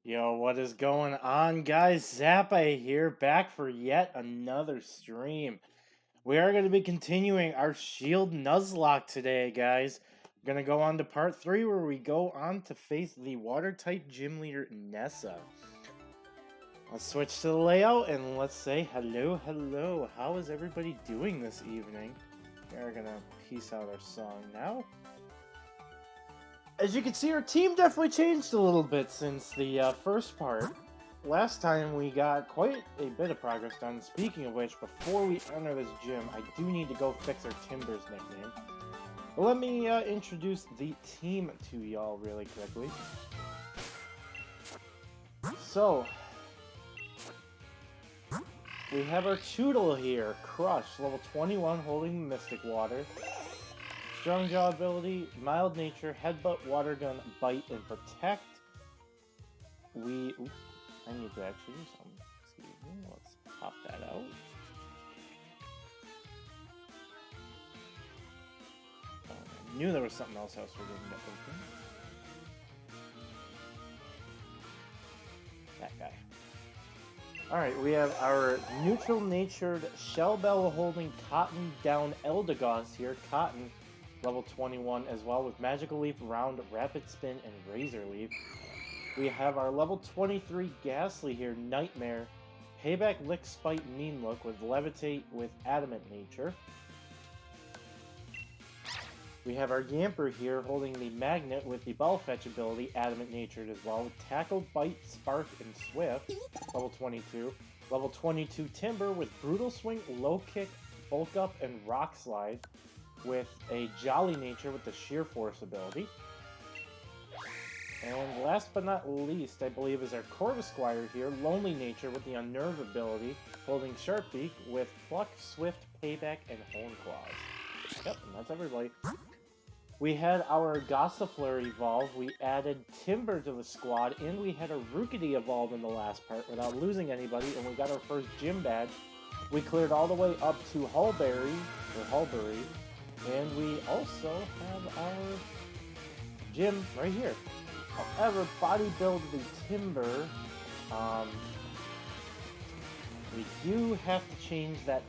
Yo, what is going on, guys? Zappa here, back for yet another stream. We are going to be continuing our Shield Nuzlocke today, guys. We're going to go on to part 3, where we go on to face the water-type gym leader, Nessa. Let's switch to the layout, and let's say hello. How is everybody doing this evening? We're going to piece out our song now. As you can see, our team definitely changed a little bit since the first part. Last time we got quite a bit of progress done. Speaking of which, before we enter this gym, I do need to go fix our Timber's nickname. But let me introduce the team to y'all really quickly. So, we have our Choodle here, Crush, level 21, holding Mystic Water. Strong Jaw ability, Mild Nature, Headbutt, Water Gun, Bite, and Protect. I need to actually do something. Excuse me, let's pop that out. I knew there was something else I was forgetting to open. That guy. Alright, we have our neutral-natured Shell Bell holding Cotton down Eldegoss here. Cotton, level 21 as well, with Magical Leaf, Round, Rapid Spin, and Razor Leaf. We have our level 23 Ghastly here, Nightmare, Payback, Lick, Spite, Mean Look, with Levitate with Adamant Nature. We have our Yamper here, holding the Magnet with the Ball Fetch ability, Adamant Natured as well, with Tackle, Bite, Spark, and Swift, level 22. Level 22 Timber with Brutal Swing, Low Kick, Bulk Up, and Rock Slide, with a Jolly Nature with the Sheer Force ability. And last but not least, I believe, is our Corvisquire here, Lonely Nature with the Unnerve ability, holding Sharp Beak with Pluck, Swift, Payback, and Horn Claws. Yep, and that's everybody. We had our Gossifleur evolve, we added Timber to the squad, and we had a Rookity evolve in the last part without losing anybody, and we got our first gym badge. We cleared all the way up to Hulbury, and we also have our gym right here. However, body build the Timber, we do have to change that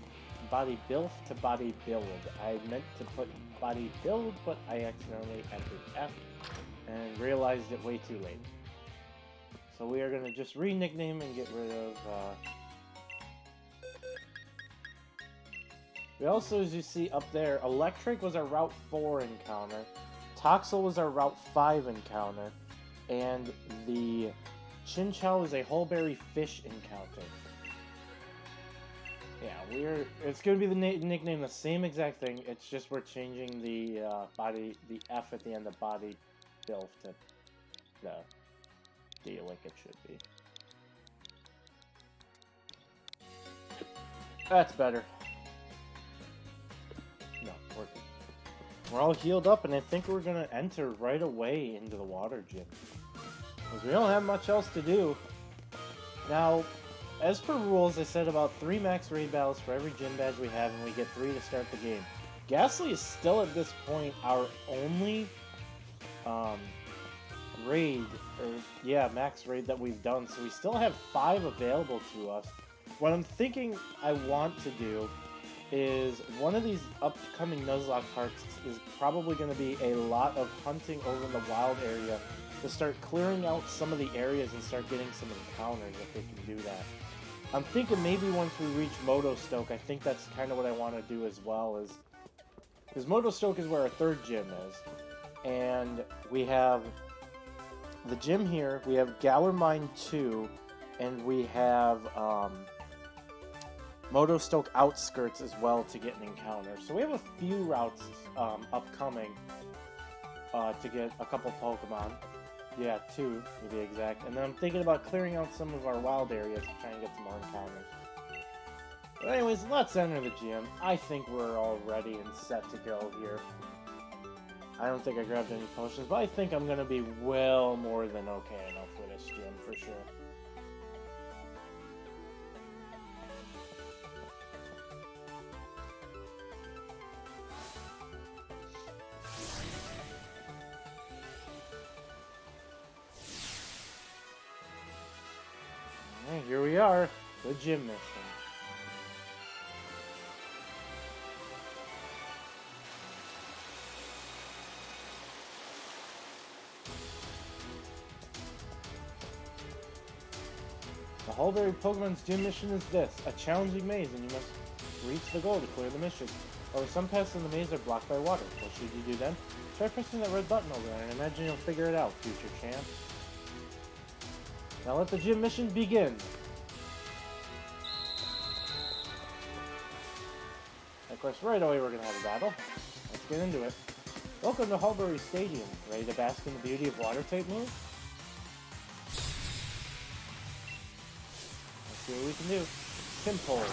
body build to body build. I meant to put body build, but I accidentally entered F and realized it way too late. So we are going to just re-nickname and get rid of... We also, as you see up there, Electric was our Route 4 encounter, Toxel was our Route 5 encounter, and the Chinchou is a Hulbury Fish encounter. Yeah, it's going to be the nickname, the same exact thing, it's just we're changing the the F at the end of body build to the D like it should be. That's better. No, we're all healed up, and I think we're going to enter right away into the water gym. Because we don't have much else to do. Now, as per rules, I said about 3 max raid battles for every gym badge we have, and we get 3 to start the game. Ghastly is still at this point our only max raid that we've done, so we still have 5 available to us. What I'm thinking I want to do is one of these upcoming Nuzlocke parts is probably going to be a lot of hunting over in the wild area to start clearing out some of the areas and start getting some encounters if they can do that. I'm thinking maybe once we reach Motostoke, I think that's kind of what I want to do as well, because Motostoke is where our 3rd gym is. And we have the gym here, we have Galar Mine 2, and we have Motostoke Outskirts as well to get an encounter. So we have a few routes upcoming to get a couple Pokemon. Yeah, 2 to be exact. And then I'm thinking about clearing out some of our wild areas to try and get some more encounters. But anyways, let's enter the gym. I think we're all ready and set to go here. I don't think I grabbed any potions, but I think I'm going to be well more than okay enough for this gym, for sure. here we are. The gym mission. The Hulberry Pokemon's gym mission is this: a challenging maze, and you must reach the goal to clear the mission. However, some paths in the maze are blocked by water. What should you do then? Try pressing that red button over there, and imagine you'll figure it out, future champ. Now let the gym mission begin. Of course, right away we're gonna have a battle. Let's get into it. Welcome to Hulberry Stadium. Ready to bask in the beauty of water-type moves? Let's see what we can do. Simple.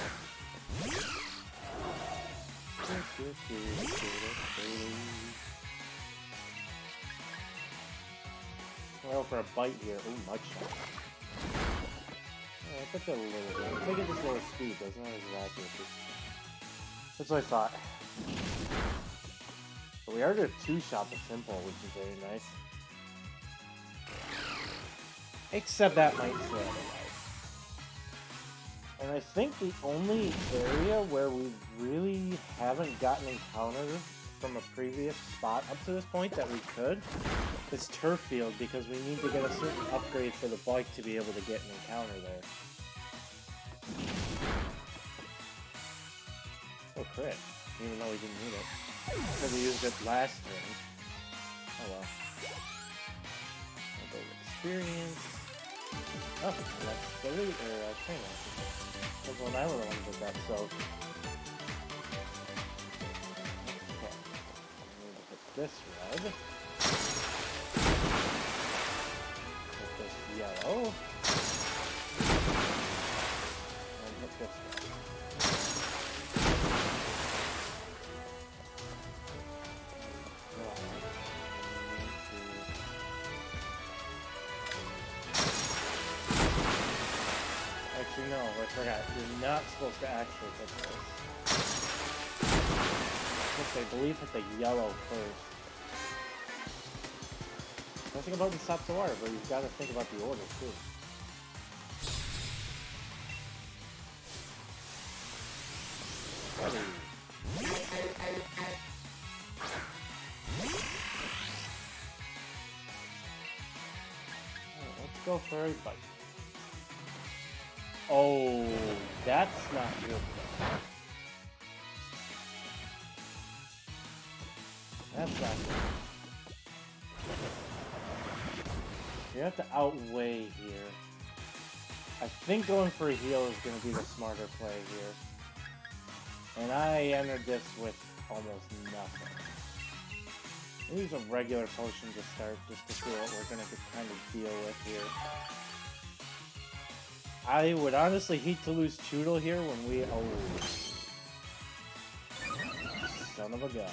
Well, for a bite here. Ooh, mud shot. I picked it a little bit. I think it just lower speed, doesn't it? As accuracy. That's what I thought. But we are going to two-shot the simple, which is very nice. Except that might say otherwise. And I think the only area where we really haven't gotten encountered from a previous spot up to this point that we could is Turf Field, because we need to get a certain upgrade for the bike to be able to get an encounter there. Oh, crit. Even though we didn't need it. Because we used it last turn. Oh well. A little experience. Oh, that's the train master. That's when I would have wanted that, so. Okay. I'm going to hit this red. Hit this yellow. And hit this red. Actually, no, I forgot. You're not supposed to actually hit this. I believe hit the yellow first. Nothing about the stops the water, but you've got to think about the order, too. Let's go for a bite. Oh, that's not good. That's not good. You have to outweigh here. I think going for a heal is going to be the smarter play here. And I entered this with almost nothing. I'll use a regular potion to start, just to see what we're going to kind of deal with here. I would honestly hate to lose Choodle here when we... Oh. Son of a gun.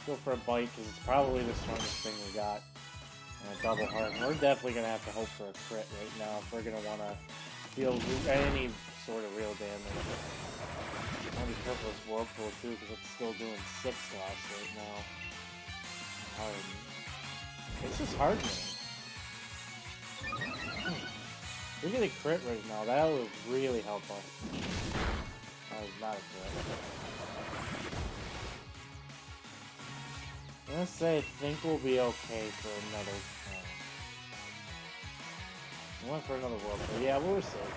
Go for a bite, because it's probably the strongest thing we got. And a double heart. And we're definitely going to have to hope for a crit right now if we're going to want to deal any sort of real damage. I want to be careful with this Whirlpool too, because it's still doing 6 slots right now. It's just hard, man. We get a crit right now. That would really help us. That was not a crit. I'm gonna say I think we'll be okay for another turn. I went for another Whirlpool. Yeah, we're safe.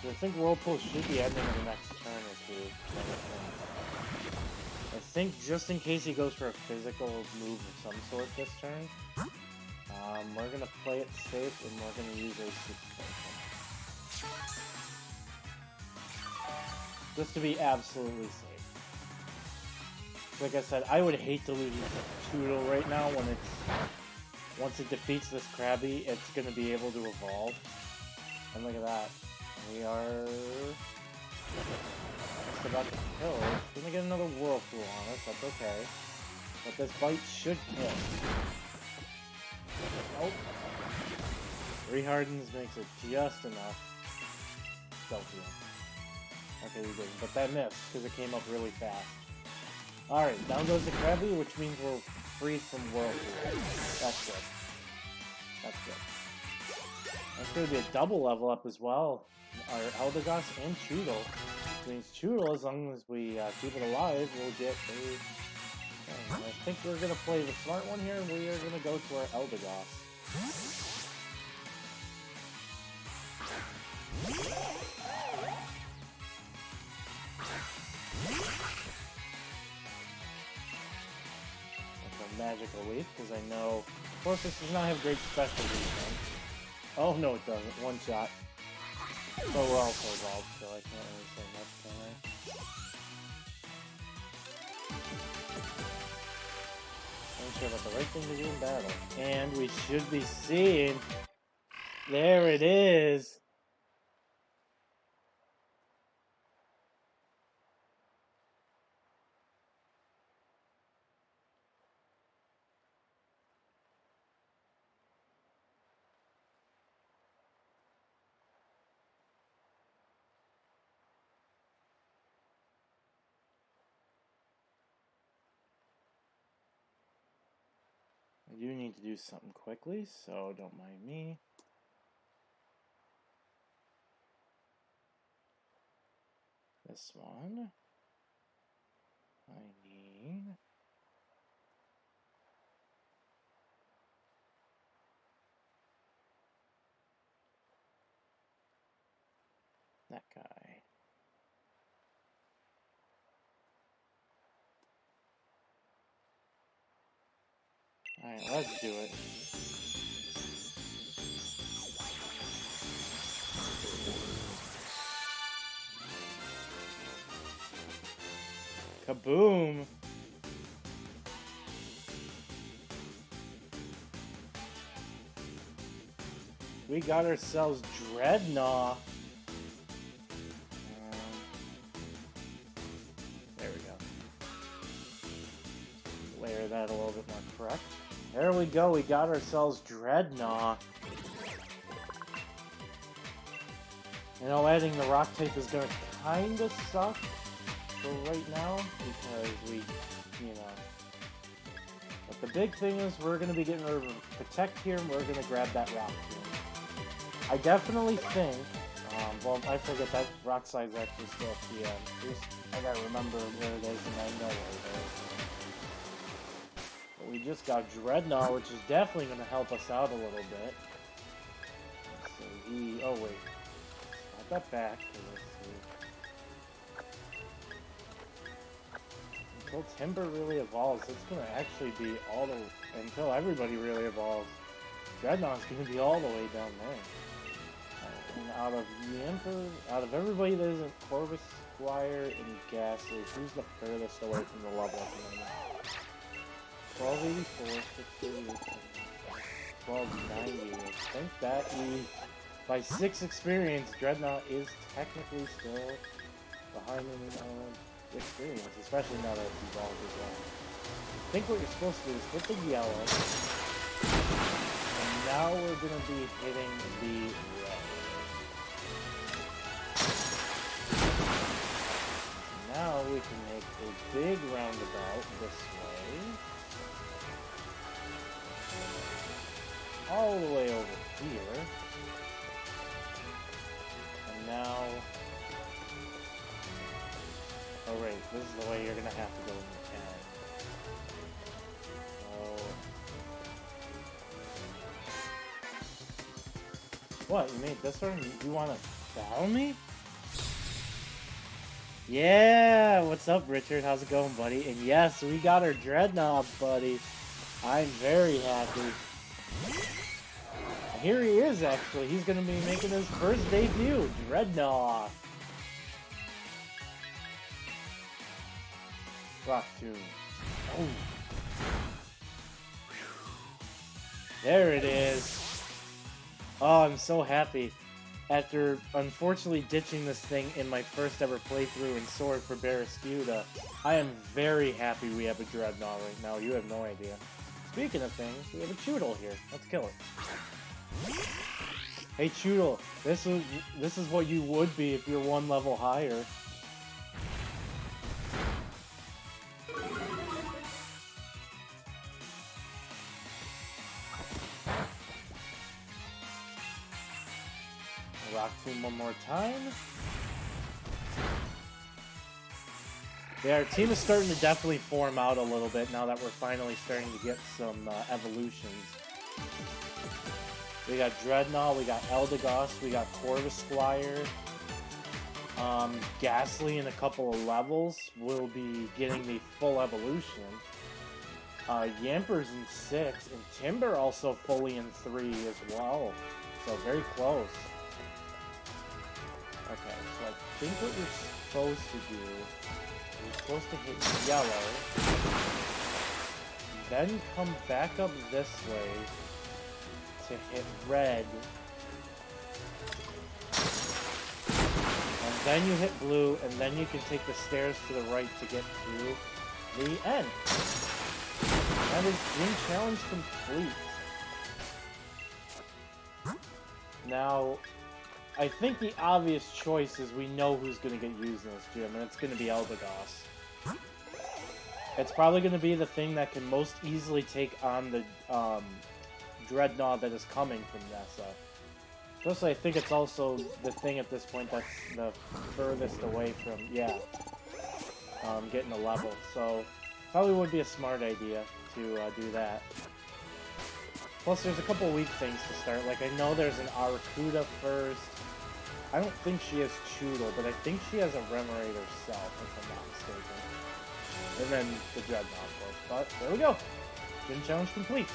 I think Whirlpool should be ending in the next turn or two. I think just in case he goes for a physical move of some sort this turn, we're going to play it safe and we're going to use a switchcode. Just to be absolutely safe. Like I said, I would hate to lose Toodle right now when it's... Once it defeats this Krabby, it's going to be able to evolve. And look at that. We are just about to kill it. We're gonna get another Whirlpool on us, that's okay. But this bite should kill. Nope. 3 hardens makes it just enough. Don't feel. Okay, you didn't, but that missed because it came up really fast. Alright, down goes the Krabby, which means we're free from Whirlpool. That's good. That's good. That's going to be a double level up as well. Our Eldegoss and Choodle. Which means Choodle, as long as we keep it alive, will get a... I think we're going to play the smart one here, and we are going to go to our Eldegoss. Magical Leaf, because I know Fortress does not have great special defense. Oh no, it doesn't. One shot. But we're also evolved, so I can't really say much, can I? I'm sure about the right thing to do in battle. And we should be seeing... There it is! I do need to do something quickly, so don't mind me. This one. I need... that guy. Alright, let's do it. Kaboom! We got ourselves Dreadnought. There we go. Layer that a little bit more correct. There we go, we got ourselves Dreadnought. You know, adding the rock type is gonna kinda suck for right now, because we, you know... But the big thing is we're gonna be getting rid of Protect here, and we're gonna grab that rock here. I definitely think, well, I forget that rock size actually still at the end. I gotta remember where it is, and I know where it is. But we just got Dreadnought, which is definitely gonna help us out a little bit. So he, oh wait, got that back. Until Timber really evolves, it's gonna actually be all the, until everybody really evolves, Dreadnought's gonna be all the way down there. And out of the Emperor, out of everybody that isn't Corvus, Squire, and Ghastly, who's the furthest away from the level at the moment? 1284, 688, 1290. I think that by 6 experience, Dreadnought is technically still behind in experience, especially now that it's evolved as well. I think what you're supposed to do is hit the yellow, and now we're going to be hitting the red. Now we can make a big roundabout this way. All the way over here. And now... oh right, this is the way you're gonna have to go in the end. So... what, you made this one? You wanna battle me? Yeah, what's up, Richard? How's it going, buddy? And yes, we got our Dreadnought, buddy. I'm very happy. And here he is, actually. He's going to be making his first debut, Dreadnought. Rock Tomb. Oh. There it is. Oh, I'm so happy. After unfortunately ditching this thing in my first ever playthrough in Sword for Barrascuda, I am very happy we have a Dreadnought right now. You have no idea. Speaking of things, we have a Choodle here. Let's kill it. Hey Choodle, this is what you would be if you're one level higher. between one more time. Yeah, our team is starting to definitely form out a little bit now that we're finally starting to get some evolutions. We got Dreadnought, we got Eldegoss, we got Corvusquire. Ghastly in a couple of levels will be getting the full evolution. Yamper's in 6, and Timber also fully in 3 as well. So very close. Okay, so I think what you're supposed to do, you're supposed to hit yellow, then come back up this way to hit red, and then you hit blue, and then you can take the stairs to the right to get to the end. That is Gym Challenge complete. Now, I think the obvious choice is we know who's going to get used in this gym, and it's going to be Eldegoss. It's probably going to be the thing that can most easily take on the Dreadnought that is coming from Nessa. Especially, I think it's also the thing at this point that's the furthest away from, getting a level. So, probably would be a smart idea to do that. Plus, there's a couple weak things to start. Like, I know there's an Arcuda first. I don't think she has Choodle, but I think she has a Remoraid herself, if I'm not mistaken. And then the Dreadnought, of course. But, there we go. Gym Challenge complete.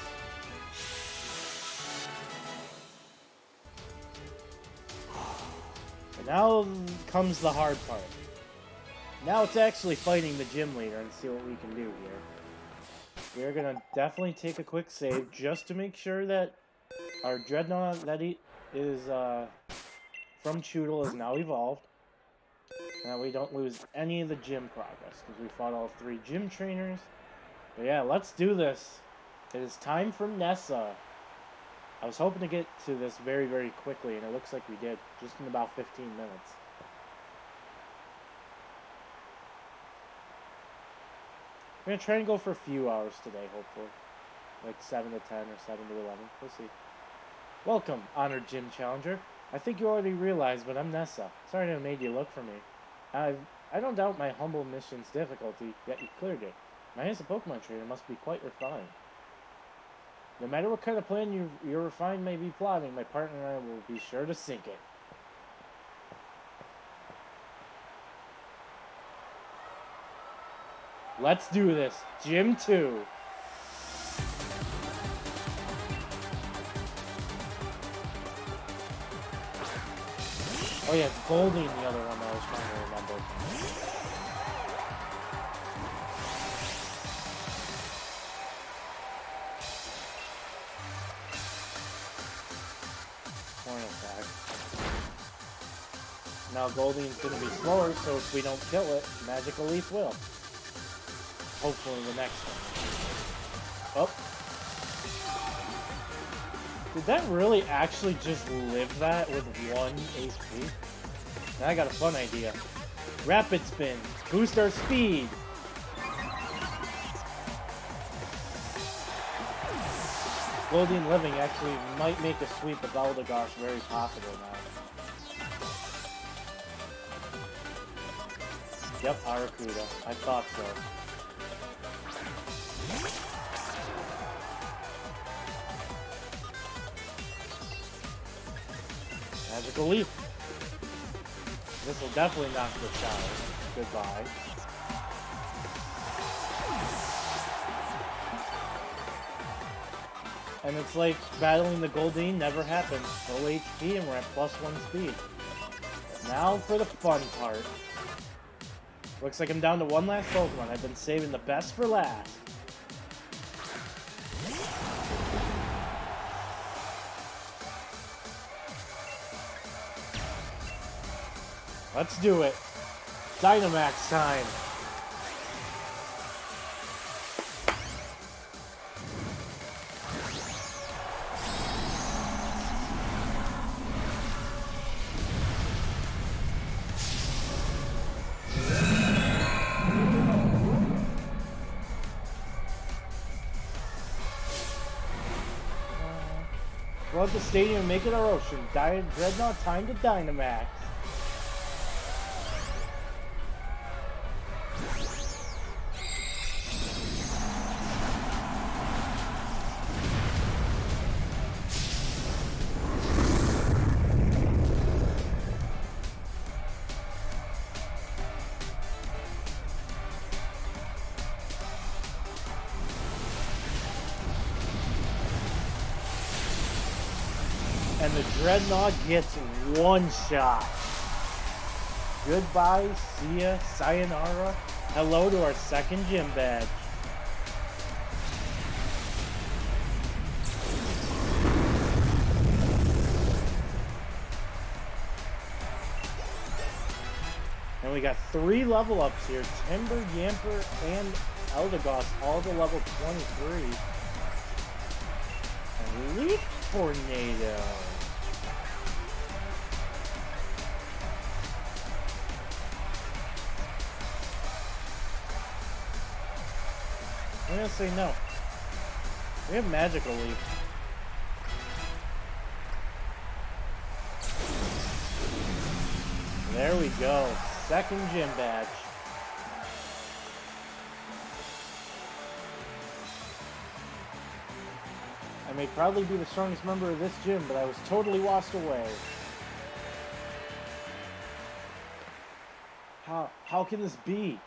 And now comes the hard part. Now it's actually fighting the gym leader and see what we can do here. We're gonna definitely take a quick save just to make sure that our Dreadnought that is from Choodle is now evolved. And that we don't lose any of the gym progress because we fought all 3 gym trainers. But yeah, let's do this. It is time for Nessa. I was hoping to get to this very, very quickly, and it looks like we did, just in about 15 minutes. We're going to try and go for a few hours today, hopefully. Like 7 to 10 or 7 to 11. We'll see. Welcome, Honored Gym Challenger. I think you already realized, but I'm Nessa. Sorry to have made you look for me. I don't doubt my humble mission's difficulty, yet you cleared it. My as a Pokemon trainer must be quite refined. No matter what kind of plan your refined may be plotting, my partner and I will be sure to sink it. Let's do this. Gym 2. Oh yeah, it's Goldie in the other one that I was trying to remember. Point attack. Now Goldie's gonna be slower, so if we don't kill it, Magical Leaf will. Hopefully the next one. Oh. Did that really actually just live that with 1 HP? Now I got a fun idea. Rapid Spin. Boost our speed. Goldeen Living actually might make a sweep of Eldegoss very possible now. Yep, Arcuda. I thought so. Magical Leaf. This will definitely knock this out. Goodbye. And it's like battling the Goldeen never happened. Full HP and we're at +1 speed. Now for the fun part. Looks like I'm down to one last Pokemon. I've been saving the best for last. Let's do it. Dynamax time. Flood the stadium, make it our ocean. Dreadnought, time to Dynamax. And the Dreadnought gets one shot. Goodbye, see ya, sayonara. Hello to our second gym badge. And we got 3 level ups here. Timber, Yamper, and Eldegoss, all to level 23. And Leaf Tornado. I'm gonna say no. We have Magical Leaf. There we go. Second gym badge. I may probably be the strongest member of this gym, but I was totally washed away. How can this be?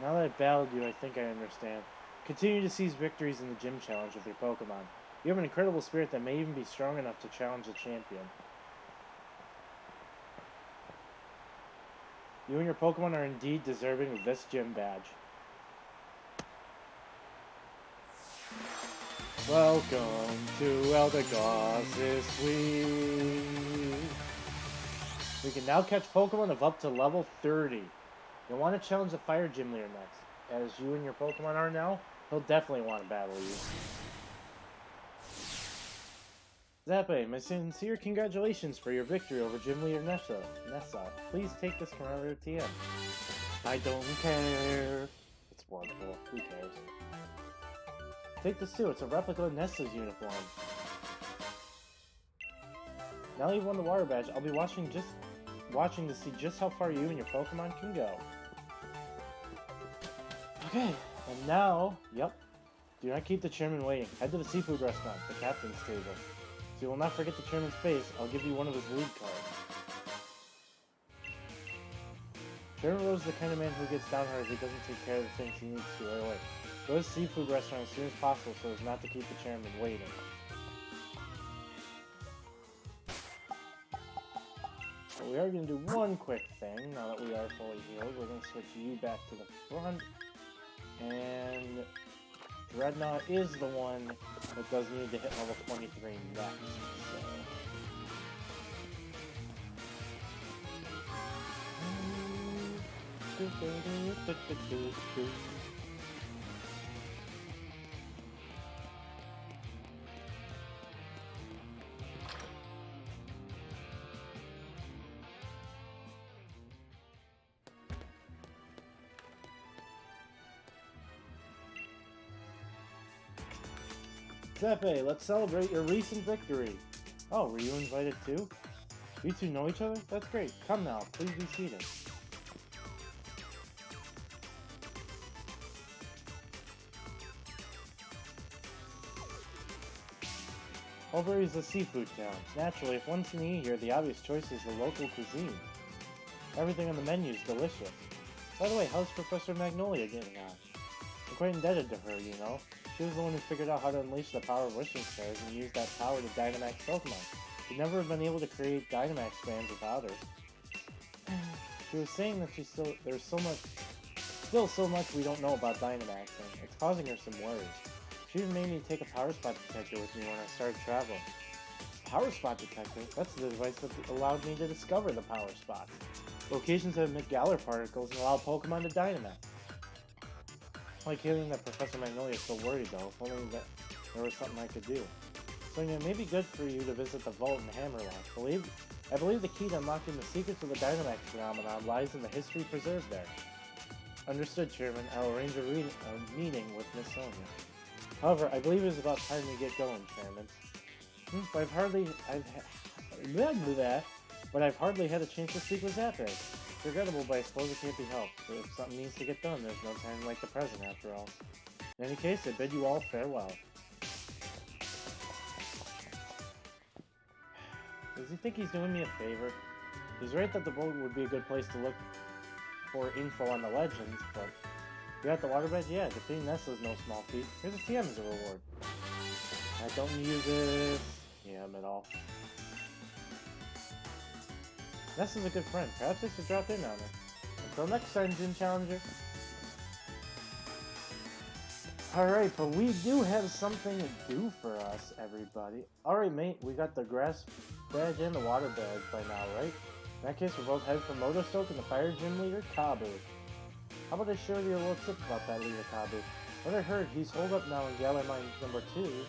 Now that I've battled you, I think I understand. Continue to seize victories in the gym challenge with your Pokemon. You have an incredible spirit that may even be strong enough to challenge a champion. You and your Pokemon are indeed deserving of this gym badge. Welcome to Eldegoss' Suite. We can now catch Pokemon of up to level 30. You'll want to challenge the Fire Gym Leader next. As you and your Pokemon are now, he'll definitely want to battle you. Zappe, my sincere congratulations for your victory over Gym Leader Nessa. Please take this from our TM. I don't care. It's wonderful. Who cares? Take this too. It's a replica of Nessa's uniform. Now you've won the Water Badge, I'll be watching to see just how far you and your Pokemon can go. Okay, and now, yep. Do not keep the chairman waiting. Head to the seafood restaurant, the captain's table. So you will not forget the chairman's face. I'll give you one of his lead cards. Chairman Rose is the kind of man who gets downhearted if he doesn't take care of the things he needs to right away. Go to the seafood restaurant as soon as possible so as not to keep the chairman waiting. But we are going to do one quick thing now that we are fully healed. We're going to switch you back to the front. And Dreadnought is the one that does need to hit level 23 next. So. Zappe, let's celebrate your recent victory. Oh, were you invited too? You two know each other? That's great. Come now, please be seated. Overbury is a seafood town. Naturally, if one's to eat here, the obvious choice is the local cuisine. Everything on the menu is delicious. By the way, how's Professor Magnolia getting on? I'm quite indebted to her, you know. She was the one who figured out how to unleash the power of wishing stars and use that power to Dynamax Pokemon. We'd never have been able to create Dynamax fans without her. She was saying that there's still so much we don't know about Dynamaxing. It's causing her some worries. She even made me take a power spot detector with me when I started traveling. Power spot detector? That's the device that allowed me to discover the power spots. Locations that emit Galar particles and allow Pokemon to Dynamax. Like hearing that Professor Magnolia is so worried though, if only that there was something I could do. So it may be good for you to visit the Vault and Hammerlock. I believe the key to unlocking the secrets of the Dynamax phenomenon lies in the history preserved there. Understood, Chairman. I will arrange a meeting with Miss Sonia. However, I believe it is about time we get going, Chairman. But I've hardly had a chance to speak with Zappe. It's regrettable, but I suppose it can't be helped. If something needs to get done, there's no time like the present, after all. In any case, I bid you all farewell. Does he think he's doing me a favor? He's right that the boat would be a good place to look for info on the legends, but... You got the waterbed? Yeah, defeating Nessa is no small feat. Here's a TM as a reward. I don't use this... TM at all. Nessa's a good friend. Perhaps I should drop in on her. Until next time, Gym Challenger. Alright, but we do have something to do for us, everybody. Alright, mate, we got the grass badge and the water badge by now, right? In that case, we're both headed for Motostoke and the fire gym leader, Kabu. How about I show you a little tip about that leader, Kabu? What I heard, he's holed up now in Galley Mine number 2,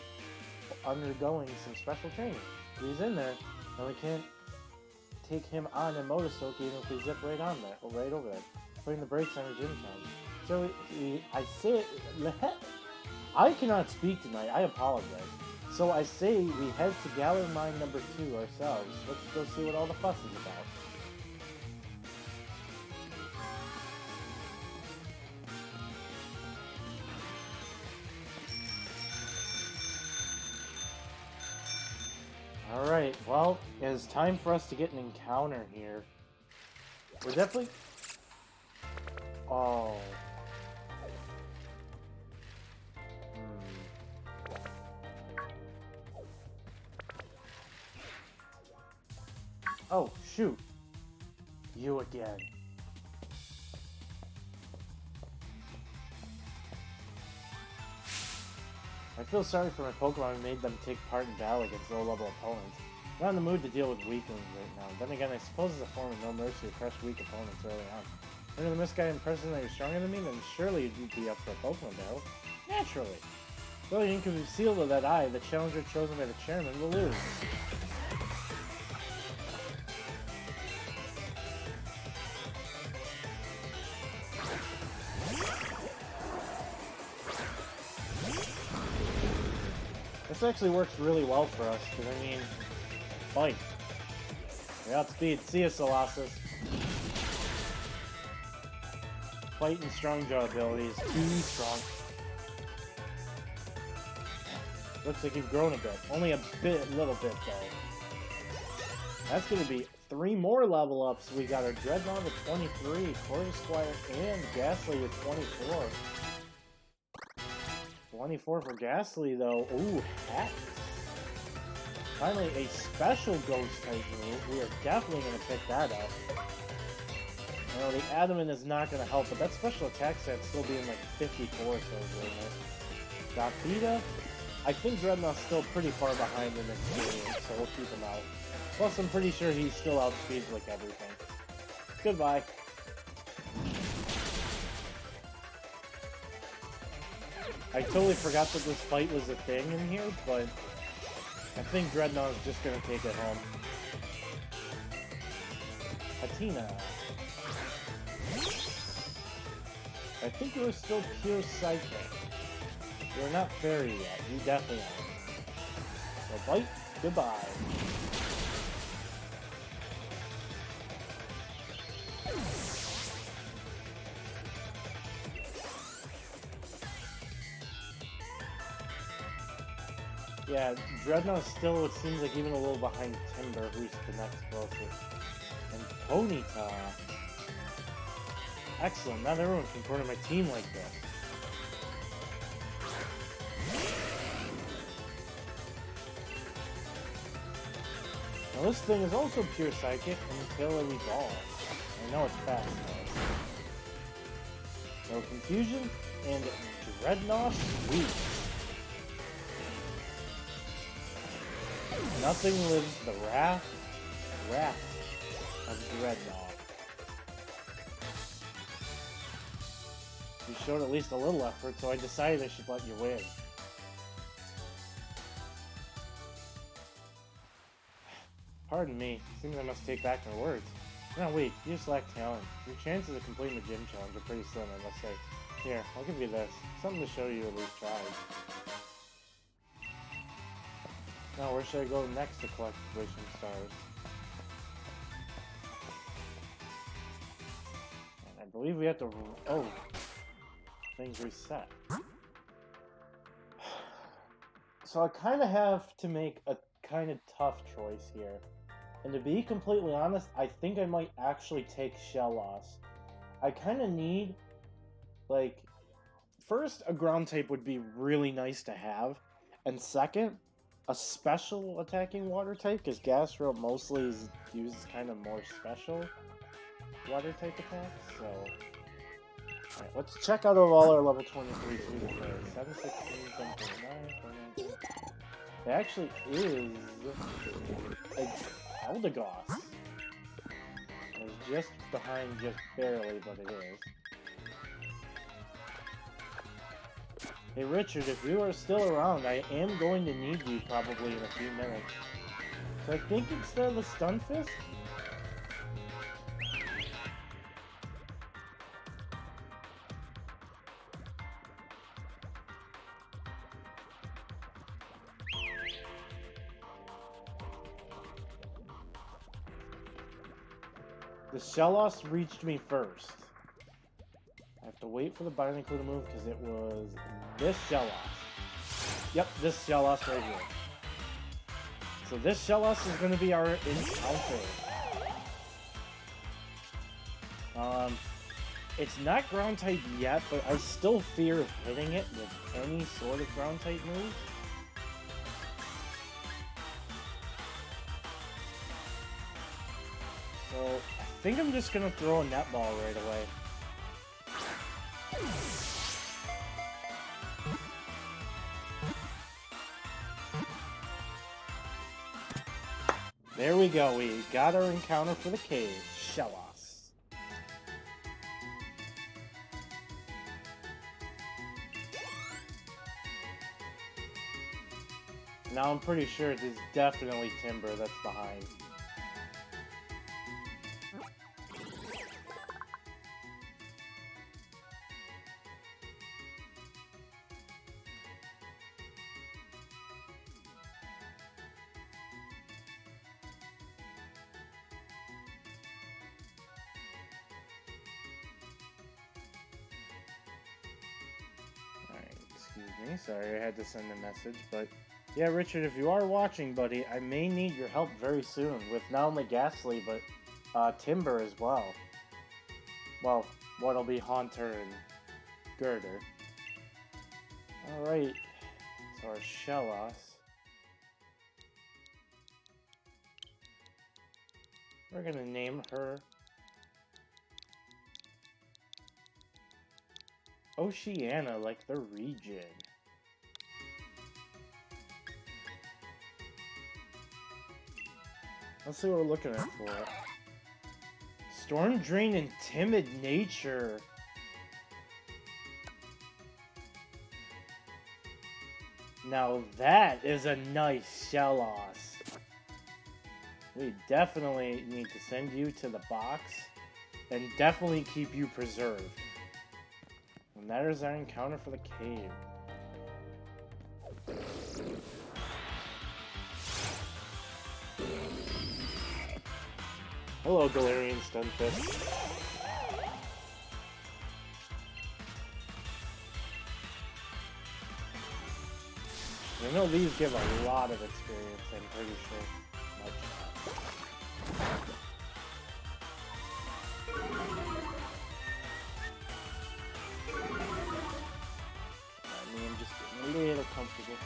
undergoing some special training. He's in there, and we can't take him on in Motostoke even if we zip right on there, or right over there, putting the brakes on our gym challenge. So I cannot speak tonight, I apologize. So I say we head to Galley Mine number 2 ourselves. Let's go see what all the fuss is about. Alright, well, it is time for us to get an encounter here. We're definitely... Oh... Oh, shoot. You again. I feel sorry for my Pokemon who made them take part in battle against low-level opponents. I'm not in the mood to deal with weaklings right now. Then again, I suppose it's a form of no mercy to crush weak opponents early on. When the misguided impression that you're stronger than me, then surely you'd be up for a Pokemon battle. Naturally. Though you can conceal that I, the challenger chosen by the chairman, will lose. This actually works really well for us, because I mean, fight. We outspeed. See ya, Colossus. Fight and strong jaw abilities. Too strong. Looks like you've grown a bit. Only a little bit though. That's gonna be 3 more level ups. We got our Dreadnought at 23, Corvisquire, and Ghastly at 24. 24 for Ghastly, though. Ooh, Hex. Finally, a special ghost type move. We are definitely going to pick that up. You know, the Adamant is not going to help, but that special attack set's still being like 54 or so doing it. Gothita, I think Dreadnought's still pretty far behind in experience, so we'll keep him out. Plus, I'm pretty sure he still outspeeds like everything. Goodbye. I totally forgot that this fight was a thing in here, but I think Dreadnought is just gonna take it home. Patina. I think you are still pure psychic. You are not fairy yet. You definitely are. So bite. Goodbye. Yeah, Dreadnought still, it seems like, even a little behind Timber, who's the next closest. And Ponyta. Excellent, not everyone can corner my team like this. Now this thing is also pure psychic until it evolves. I know it's fast though. No confusion, and Dreadnought weak. Nothing lives the wrath of Dreadnought. You showed at least a little effort, so I decided I should let you win. Pardon me, seems I must take back my words. You're not weak, you just lack talent. Your chances of completing the gym challenge are pretty slim, I must say. Here, I'll give you this. Something to show you at least tried. Now, where should I go next to collect wishing stars? And I believe we have to... Oh. Things reset. So I kind of have to make a kind of tough choice here. And to be completely honest, I think I might actually take Shell Loss. I kind of need, like, first, a ground type would be really nice to have. And second, a special attacking water type, because Gastro mostly uses kind of more special water type attacks, so... Alright, let's check out all our level 23 food players. 716, 729, 419. It actually is a Eldegoss. It's just behind, just barely, but it is. Hey Richard, if you are still around, I am going to need you probably in a few minutes. So I think instead of the Stun Fist, the Shellos reached me first. I have to wait for the Binding Clue to move because it was this Shellos. Yep, this Shellos right here. So this Shellos is going to be our encounter. It's not ground type yet, but I still fear hitting it with any sort of ground type move. So I think I'm just going to throw a netball right away. There we go, we got our encounter for the cave, Shellos. Now I'm pretty sure it is definitely Timber that's behind. Excuse me, sorry I had to send a message, but yeah, Richard, if you are watching, buddy, I may need your help very soon with not only Ghastly, but Timber as well. Well, what'll be Haunter and Girder. Alright, so our Shellos. We're gonna name her Oceania, like the region. Let's see what we're looking at for. Storm Drain and Timid Nature. Now that is a nice Shellos. We definitely need to send you to the box and definitely keep you preserved. And that is our encounter for the cave. Hello, Galarian Stunfisk. I know these give a lot of experience, I'm pretty sure. I mean, I'm just getting a little comfortable.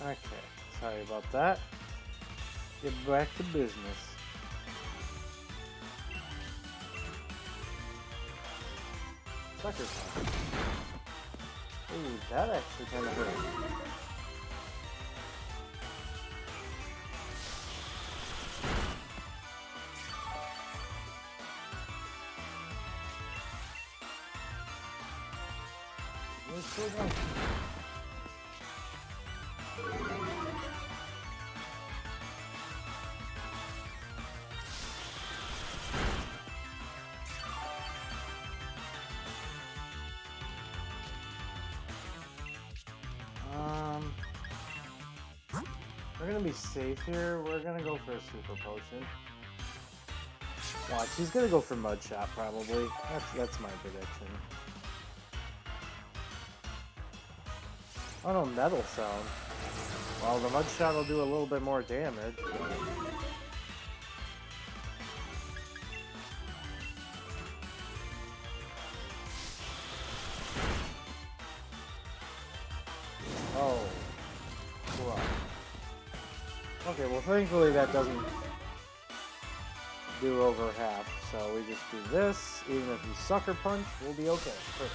Okay, sorry about that. Get back to business. Sucker punch. Ooh, that actually kind of hurt. We're still going. We're gonna be safe here. We're gonna go for a super potion. Watch, he's gonna go for mud shot probably. That's my prediction. Oh no, metal sound. Well, the mud shot will do a little bit more damage. Oh. Cool. Okay, well thankfully that doesn't do over half, so we just do this. Even if you sucker punch, we'll be okay. Perfect.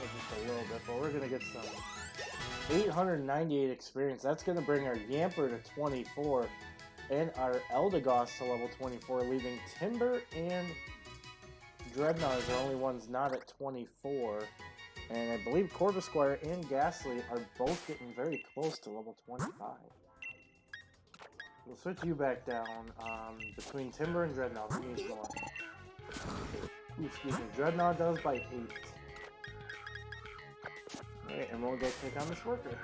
Just a little bit, but we're gonna get some 898 experience. That's gonna bring our Yamper to 24 and our Eldegoss to level 24, leaving Timber and Dreadnought as the only ones not at 24. And I believe Corvisquire and Ghastly are both getting very close to level 25. We'll switch you back down. Between Timber and Dreadnought, who needs more? Ooh, excuse me, Dreadnought does by 8. Alright, and we'll go take on this worker.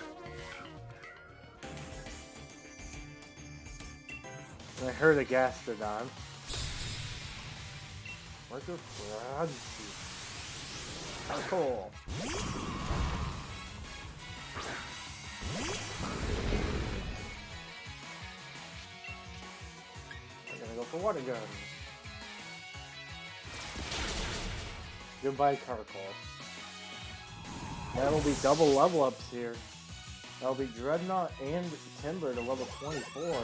And I heard a Gastrodon. Worker Prodigy. How cool. We're gonna go for Water Gun. Goodbye, Carkol. That'll be double level ups here. That'll be Dreadnought and Timber to level 24.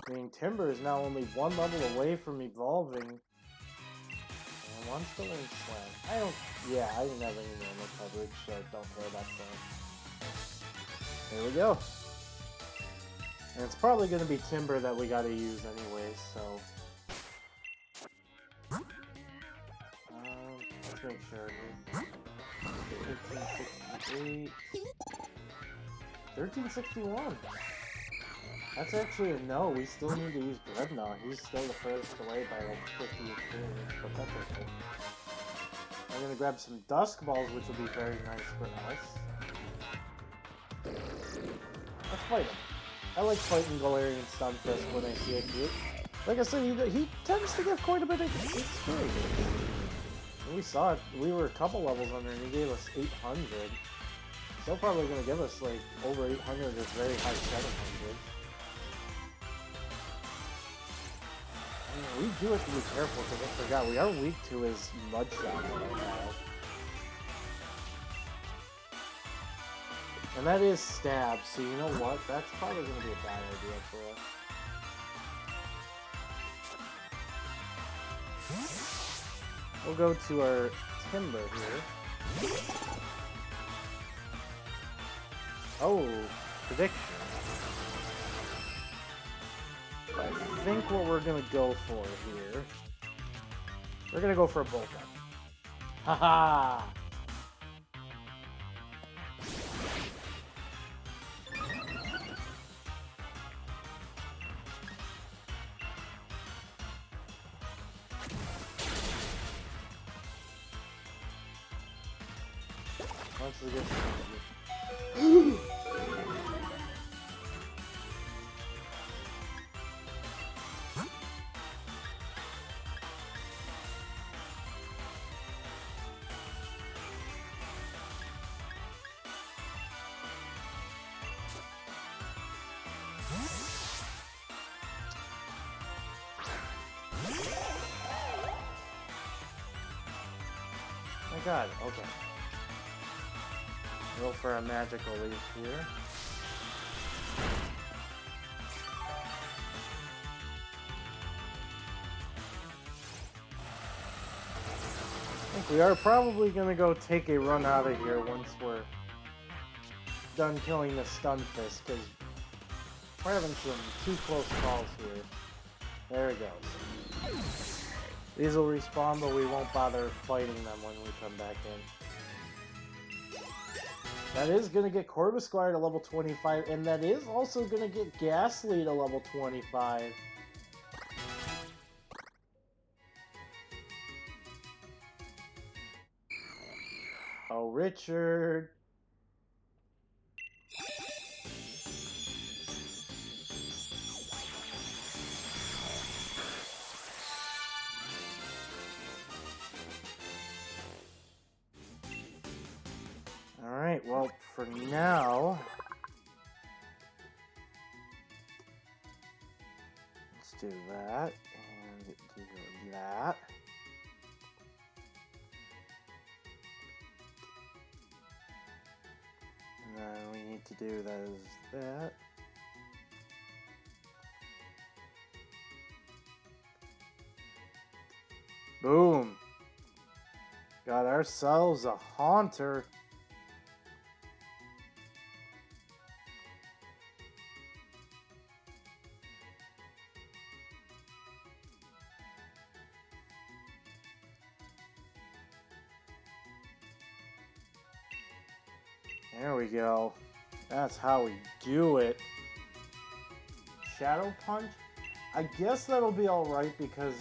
I mean, Timber is now only one level away from evolving. And one's still in Slam. I didn't have any normal coverage, so I don't care about Slam. Here we go. And it's probably going to be Timber that we got to use anyway, so... let's make sure. 1368... 1361! That's actually a no. We still need to use Dreadnought. He's still the furthest away by like 50 experience, but that's okay. I'm gonna grab some Dusk Balls, which will be very nice for us. Let's fight him. I like fighting Galarian Stunfisk when I see it group. Like I said, he tends to give quite a bit of experience. We saw it. We were a couple levels under, and he gave us 800. Still probably gonna give us like over 800 or very high 700. We do have to be careful because I forgot we are weak to his mud shot right now. And that is stab, so you know what? That's probably going to be a bad idea for us. We'll go to our Timber here. Oh, prediction. I think what we're gonna go for here, we're gonna go for a Bolt Gun. Haha! Once we get my god, okay. Go for a magical leaf here. We are probably going to go take a run out of here once we're done killing the Stunfisk, because we're having some too close calls here. There it goes. These will respawn, but we won't bother fighting them when we come back in. That is going to get Corvusquire to level 25, and that is also going to get Ghastly to level 25. Oh, Richard. Alright, well, for now, let's do that, and do that. And then we need to do that. Boom! Got ourselves a Haunter. There we go. That's how we do it. Shadow Punch? I guess that'll be alright because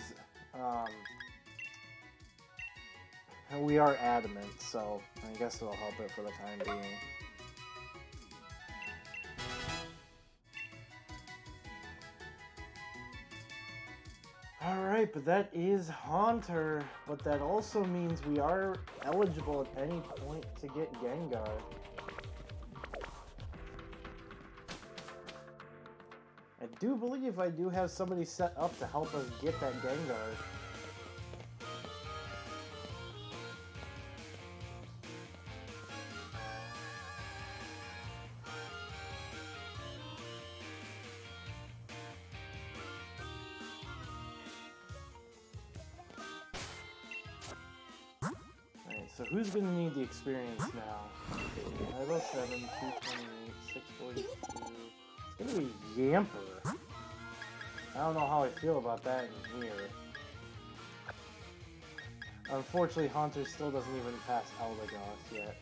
we are adamant, so I guess it'll help it for the time being. Alright, but that is Haunter, but that also means we are eligible at any point to get Gengar. I do believe I do have somebody set up to help us get that Gengar. Alright, so who's gonna need the experience now? 507, 228, 642... It's gonna be Yamper. I don't know how I feel about that in here. Unfortunately, Haunter still doesn't even pass Eldegoss yet.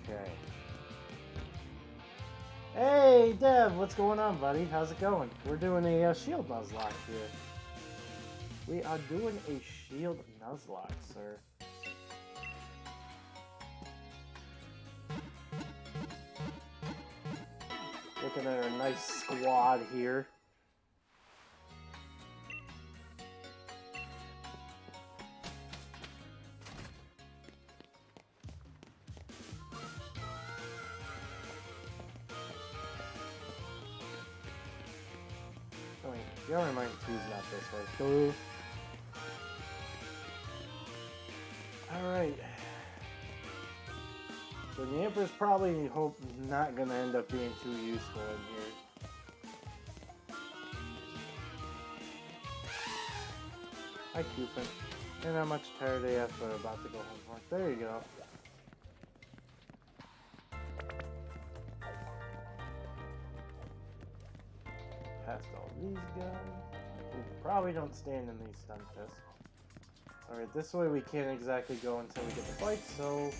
Okay. Hey, Dev, what's going on, buddy? How's it going? We're doing a Shield Nuzlocke here. We are doing a Shield Nuzlocke, sir. Looking at our nice squad here. Oh wait, you don't remind 2's not this way. Go. Alright. So Yamper's probably not gonna end up being too useful in here. Hi, Cupid. And how much tired AF are about to go home for. There you go. Past all these guys. We probably don't stand in these Stunfisk. Alright, this way we can't exactly go until we get the fight, so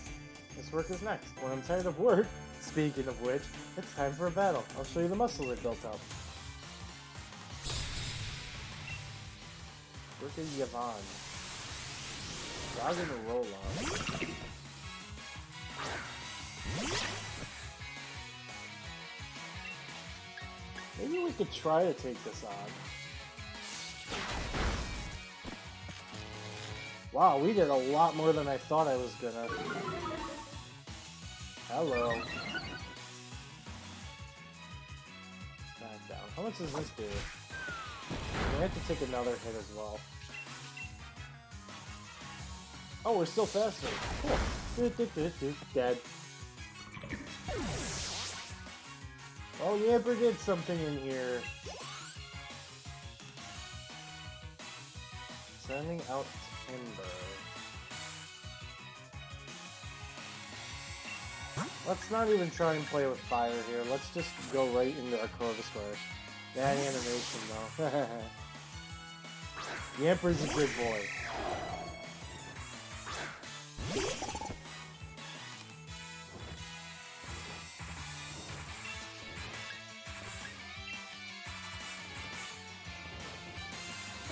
this work is next. When I'm tired of work, speaking of which, it's time for a battle. I'll show you the muscles I built up. Look at Yvonne. Dog in the roll-off. Maybe we could try to take this on. Wow, we did a lot more than I thought I was gonna. Hello. Back down. How much does this do? We have to take another hit as well. Oh, we're still faster. Cool. Dead. Oh, Yamper did something in here. Sending out timber. Let's not even try and play with fire here. Let's just go right into our Corvuscular. That animation, though. Yamper's a good boy.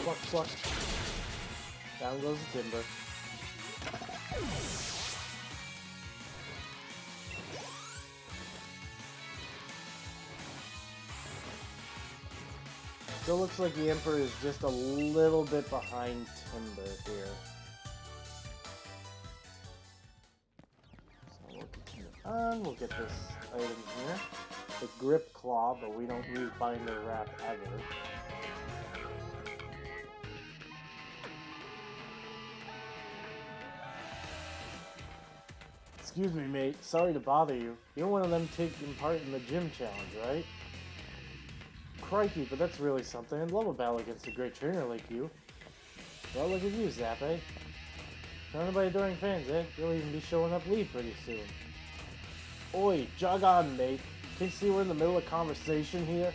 Pluck, pluck. Down goes the timber. Still looks like the Emperor is just a little bit behind Timber here. So we'll continue on. We'll get this item here. The Grip Claw, but we don't need Binder Wrap ever. Excuse me, mate. Sorry to bother you. You're one of them taking part in the gym challenge, right? Crikey, but that's really something. I'd love a battle against a great trainer like you. Well, look at you, Zappe. Surrounded by adoring fans, eh? You'll even be showing up Lee pretty soon. Oi, jog on, mate. Can't you see we're in the middle of conversation here?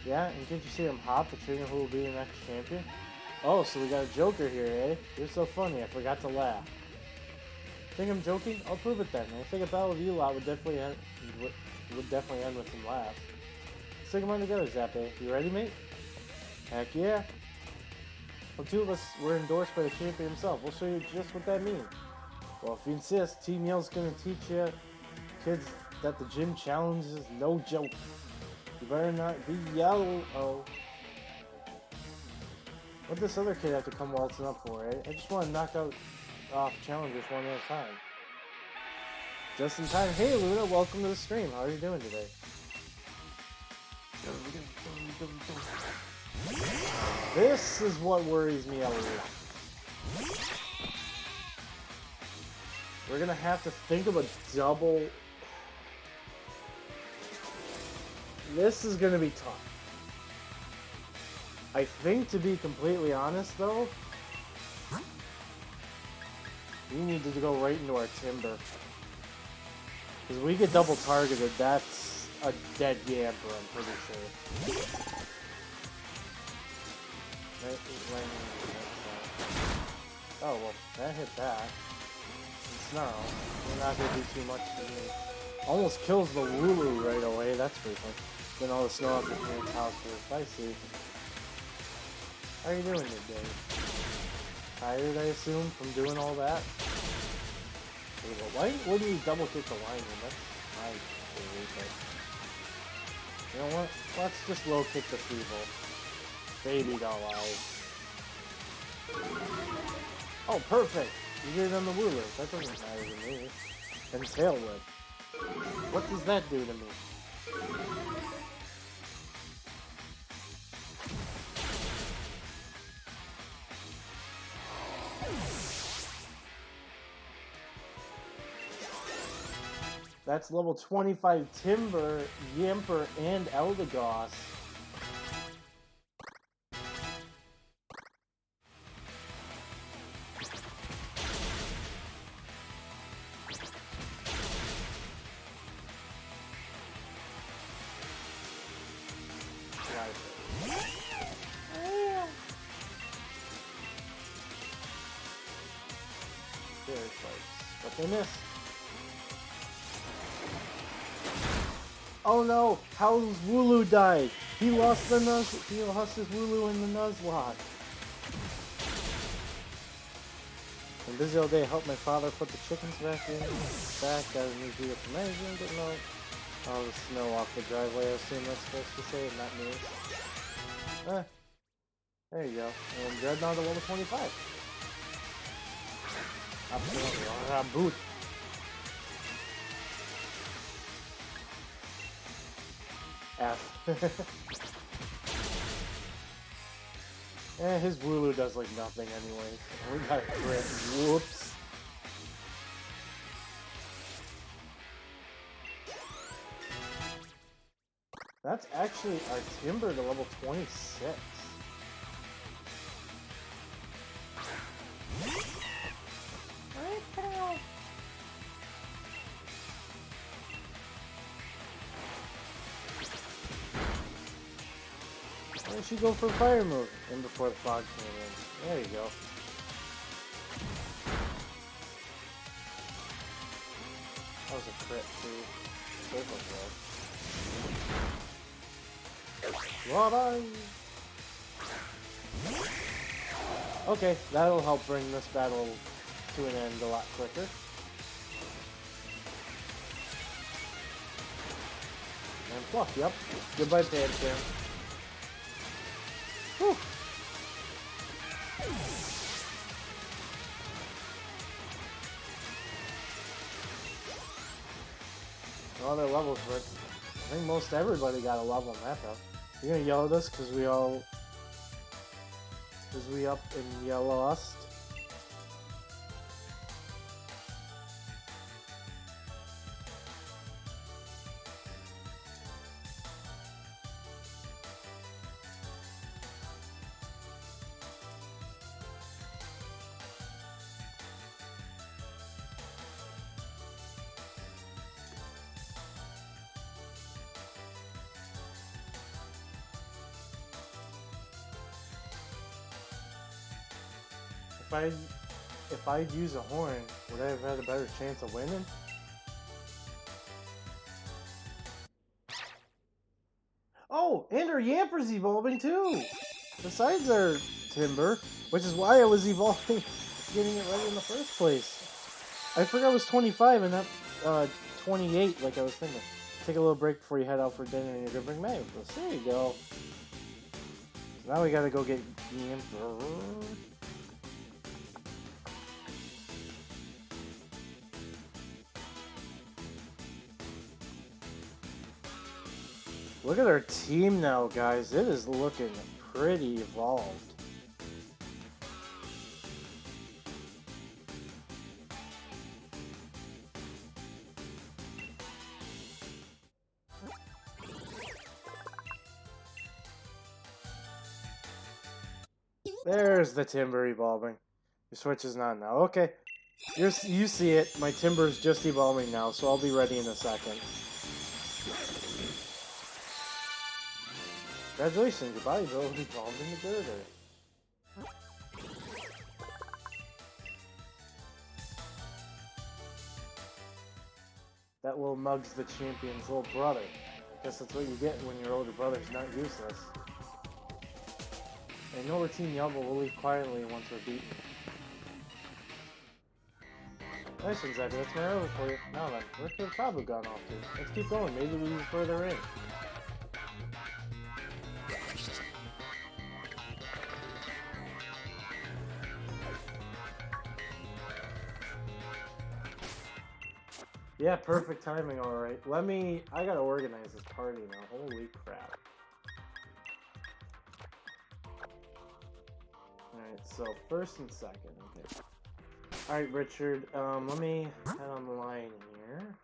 Yeah, and can't you see I'm Hop, the trainer who will be the next champion? Oh, so we got a Joker here, eh? You're so funny, I forgot to laugh. Think I'm joking? I'll prove it then. I think a battle with you lot would definitely end with some laughs. Let's take them on together, Zappe. You ready, mate? Heck yeah. Well, two of us were endorsed by the champion himself. We'll show you just what that means. Well, if you insist, Team Yell's gonna teach you kids that the gym challenge is no joke. You better not be yellow. Oh. What'd this other kid have to come waltzing up for, eh? I just want to knock out off challengers one at a time. Just in time. Hey, Luna, welcome to the stream. How are you doing today? This is what worries me, Elliot. We're gonna have to think of a double. This is gonna be tough. I think, to be completely honest, though, we need to go right into our timber. Because we get double targeted, that's a dead Yamper, I'm pretty sure. Oh, well, that hit that. Snarl. We're not going to do too much to me. Almost kills the Wooloo right away, that's pretty fun. Then all the snow off the parents' house first. I see. How are you doing today? Tired, I assume, from doing all that? Why wouldn't you double kick the lineman? That's my theory, but... You know what? Let's just low kick the Feeble. Baby doll eyes. Oh, perfect! You get it on the Wooler. That doesn't matter to me. And Tail Whip. What does that do to me? That's level 25 Timber, Yamper, and Eldegoss. But they missed. Oh no! How's Wooloo died? He lost the he lost his Wooloo in the Nuzlocke. I'm busy all day. Help my father put the chickens back in. Got a new vehicle for management. Didn't know all the snow off the driveway. I assume that's supposed to say, not me. There you go. And Dreadnought to level 25. Absolutely. Boot. F. His Wooloo does like nothing anyway. We got a crit. Whoops. That's actually our timber to level 26. Why don't you go for fire move in before the fog came in? There you go. That was a crit too. Circle throw. Bye-bye. Okay, that'll help bring this battle to an end a lot quicker. And fluff, yep. Goodbye, Pantheon. Whew. All their levels, but I think most everybody got a level on that though. You're gonna yell at us because we up and yell lost. If I'd use a horn, would I have had a better chance of winning? Oh, and our Yamper's evolving too! Besides our Timber, which is why I was evolving, getting it ready in the first place. I forgot it was 25 and not 28 like I was thinking. Take a little break before you head out for dinner and you're gonna bring May with us. There you go. So now we gotta go get Yamper. Look at our team now, guys. It is looking pretty evolved. There's the Timber evolving. Your switch is not now. Okay. You see it. My Timber is just evolving now, so I'll be ready in a second. Congratulations, your body build evolved into Girder. That little mug's the champion's little brother. Guess that's what you get when your older brother's not useless. I know we're Team Yellow, we'll leave quietly once we're beaten. Nice one, Zach. That's my arrow for you. Now then, where could Kabu gone off to? Let's keep going. Maybe we'll be further in. Yeah, perfect timing, alright. I gotta organize this party now. Holy crap. Alright, so first and second, okay. Alright, Richard, let me head on the line here.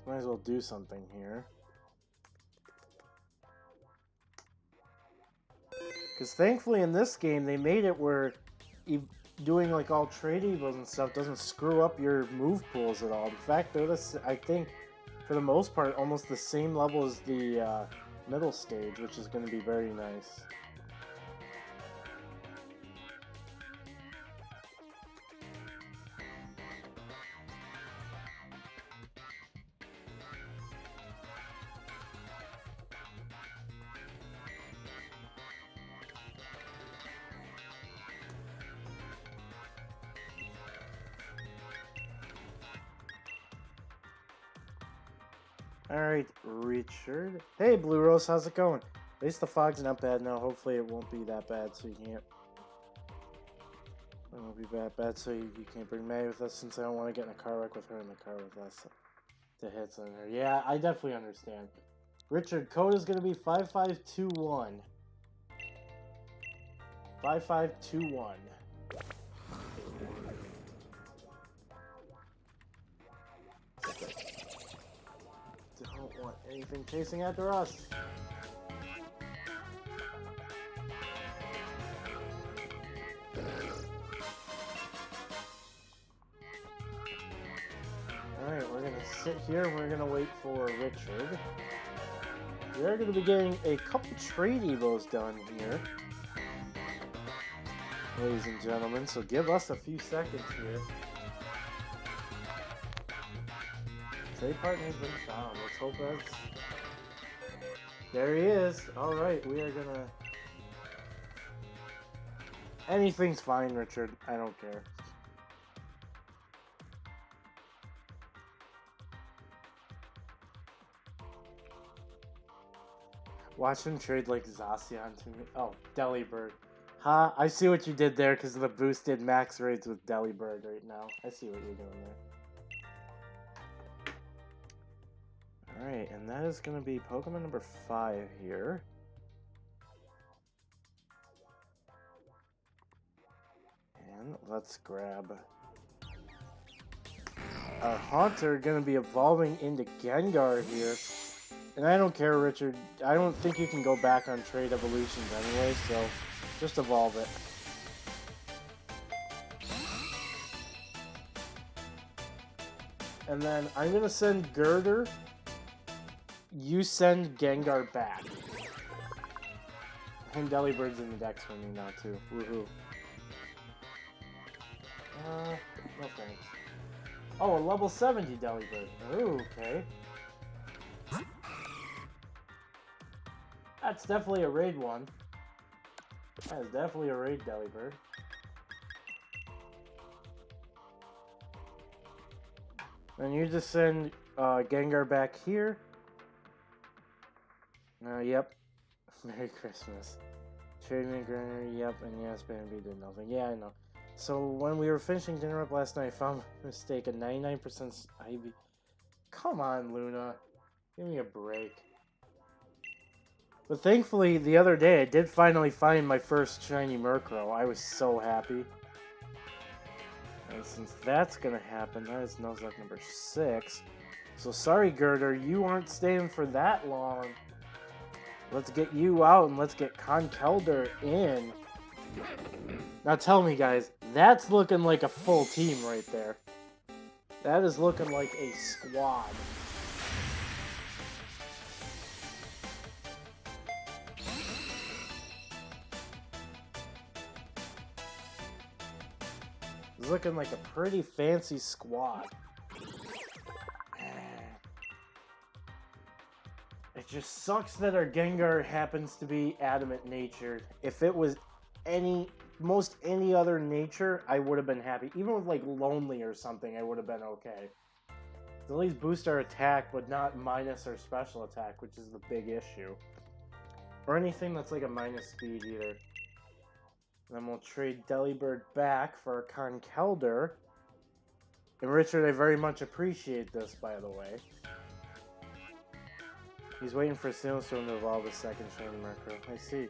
Might as well do something here. Because thankfully in this game, they made it where doing like all trade evils and stuff doesn't screw up your move pools at all. In fact, they're I think, for the most part, almost the same level as the middle stage, which is going to be very nice. Alright, Richard. Hey, Blue Rose, how's it going? At least the fog's not bad now. Hopefully it won't be that bad, so you can't... It won't be that bad, so you can't bring May with us, since I don't want to get in a car wreck with her in the car with us. The hits on her. Yeah, I definitely understand. Richard, code is going to be 5521. 5521. Anything chasing after us? Alright, we're gonna sit here and we're gonna wait for Richard. We are gonna be getting a couple trade evos done here, ladies and gentlemen, so give us a few seconds here. Trade partner's been found. Let's hope that's... There he is. Alright, we are gonna... Anything's fine, Richard. I don't care. Watch him trade like Zacian to me. Oh, Delibird. Ha, I see what you did there because of the boosted max raids with Delibird right now. I see what you're doing there. Alright, and that is going to be Pokemon number 5 here. And let's grab our Haunter, going to be evolving into Gengar here. And I don't care, Richard. I don't think you can go back on trade evolutions anyway, so just evolve it. And then I'm going to send Girder. You send Gengar back. And Delibird's in the deck for me now, too. Woohoo. No thanks. Oh, a level 70 Delibird. Ooh, okay. That's definitely a raid one. That is definitely a raid Delibird. And you just send Gengar back here. Yep. Merry Christmas. Trade Grinder, yep, and yes, Bambi did nothing. Yeah, I know. So when we were finishing dinner up last night, I found a mistake, a 99% Ivy. Come on, Luna. Give me a break. But thankfully, the other day, I did finally find my first shiny Murkrow. I was so happy. And since that's gonna happen, that is Nuzlocke number 6. So sorry, Girder, you aren't staying for that long. Let's get you out and let's get Conkeldurr in. Now tell me, guys, that's looking like a full team right there. That is looking like a squad. It's looking like a pretty fancy squad. It just sucks that our Gengar happens to be adamant natured. If it was any other nature, I would have been happy. Even with like Lonely or something, I would have been okay. At least boost our attack, but not minus our special attack, which is the big issue. Or anything that's like a minus speed either. Then we'll trade Delibird back for Conkeldurr. And Richard, I very much appreciate this, by the way. He's waiting for Sinistone to evolve his second shiny Murkrow. I see.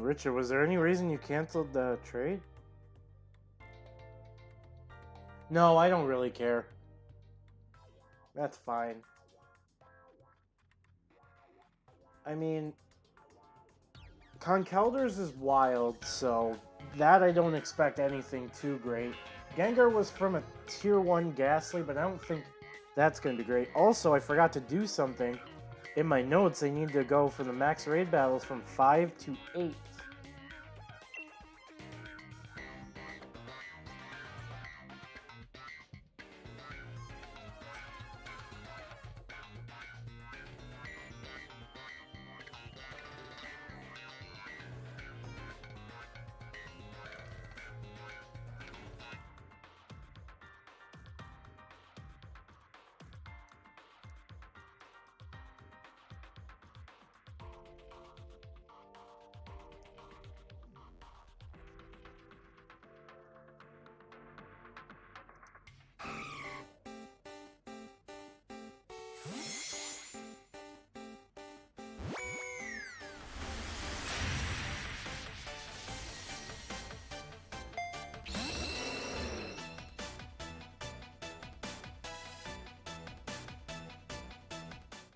Richard, was there any reason you canceled the trade? No, I don't really care. That's fine. I mean, Conkeldurr's is wild, so that I don't expect anything too great. Gengar was from a tier 1 Ghastly, but I don't think that's going to be great. Also, I forgot to do something. In my notes, I need to go for the max raid battles from 5 to 8.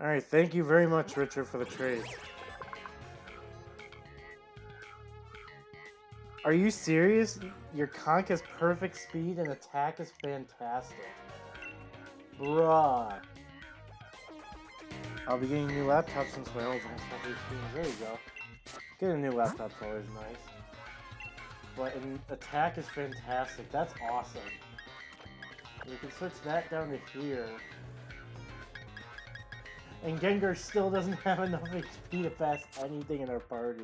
Alright, thank you very much, Richard, for the trade. Are you serious? Your conch has perfect speed and attack is fantastic. Bruh. I'll be getting a new laptop since my old laptop is there you go. Getting a new laptop's always nice. But attack is fantastic. That's awesome. We can switch that down to here. And Gengar still doesn't have enough HP to pass anything in our party.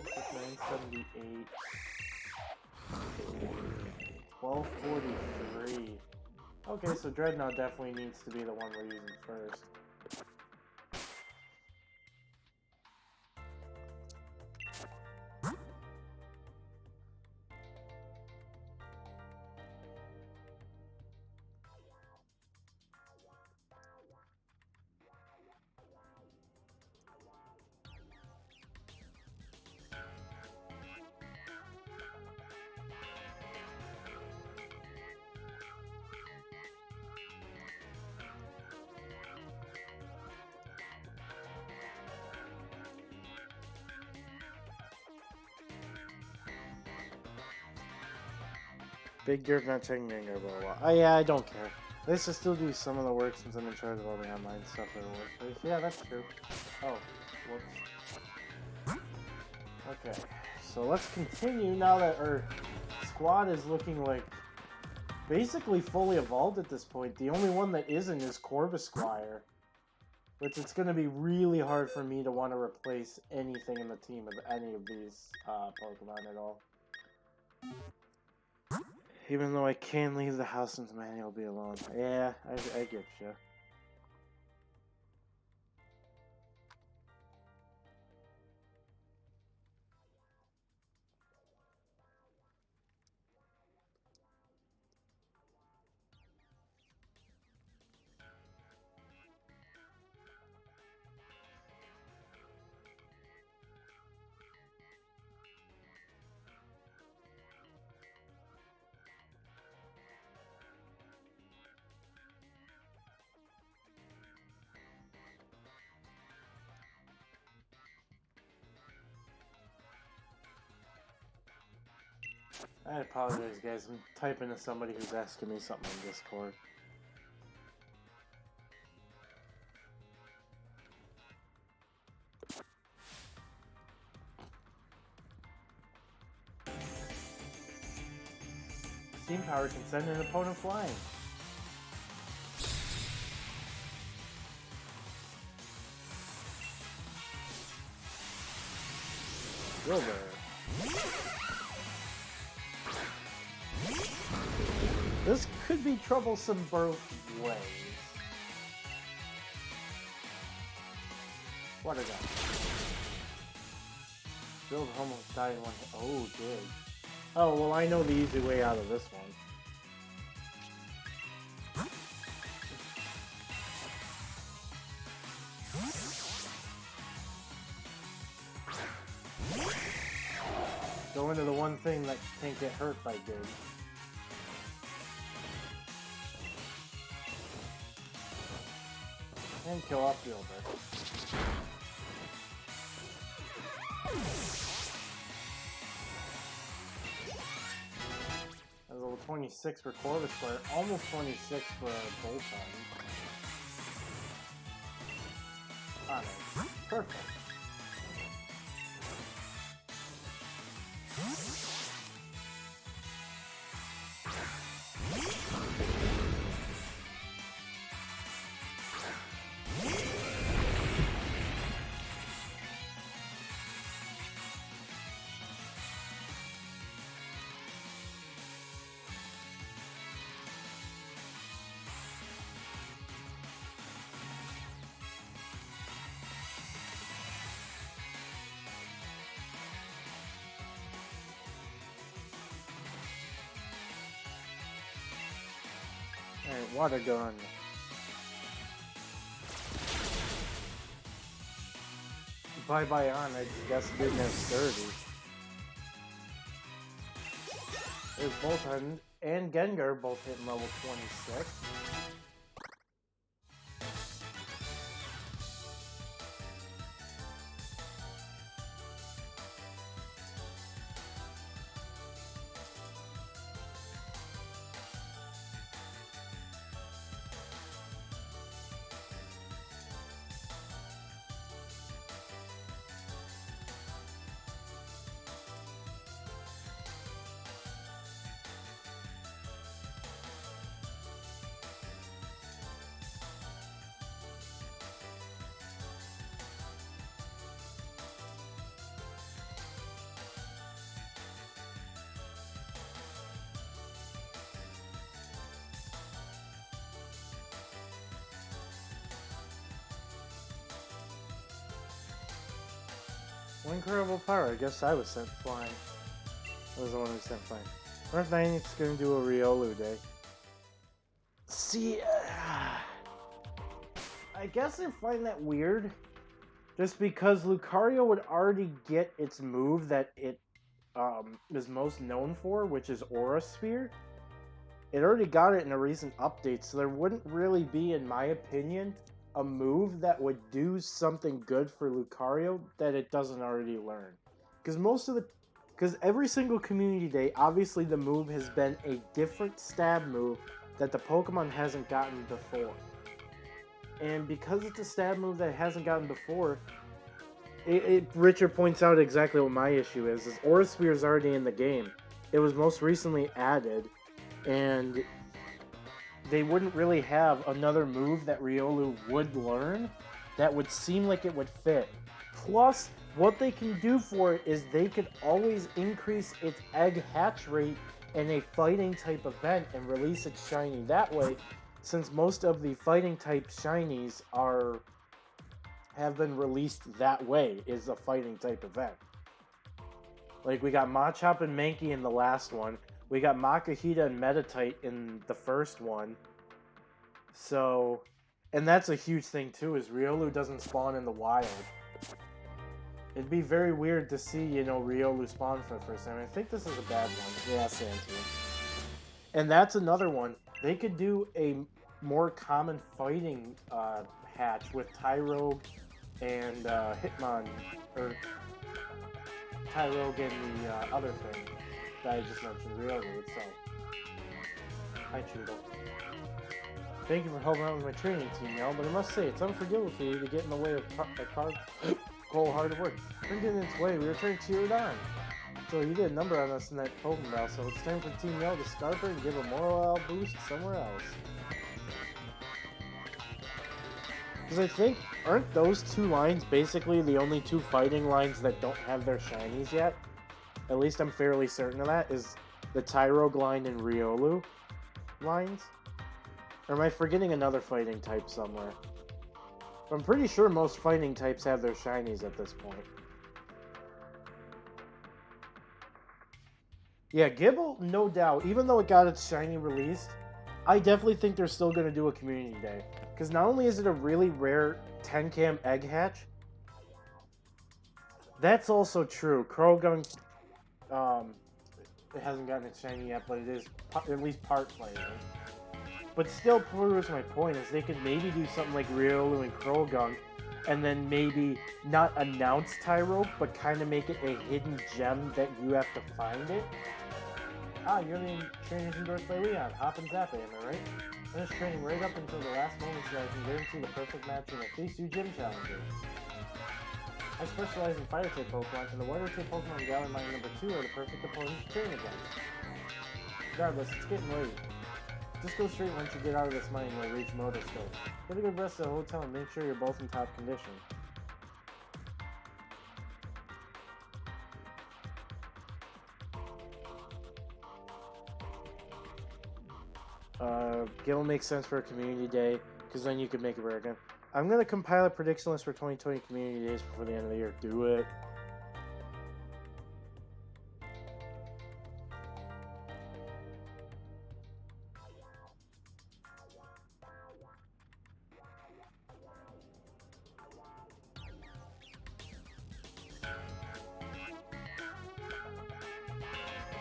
978. 1243. Okay, so Dreadnought definitely needs to be the one we're using first. Big Dirt not checking Gengar, blah, blah, blah. Oh yeah, I don't care. Let's just still do some of the work since I'm in charge of all the online stuff at the workplace. Yeah, that's true. Oh, whoops. Okay, so let's continue now that our squad is looking like basically fully evolved at this point. The only one that isn't is Corvisquire, which it's going to be really hard for me to want to replace anything in the team of any of these Pokemon at all. Even though I can leave the house since Manny will be alone. Yeah, I get you. I apologize, guys. I'm typing to somebody who's asking me something in Discord. Steam power can send an opponent flying. Wilbur. This could be troublesome both ways. Water gun. Build almost died in one hit. Oh, good. Oh, well, I know the easy way out of this one. Go into the one thing that can't get hurt by Dig. And kill off Wilbur. That's level 26 for Corvisquire, almost 26 for Bolton. Honor. Perfect. Alright, water gun. Bye-bye on, I guess didn't have sturdy. There's Bolton and Gengar both hitting level 26. Incredible power. I guess I was sent flying. I was the one who was sent flying. Earth 9 is going to do a Riolu day. See, I guess I find that weird. Just because Lucario would already get its move that it is most known for, which is Aura Sphere. It already got it in a recent update, so there wouldn't really be, in my opinion, a move that would do something good for Lucario that it doesn't already learn. Because every single community day, obviously the move has been a different stab move that the Pokemon hasn't gotten before. And because it's a stab move that it hasn't gotten before, Richard points out exactly what my issue is Aura Sphere is already in the game. It was most recently added, and they wouldn't really have another move that Riolu would learn that would seem like it would fit. Plus, what they can do for it is they could always increase its egg hatch rate in a fighting type event and release its shiny that way, since most of the fighting type shinies have been released that way, is a fighting type event. Like, we got Machop and Mankey in the last one. We got Makahita and Meditite in the first one. So, and that's a huge thing too, is Riolu doesn't spawn in the wild. It'd be very weird to see, Riolu spawn for the first time. I think this is a bad one. Yeah, Santiam. And that's another one. They could do a more common fighting hatch with Tyrogue and Hitmon, or Tyrogue and the other thing that I just mentioned, Riolu itself. Hi, Chudo. Thank you for helping out with my training team, y'all, but I must say, it's unforgivable for you to get in the way of cold-hearted work. Don't get in its way, we were trying to cheer it on. So you did a number on us in that Pokemon battle, so it's time for Team Yell to scarp her and give a morale boost somewhere else. Because I think, aren't those two lines basically the only two fighting lines that don't have their shinies yet? At least I'm fairly certain of that, is the Tyrogue line and Riolu lines? Or am I forgetting another fighting type somewhere? I'm pretty sure most fighting types have their shinies at this point. Yeah, Gible, no doubt, even though it got its shiny released, I definitely think they're still going to do a community day. Because not only is it a really rare 10-cam egg hatch, that's also true. Croagunk, it hasn't gotten its shiny yet, but it is at least part fighting. But still proves my point, is they could maybe do something like Riolu and Croagunk, and then maybe not announce Tyrogue, but kind of make it a hidden gem that you have to find it. Ah, you're the trainers endorsed by Leon. Hop and Zap, am I right? Finish training right up until the last moment so I can guarantee the perfect match in at least 2 gym challenges. I specialize in fire-type Pokemon, and the water-type Pokemon in Gallery Mine number 2 are the perfect opponents to train against. Regardless, it's getting late. Just go straight once you get out of this mine and you'll reach Motoscope. Get a good rest at the hotel and make sure you're both in top condition. Gil makes sense for a community day, because then you could make it rare again. I'm going to compile a prediction list for 2020 community days before the end of the year. Do it.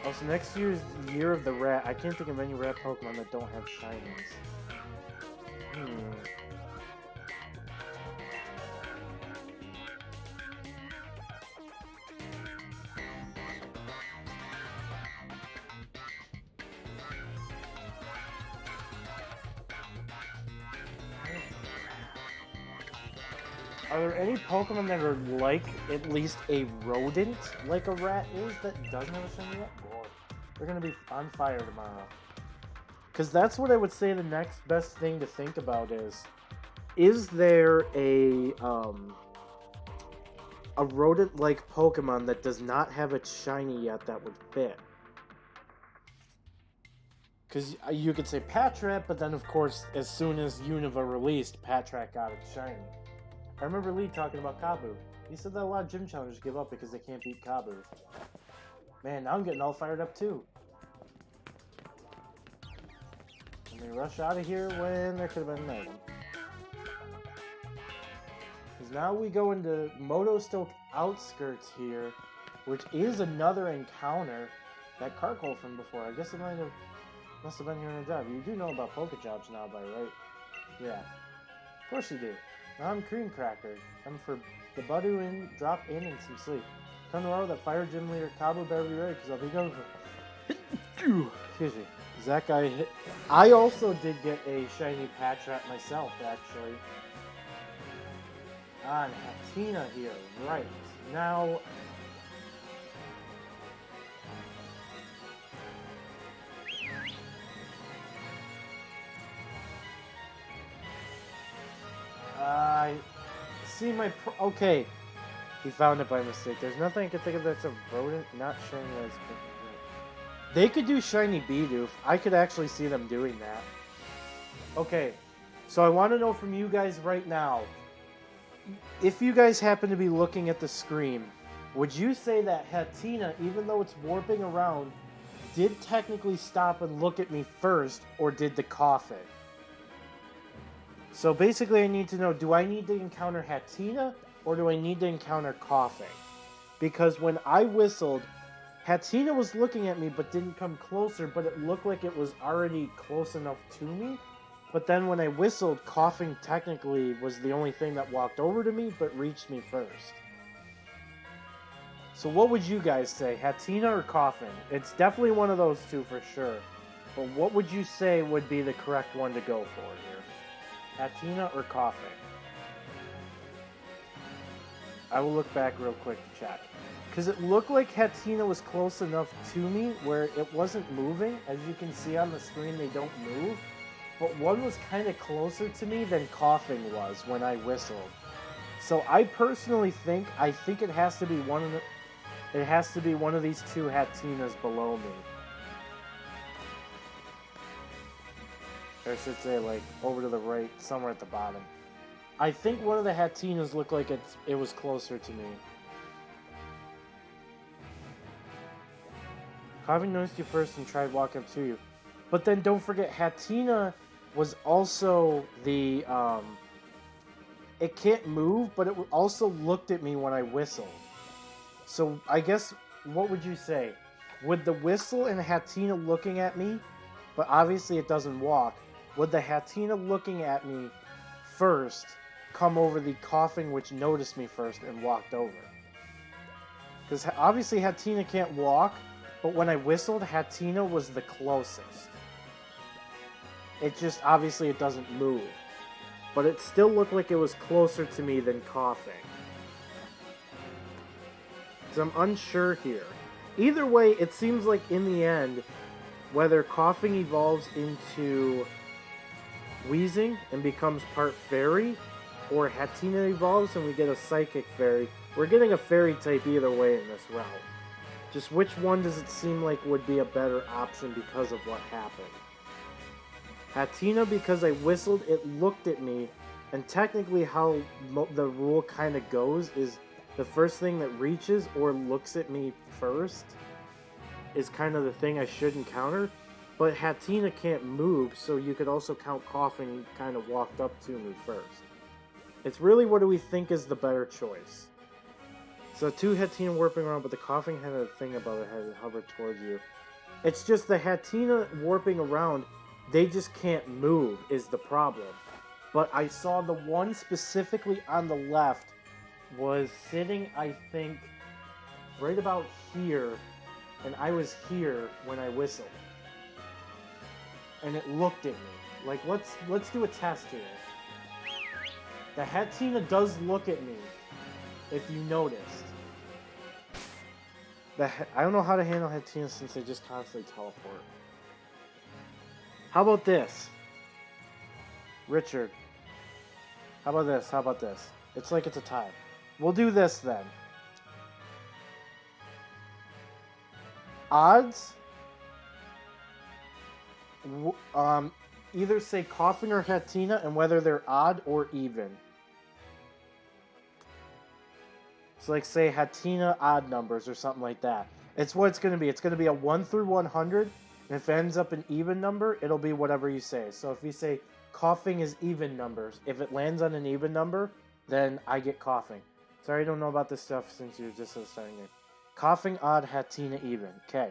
Also, next year's Year of the Rat. I can't think of any rat Pokemon that don't have shinies. Are there any Pokemon that are like at least a rodent, like a rat is, that doesn't have a shiny yet? Boy, they're gonna be on fire tomorrow. Because that's what I would say the next best thing to think about is there a rodent-like Pokemon that does not have its shiny yet that would fit? Because you could say Patrat, but then of course, as soon as Unova released, Patrat got its shiny. I remember Lee talking about Kabu. He said that a lot of gym challengers give up because they can't beat Kabu. Man, now I'm getting all fired up too. Let me rush out of here when there could have been an item. Because now we go into Motostoke Outskirts here, which is another encounter. That Carkol from before. I guess it must have been here in a job. You do know about Pokejobs now, by right? Yeah. Of course you do. Now I'm Cream Cracker. I'm for the Budu in, drop in, and some sleep. Come tomorrow, that fire gym leader Kabu better be ready, because I'll be going for... Excuse me. Is that guy hit? I also did get a shiny Patrat myself, actually. On Hatina here, right. Now... I see my... Okay. He found it by mistake. There's nothing I can think of that's a rodent, not shiny as... They could do shiny Bidoof. I could actually see them doing that. Okay. So I want to know from you guys right now. If you guys happen to be looking at the screen, would you say that Hatina, even though it's warping around, did technically stop and look at me first, or did the Coffin? So basically I need to know, do I need to encounter Hatina, or do I need to encounter Coughing? Because when I whistled, Hatina was looking at me but didn't come closer, but it looked like it was already close enough to me. But then when I whistled, Coughing technically was the only thing that walked over to me but reached me first. So what would you guys say, Hatina or Coughing? It's definitely one of those two for sure. But what would you say would be the correct one to go for here? Hatina or Coughing? I will look back real quick to check. Because it looked like Hatina was close enough to me where it wasn't moving. As you can see on the screen, they don't move. But one was kind of closer to me than Coughing was when I whistled. So I personally think, it has to be one of these two Hatinas below me. Or I should say, like, over to the right, somewhere at the bottom. I think one of the Hatinas looked like it was closer to me. Coughing noticed you first and tried walking up to you. But then don't forget, Hatina was also the, it can't move, but it also looked at me when I whistled. So I guess, what would you say? Would the whistle and Hatina looking at me, but obviously it doesn't walk, would the Hatina looking at me first come over the Coughing which noticed me first and walked over? Because obviously Hatina can't walk, but when I whistled, Hatina was the closest. It just, obviously it doesn't move. But it still looked like it was closer to me than Coughing. So I'm unsure here. Either way, it seems like in the end, whether Coughing evolves into Wheezing and becomes part fairy, or Hatina evolves and we get a psychic fairy, we're getting a fairy type either way in this route. Just which one does it seem like would be a better option because of what happened? Hatina, because I whistled, it looked at me, and technically how the rule kind of goes is the first thing that reaches or looks at me first is kind of the thing I should encounter. But Hatina can't move, so you could also count Coughing kind of walked up to me first. It's really what do we think is the better choice. So two Hatina warping around, but the Coughing had a thing about it, had it hover towards you. It's just the Hatina warping around, they just can't move is the problem. But I saw the one specifically on the left was sitting, I think, right about here, and I was here when I whistled. And it looked at me. Like, let's do a test here. The Hatina does look at me, if you noticed. I don't know how to handle Hatina since they just constantly teleport. How about this? Richard. How about this? How about this? It's like it's a tie. We'll do this then. Odds. Either say Coughing or Hatina and whether they're odd or even. So like say Hatina odd numbers or something like that. It's what it's going to be. It's going to be a 1 through 100. And if it ends up an even number, it'll be whatever you say. So if you say coughing is even numbers, if it lands on an even number, then I get coughing. Sorry, I don't know about this stuff since you're just starting it. Coughing odd, Hatina even. Okay.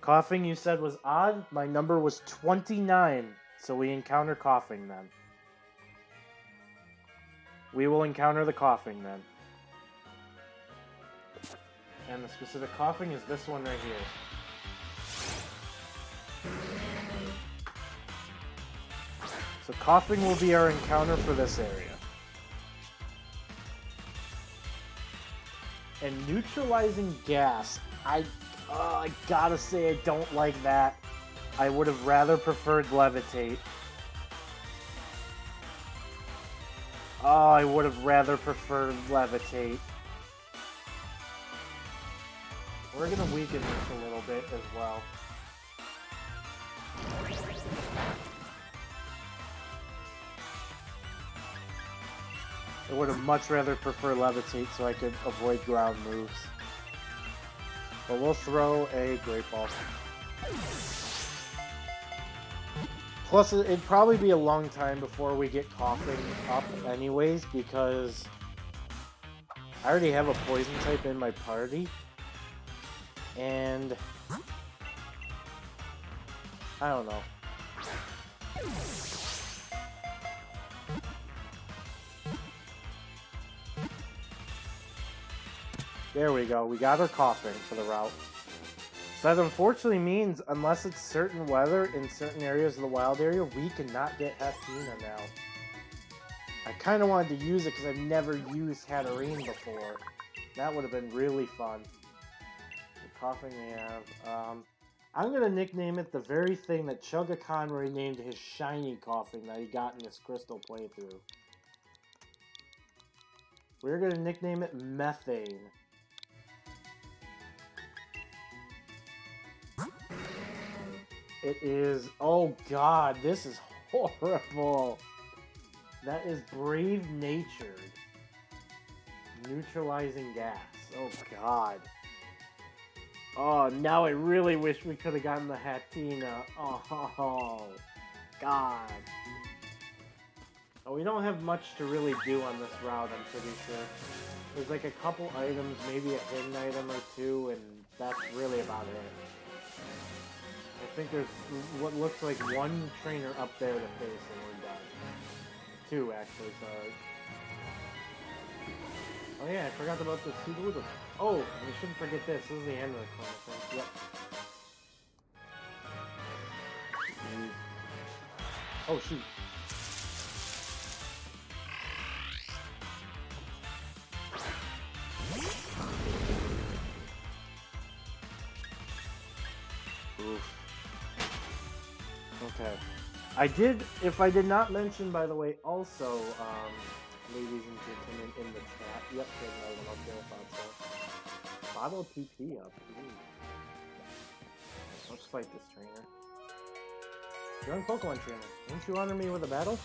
Coughing you said was odd. My number was 29. So we encounter coughing then. We will encounter the coughing then. And the specific coughing is this one right here. So coughing will be our encounter for this area. And neutralizing gas, I gotta say I don't like that. I would have rather preferred levitate. Oh, I would have rather preferred levitate. We're gonna weaken this a little bit as well. I would have much rather preferred levitate so I could avoid ground moves. But we'll throw a Great Ball. Plus, it'd probably be a long time before we get coughing up anyways, because I already have a poison type in my party. And I don't know. There we go. We got her coughing for the route. So that unfortunately means, unless it's certain weather in certain areas of the wild area, we cannot get Hatina now. I kind of wanted to use it because I've never used Hatterene before. That would have been really fun. The coughing we have. I'm going to nickname it the very thing that Chugga Conroy named his shiny coughing that he got in his crystal playthrough. We're going to nickname it Methane. It is... Oh god, this is horrible. That is Brave Natured. Neutralizing gas. Oh god. Oh, now I really wish we could have gotten the Hatina. Oh, god. Oh, we don't have much to really do on this route, I'm pretty sure. There's like a couple items, maybe a hidden item or two, and that's really about it. I think there's what looks like one trainer up there to face and we're done. Two, actually, sorry. Oh yeah, I forgot about the Sudoku. Oh, we shouldn't forget this. This is the end of the corner thing. Yep. Oh, shoot. Oof. Okay. If I did not mention, by the way, also, ladies and gentlemen, in the chat. Yep, there's another one up there, I thought so. Bottle PP up. Ooh. Let's fight this trainer. Young Pokemon trainer, won't you honor me with a battle?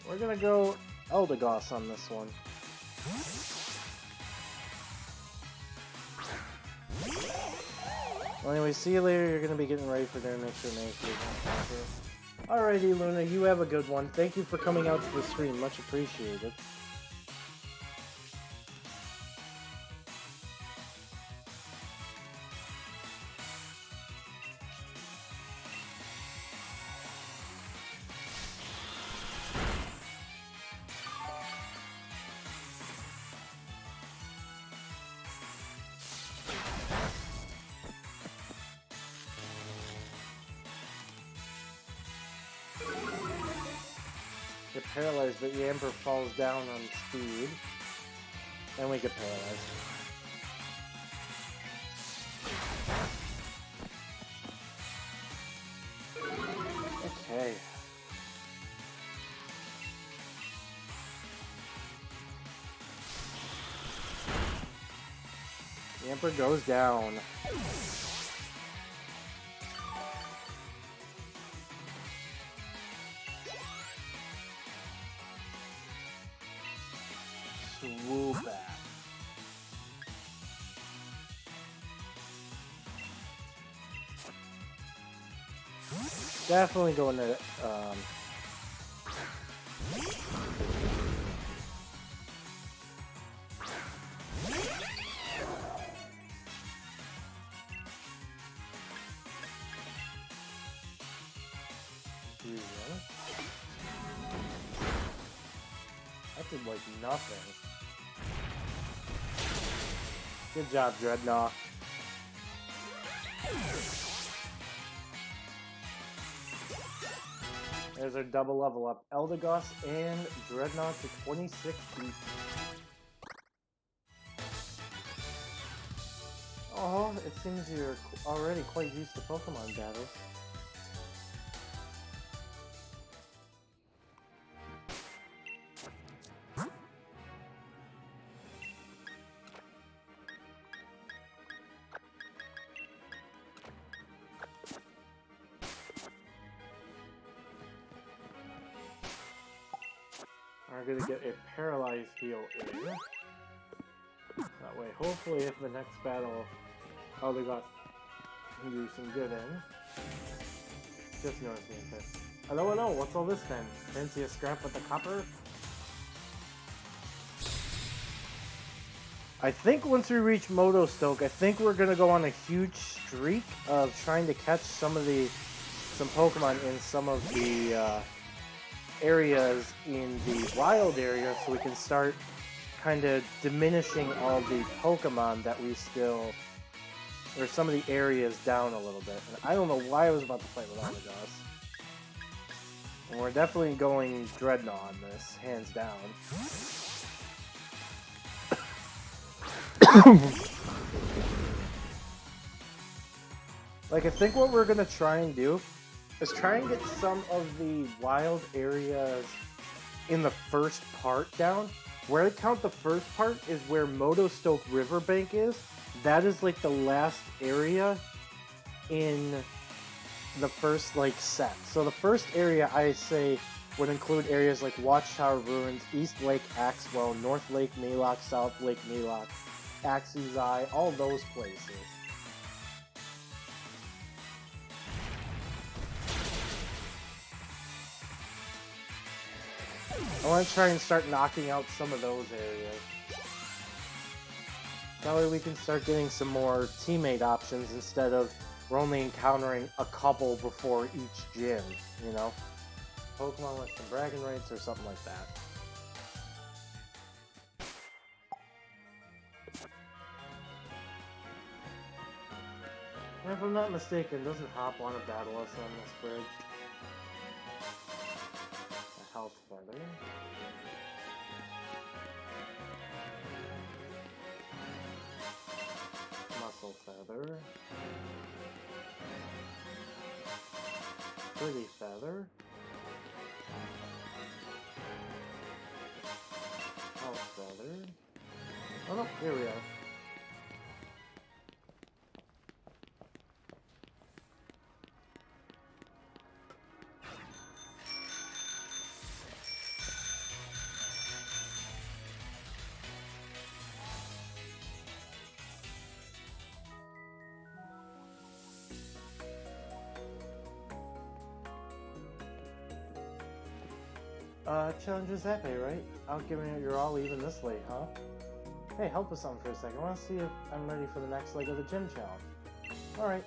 We're gonna go Eldegoss on this one. Well, anyway, see you later. You're gonna be getting ready for their next Alrighty, Luna, you have a good one. Thank you for coming out to the stream. Much appreciated. Get paralyzed, but Yamper falls down on speed. And we get paralyzed. Okay. The Emperor goes down. Swoop back. Definitely going to that did like nothing. Good job, Dreadnought. There's our double level up. Eldegoss and Dreadnought to 26 feet. Oh, it seems you're already quite used to Pokemon battles. We're gonna get a paralyzed heal in. That way, hopefully, if the next battle Eldegoss can do some good in. Just noticed me in this. Hello, hello, what's all this then? Fancy a scrap with the copper? I think once we reach Motostoke, I think we're gonna go on a huge streak of trying to catch some Pokemon in some of the areas in the wild area, so we can start kind of diminishing all the Pokemon that we still, or some of the areas down a little bit. And I don't know why I was about to fight with Eldegoss. And we're definitely going Dreadnought on this, hands down. Like, I think what we're gonna try and do is try and get some of the wild areas in the first part down. Where I count the first part is where Motostoke Riverbank is. That is like the last area in the first like set. So the first area I say would include areas like Watchtower Ruins, East Lake Axwell, North Lake Maylock, South Lake Maylock, Axie's Eye, all those places. I want to try and start knocking out some of those areas. That way we can start getting some more teammate options instead of we're only encountering a couple before each gym, you know? Pokemon with some bragging rights or something like that. And if I'm not mistaken, doesn't Hop want to battle us on this bridge? A health feather. Muscle feather. Pretty feather. Health feather. Oh no, here we are. Challenger Zappe, right? Out giving it your all even this late, huh? Hey, help us on for a second. I want to see if I'm ready for the next leg of the gym challenge. Alright.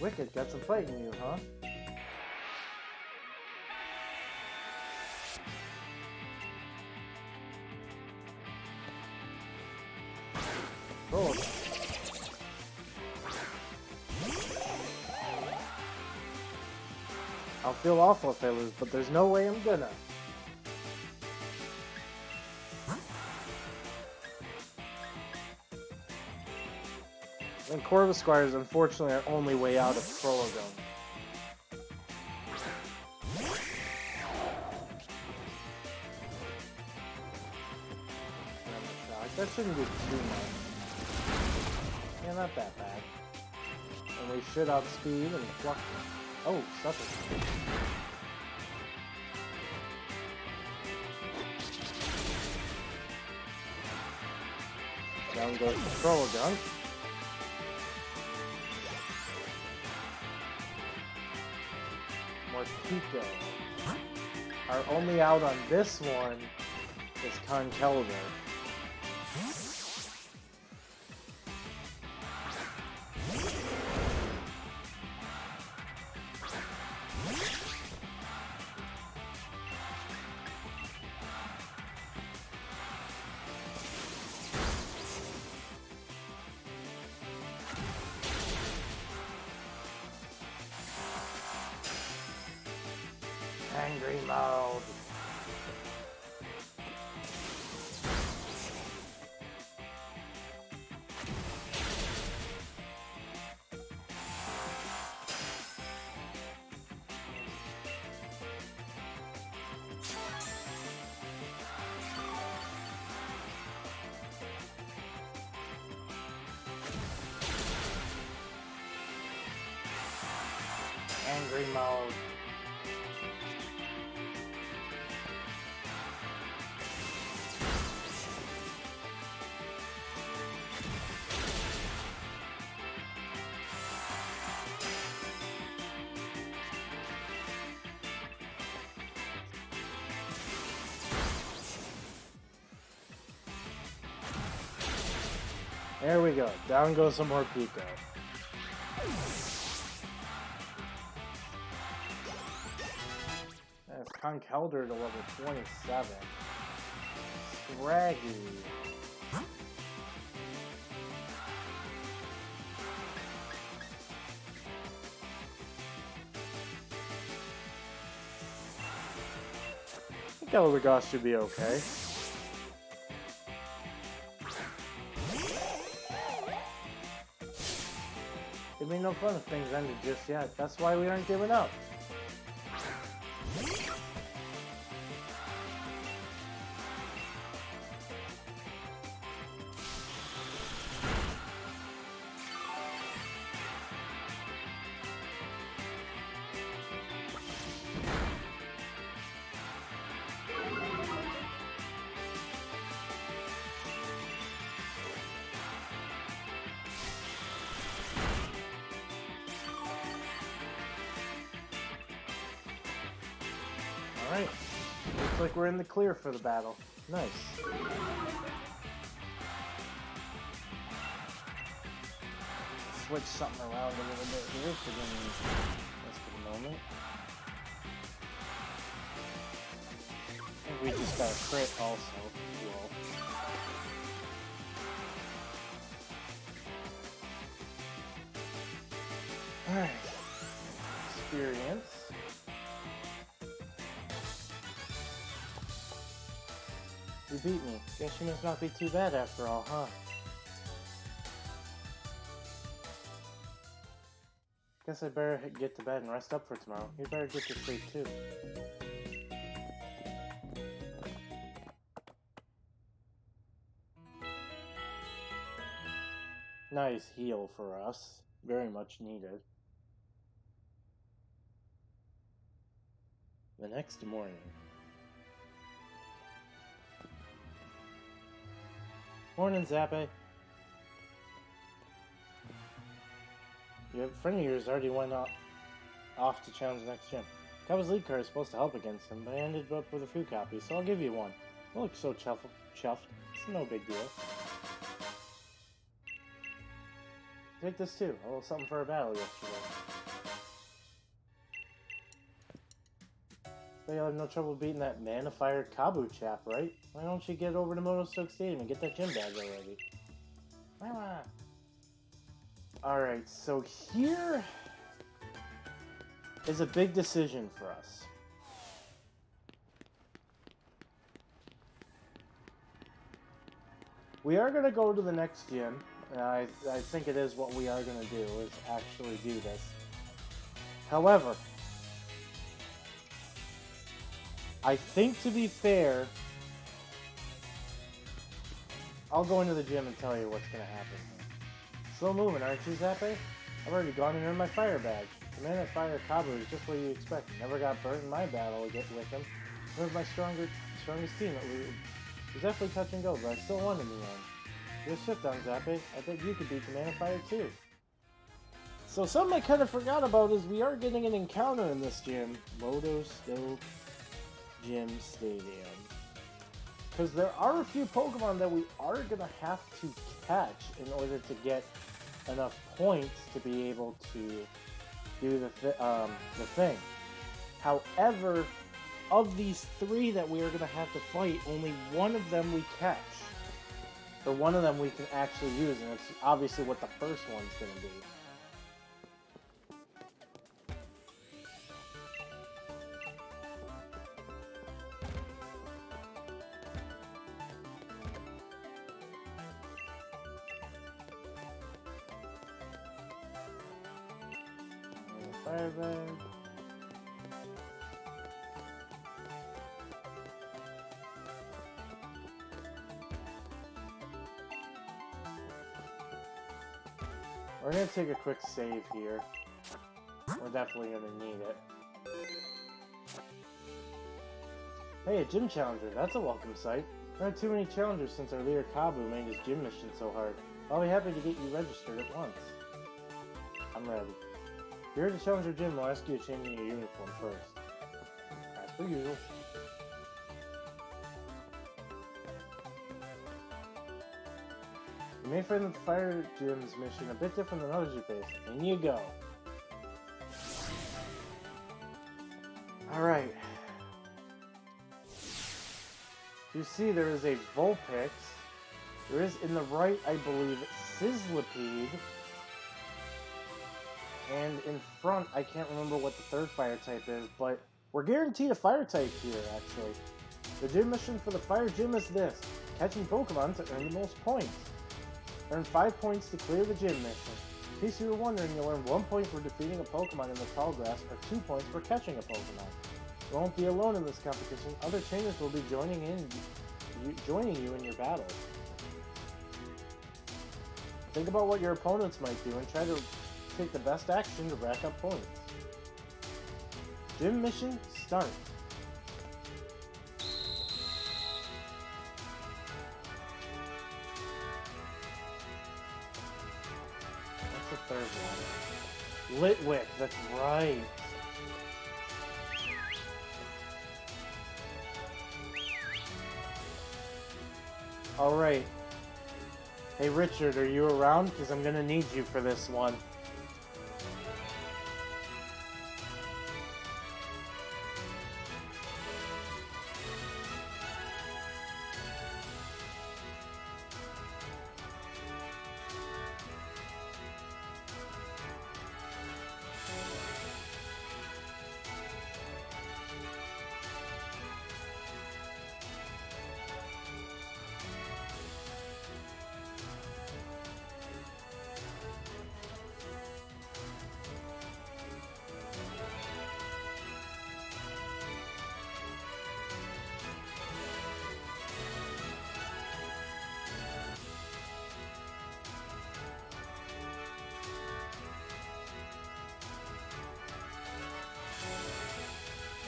Wicked, got some fight in you, huh? Oh. I'll feel awful if I lose, but there's no way I'm gonna. And Corvisquire is unfortunately our only way out of Trollogun. That shouldn't do too much. Yeah, not that bad. And we should outspeed and fluff them. Oh, suffering. Down goes the Trollogun. More Pico. Our only out on this one is Conkeldurr. Angry mode. Angry mode. There we go. Down goes some more Pico. That's Conkeldurr to level 27. Scraggy. I think Eldegoss should be okay. It'd be no fun if things ended just yet. That's why we aren't giving up. Alright, looks like we're in the clear for the battle. Nice. Switch something around a little bit here for the moment. I think we just got a crit also. Cool. Alright. Experience. You beat me. Guess you must not be too bad after all, huh? Guess I better get to bed and rest up for tomorrow. You better get to sleep too. Nice heal for us. Very much needed. The next morning. Morning, Zappe. Your friend of yours already went off to challenge the next gym. Kaba's lead card is supposed to help against him, but I ended up with a few copies, so I'll give you one. You look so chuffed. It's no big deal. Take this too. A little something for our battle yesterday. So you'll have no trouble beating that man-of-fire Kabu chap, right? Why don't you get over to Motostoke Stadium and get that gym badge already? Alright, so here is a big decision for us. We are going to go to the next gym, I think it is what we are going to do, is actually do this. However, I think, to be fair, I'll go into the gym and tell you what's going to happen here. Slow moving, aren't you, Zappe? I've already gone and earned my fire badge. The man that fired Kabu is just what you expect. Never got burnt in my battle with him. It was my strongest team. It was definitely touch and go, but I still won in the end. Good shit down, Zappe. I think you could beat the man of fire too. So something I kind of forgot about is we are getting an encounter in this gym. Lodo Stoke Gym Stadium. Because there are a few Pokemon that we are going to have to catch in order to get enough points to be able to do the thing. However, of these three that we are going to have to fight, only one of them we catch. Or one of them we can actually use, and it's obviously what the first one's going to be. Fire bag. We're gonna take a quick save here. We're definitely gonna need it. Hey, a gym challenger. That's a welcome sight. There aren't too many challengers since our leader Kabu made his gym mission so hard. I'll be happy to get you registered at once. I'm ready. If you're at the Challenger Gym, we'll ask you to change in your uniform first. As per usual. You may find that the Fire Gym's mission a bit different than others you face. In you go. Alright. You see there is a Vulpix. There is in the right, I believe, Sizzlipede. And in front, I can't remember what the third fire type is, but we're guaranteed a fire type here, actually. The gym mission for the fire gym is this: catching Pokemon to earn the most points. Earn 5 points to clear the gym mission. In case you were wondering, you'll earn 1 point for defeating a Pokemon in the tall grass, or 2 points for catching a Pokemon. You won't be alone in this competition. Other trainers will be joining you in your battles. Think about what your opponents might do and try to take the best action to rack up points. Gym mission, start. What's the third one? Litwick, that's right. Alright. Hey Richard, are you around? Because I'm gonna need you for this one.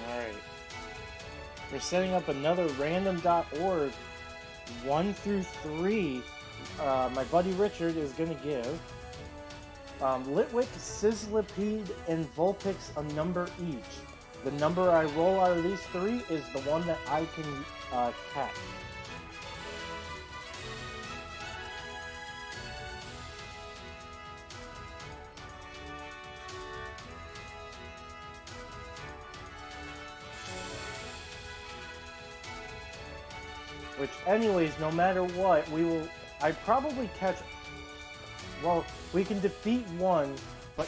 Alright. We're setting up another random.org 1 through 3. My buddy Richard is going to give Litwick, Sizzlipede, and Vulpix a number each. The number I roll out of these three is the one that I can catch. Which, anyways, no matter what, I probably catch, well, we can defeat one, but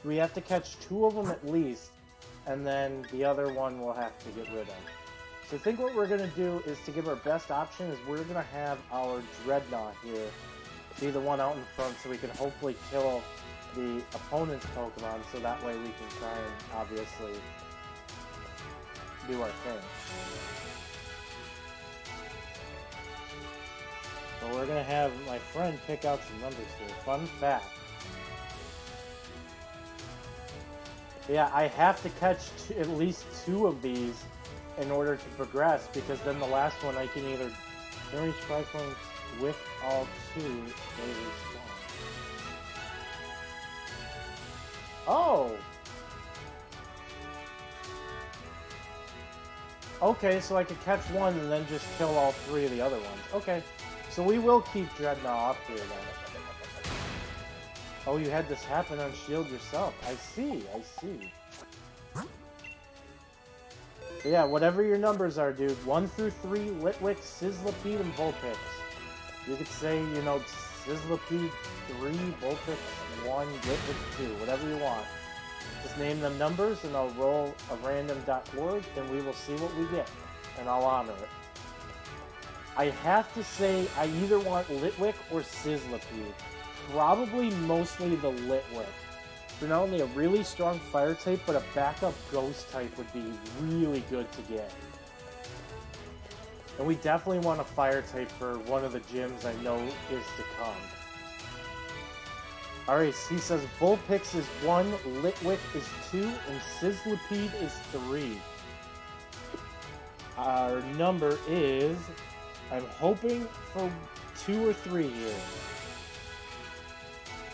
we have to catch 2 of them at least, and then the other one we'll have to get rid of. So I think what we're going to do is, to give our best option, is we're going to have our Dreadnought here be the one out in front so we can hopefully kill the opponent's Pokemon, so that way we can try and obviously do our thing. So we're gonna have my friend pick out some numbers here. Fun fact. Yeah, I have to catch at least 2 of these in order to progress, because then the last one I can either reach 5 points with all 2 they respawn. Oh! Okay, so I could catch 1 and then just kill all 3 of the other ones. Okay, so we will keep Dreadnought up here then. Oh, you had this happen on Shield yourself. I see, I see. So yeah, whatever your numbers are, dude. 1 through 3, Litwick, Sizzlipede, and Vulpix. You could say, you know, Sizzlipede 3, Vulpix 1, Litwick 2, whatever you want. Just name them numbers, and I'll roll a random .org, and we will see what we get, and I'll honor it. I have to say, I either want Litwick or Sizzlipede. Probably mostly the Litwick. They're not only a really strong fire type, but a backup ghost type would be really good to get. And we definitely want a fire type for one of the gyms I know is to come. Alright, he says Vulpix is 1, Litwick is 2, and Sizzlipede is 3. Our number is... I'm hoping for 2 or 3 here.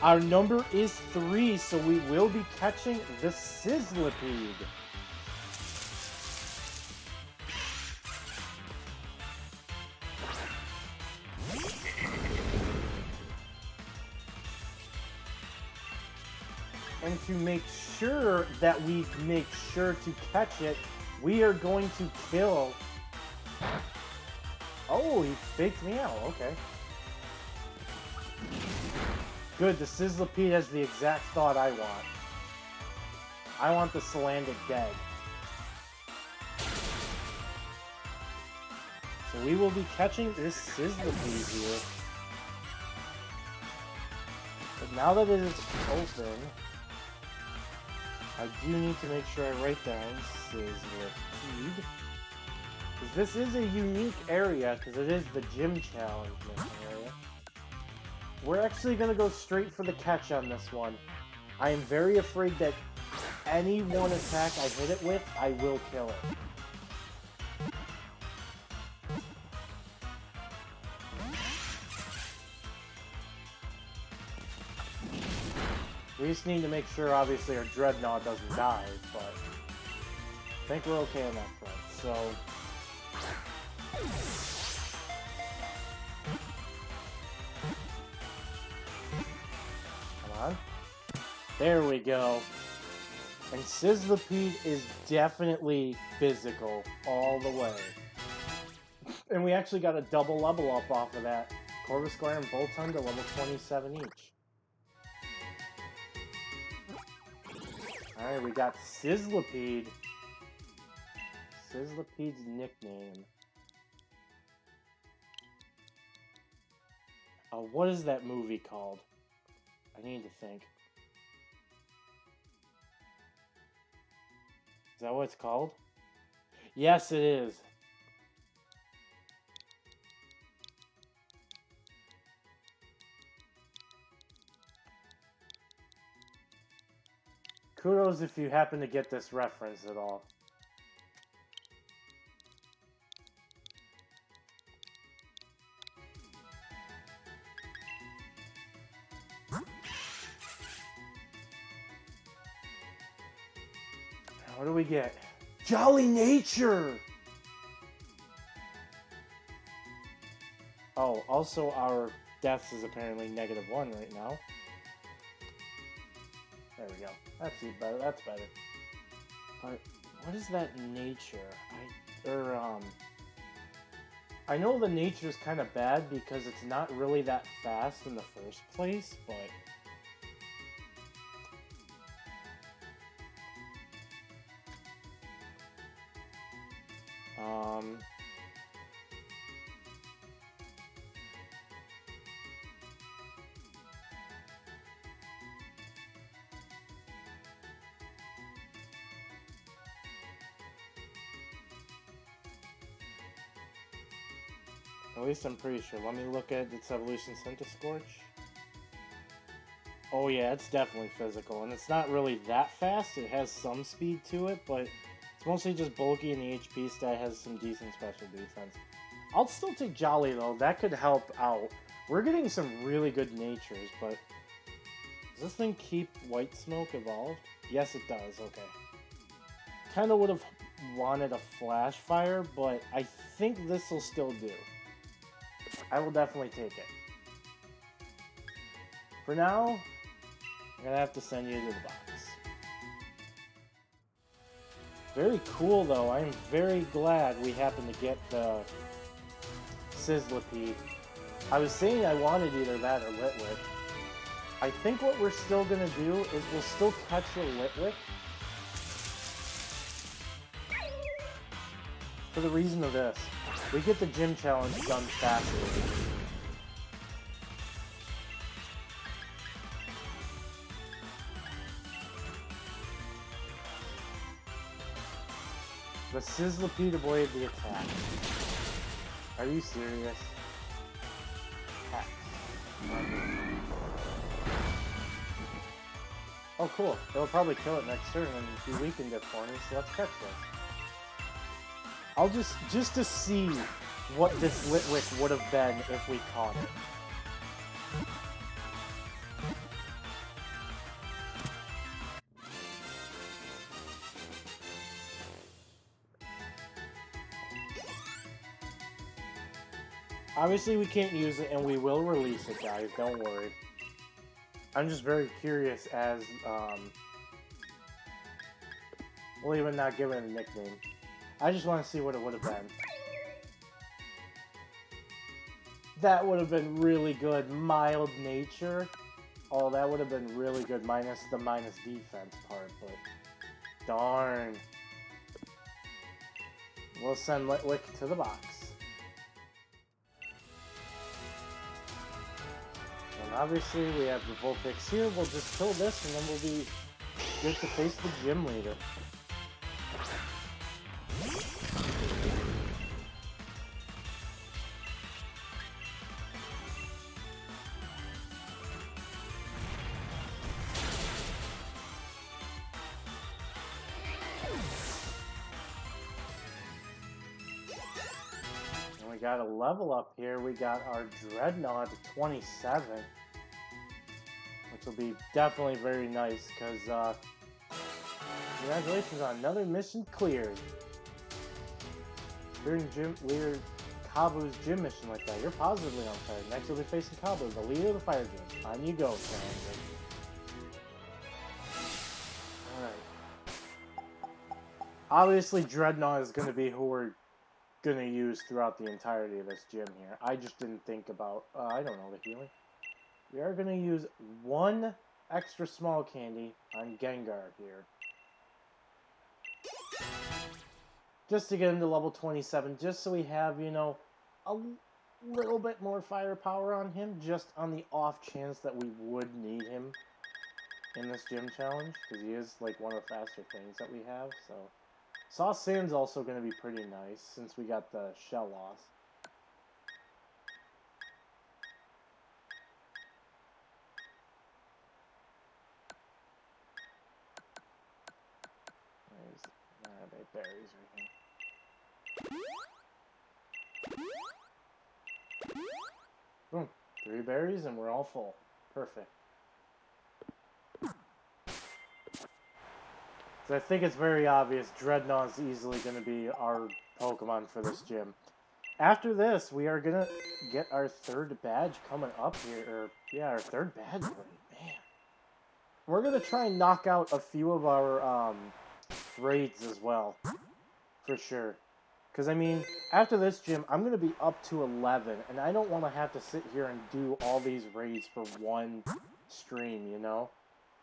Our number is 3, so we will be catching the Sizzlipede. And to make sure that we make sure to catch it, we are going to kill... Oh, he faked me out, okay. Good, the Sizzlipede has the exact thought I want. I want the Salandit dead. So we will be catching this Sizzlipede here. But now that it is open, I do need to make sure I write down Sizzlipede. Because this is a unique area, because it is the gym challenge mission area. We're actually going to go straight for the catch on this one. I am very afraid that any one attack I hit it with, I will kill it. We just need to make sure, obviously, our Dreadnought doesn't die, but I think we're okay on that front, so... There we go. And Sizzlipede is definitely physical all the way. And we actually got a double level up off of that. Corvisquire and Boltund to level 27 each. Alright, we got Sizzlipede. Sizzlipede's nickname. What is that movie called? I need to think. Is that what it's called? Yes, it is. Kudos if you happen to get this reference at all. What do we get? Jolly Nature! Oh, also our deaths is apparently -1 right now. There we go. That's better. That's better. But what is that nature? I know the nature's kind of bad because it's not really that fast in the first place, but At least I'm pretty sure. Let me look at its evolution Scorch. Oh yeah, it's definitely physical, and it's not really that fast. It has some speed to it, but it's mostly just bulky, and the HP stat has some decent special defense. I'll still take Jolly though. That could help out. We're getting some really good natures, but does this thing keep White Smoke evolved? Yes, it does. Okay. Kind of would have wanted a Flash Fire, but I think this will still do. I will definitely take it. For now, I'm gonna have to send you to the box. Very cool though. I'm very glad we happened to get the Sizzlipede. I was saying I wanted either that or Litwick. I think what we're still gonna do is we'll still catch the Litwick. For the reason of this. We get the gym challenge done faster. The Sizzlipede avoided the attack. Are you serious? Heck. Oh cool, it'll probably kill it next turn and be weakened it for me, so let's catch this. I'll just to see what this Litwick would have been if we caught it. Obviously we can't use it, and we will release it, guys, don't worry. I'm just very curious as, we'll even not give it a nickname. I just want to see what it would have been. That would have been really good. Mild nature. Oh, that would have been really good, minus the defense part, but darn. We'll send Litwick to the box. And obviously we have the Vulpix here. We'll just kill this and then we'll be good to face the gym leader. And we got a level up here. We got our Dreadnought to 27. Which will be definitely very nice, because, congratulations on another mission cleared. We're Kabu's gym mission like that. You're positively on fire. Next you'll be facing Kabu, the leader of the fire gym. On you go, Challenger. Alright. Obviously, Dreadnought is going to be who we're going to use throughout the entirety of this gym here. I just didn't think about, I don't know, the healing. We are going to use one extra small candy on Gengar here. Just to get him to level 27, just so we have, you know, a little bit more firepower on him, just on the off chance that we would need him in this gym challenge, because he is, like, one of the faster things that we have, so. Sauce Sand's also going to be pretty nice, since we got the shell loss. Berries right here. Boom. 3 berries and we're all full. Perfect. So I think it's very obvious Dreadnought is easily going to be our Pokemon for this gym. After this, we are going to get our 3rd badge coming up here. Or, yeah, our 3rd badge. Man. We're going to try and knock out a few of our, raids as well, for sure. Because, I mean, after this gym, I'm going to be up to 11, and I don't want to have to sit here and do all these raids for one stream, you know?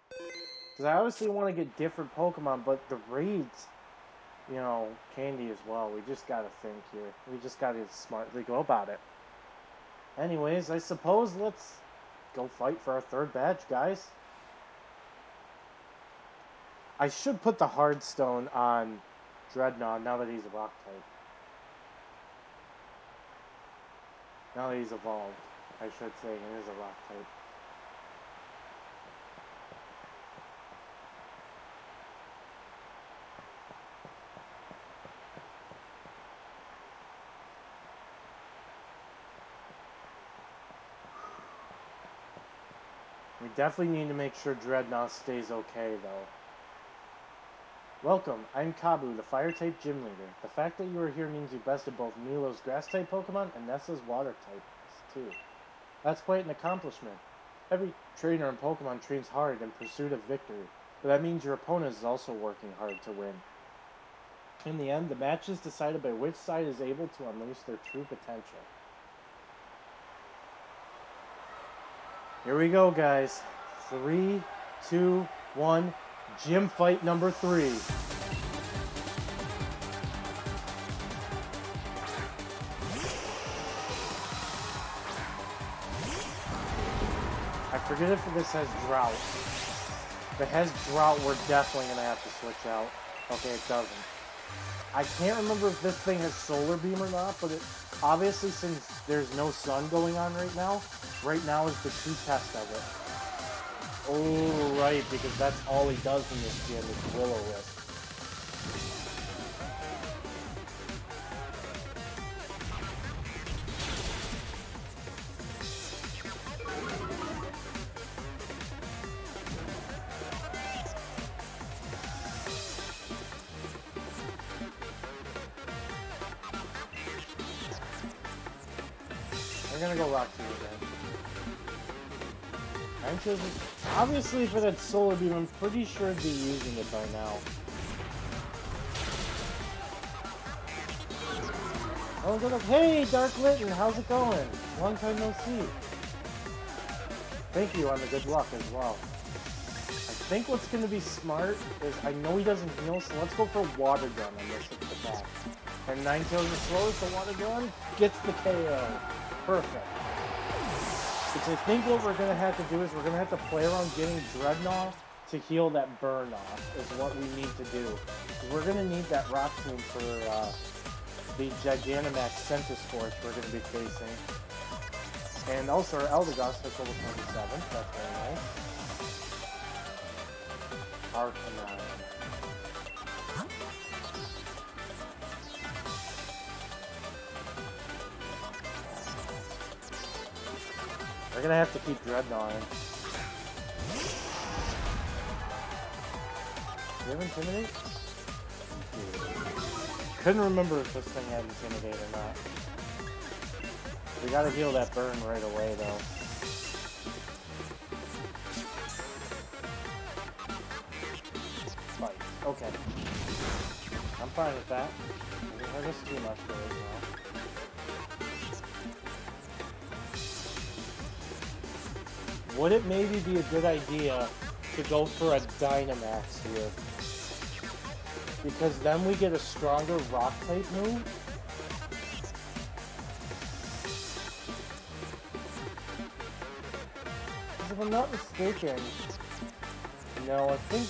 Because I obviously want to get different Pokemon, but the raids, you know, candy as well. We just got to think here. We just got to smartly go about it. Anyways, I suppose let's go fight for our 3rd badge, guys. I should put the Hard Stone on Dreadnought now that he's a rock type. Now that he's evolved, I should say, and is a rock type. We definitely need to make sure Dreadnought stays okay, though. Welcome, I'm Kabu, the Fire-type gym leader. The fact that you are here means you bested both Milo's Grass-type Pokemon and Nessa's Water-type, too. That's quite an accomplishment. Every trainer in Pokemon trains hard in pursuit of victory, but that means your opponent is also working hard to win. In the end, the match is decided by which side is able to unleash their true potential. Here we go, guys. 3, 2, 1, gym fight number 3. I forget if this has drought. If it has drought, we're definitely going to have to switch out. Okay, it doesn't. I can't remember if this thing has solar beam or not, but it obviously, since there's no sun going on right now is the true test of it. Oh, right, because that's all he does in this gym is Will-O-Wisp. We're gonna go Rock Tomb again. I'm choosing. Obviously, for that Solar Beam, I'm pretty sure I'd be using it by now. Oh, good luck. Hey, Dark Litten, how's it going? Long time no see. Thank you on the good luck as well. I think what's gonna be smart is I know he doesn't heal, so let's go for Water Gun on this attack. And Ninetales is slow, so Water Gun gets the KO. Perfect. Because I think what we're going to have to do is we're going to have to play around getting Dreadnought to heal that burn off is what we need to do. We're going to need that Rock Tomb for the Gigantamax Centiskorch we're going to be facing. And also our Eldegoss that's level 27. That's very nice. Arcanine. We're gonna have to keep Dreadnought in. Do you have Intimidate? Couldn't remember if this thing had Intimidate or not. We gotta heal that burn right away, though. Fight. Okay. I'm fine with that. It doesn't hurt us too much for right now. Would it maybe be a good idea to go for a Dynamax here? Because then we get a stronger Rock-type move? Because if I'm not mistaken... No, I think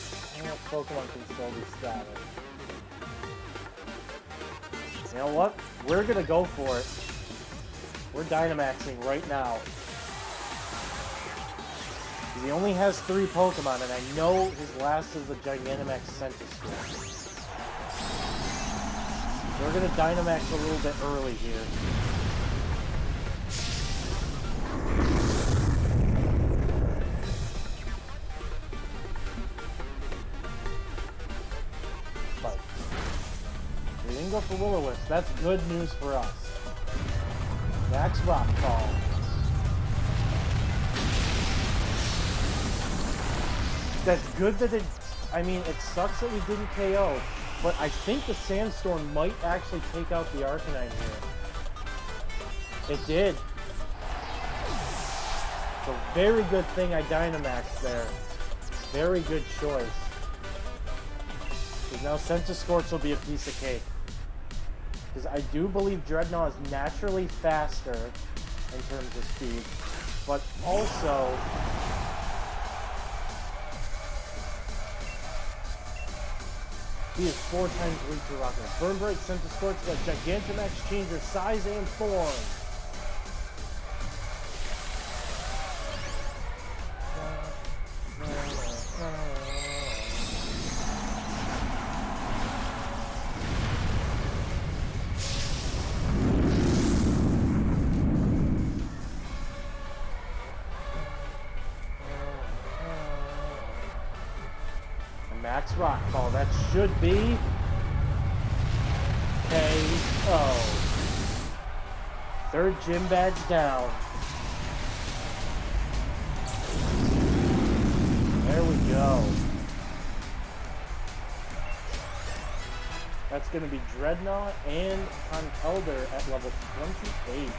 Pokemon can still be static. You know what? We're gonna go for it. We're Dynamaxing right now. He only has 3 Pokemon, and I know his last is the Gigantamax Centiskorch. We're gonna Dynamax a little bit early here. Fight. We didn't go for Will-O-Wisp. That's good news for us. Max Rock Call. That's good that it... I mean, it sucks that we didn't KO, but I think the Sandstorm might actually take out the Arcanine here. It did. It's a very good thing I Dynamaxed there. Very good choice. Because now Centiskorch will be a piece of cake. Because I do believe Dreadnought is naturally faster in terms of speed, but also... He is 4 times weak to Rock. Burn Break, Centiskorch, got Gigantamax, Changer, Size, and Form. Next rock fall, that should be KO. Third gym badge down. There we go. That's going to be Dreadnought and on Elder at level 28.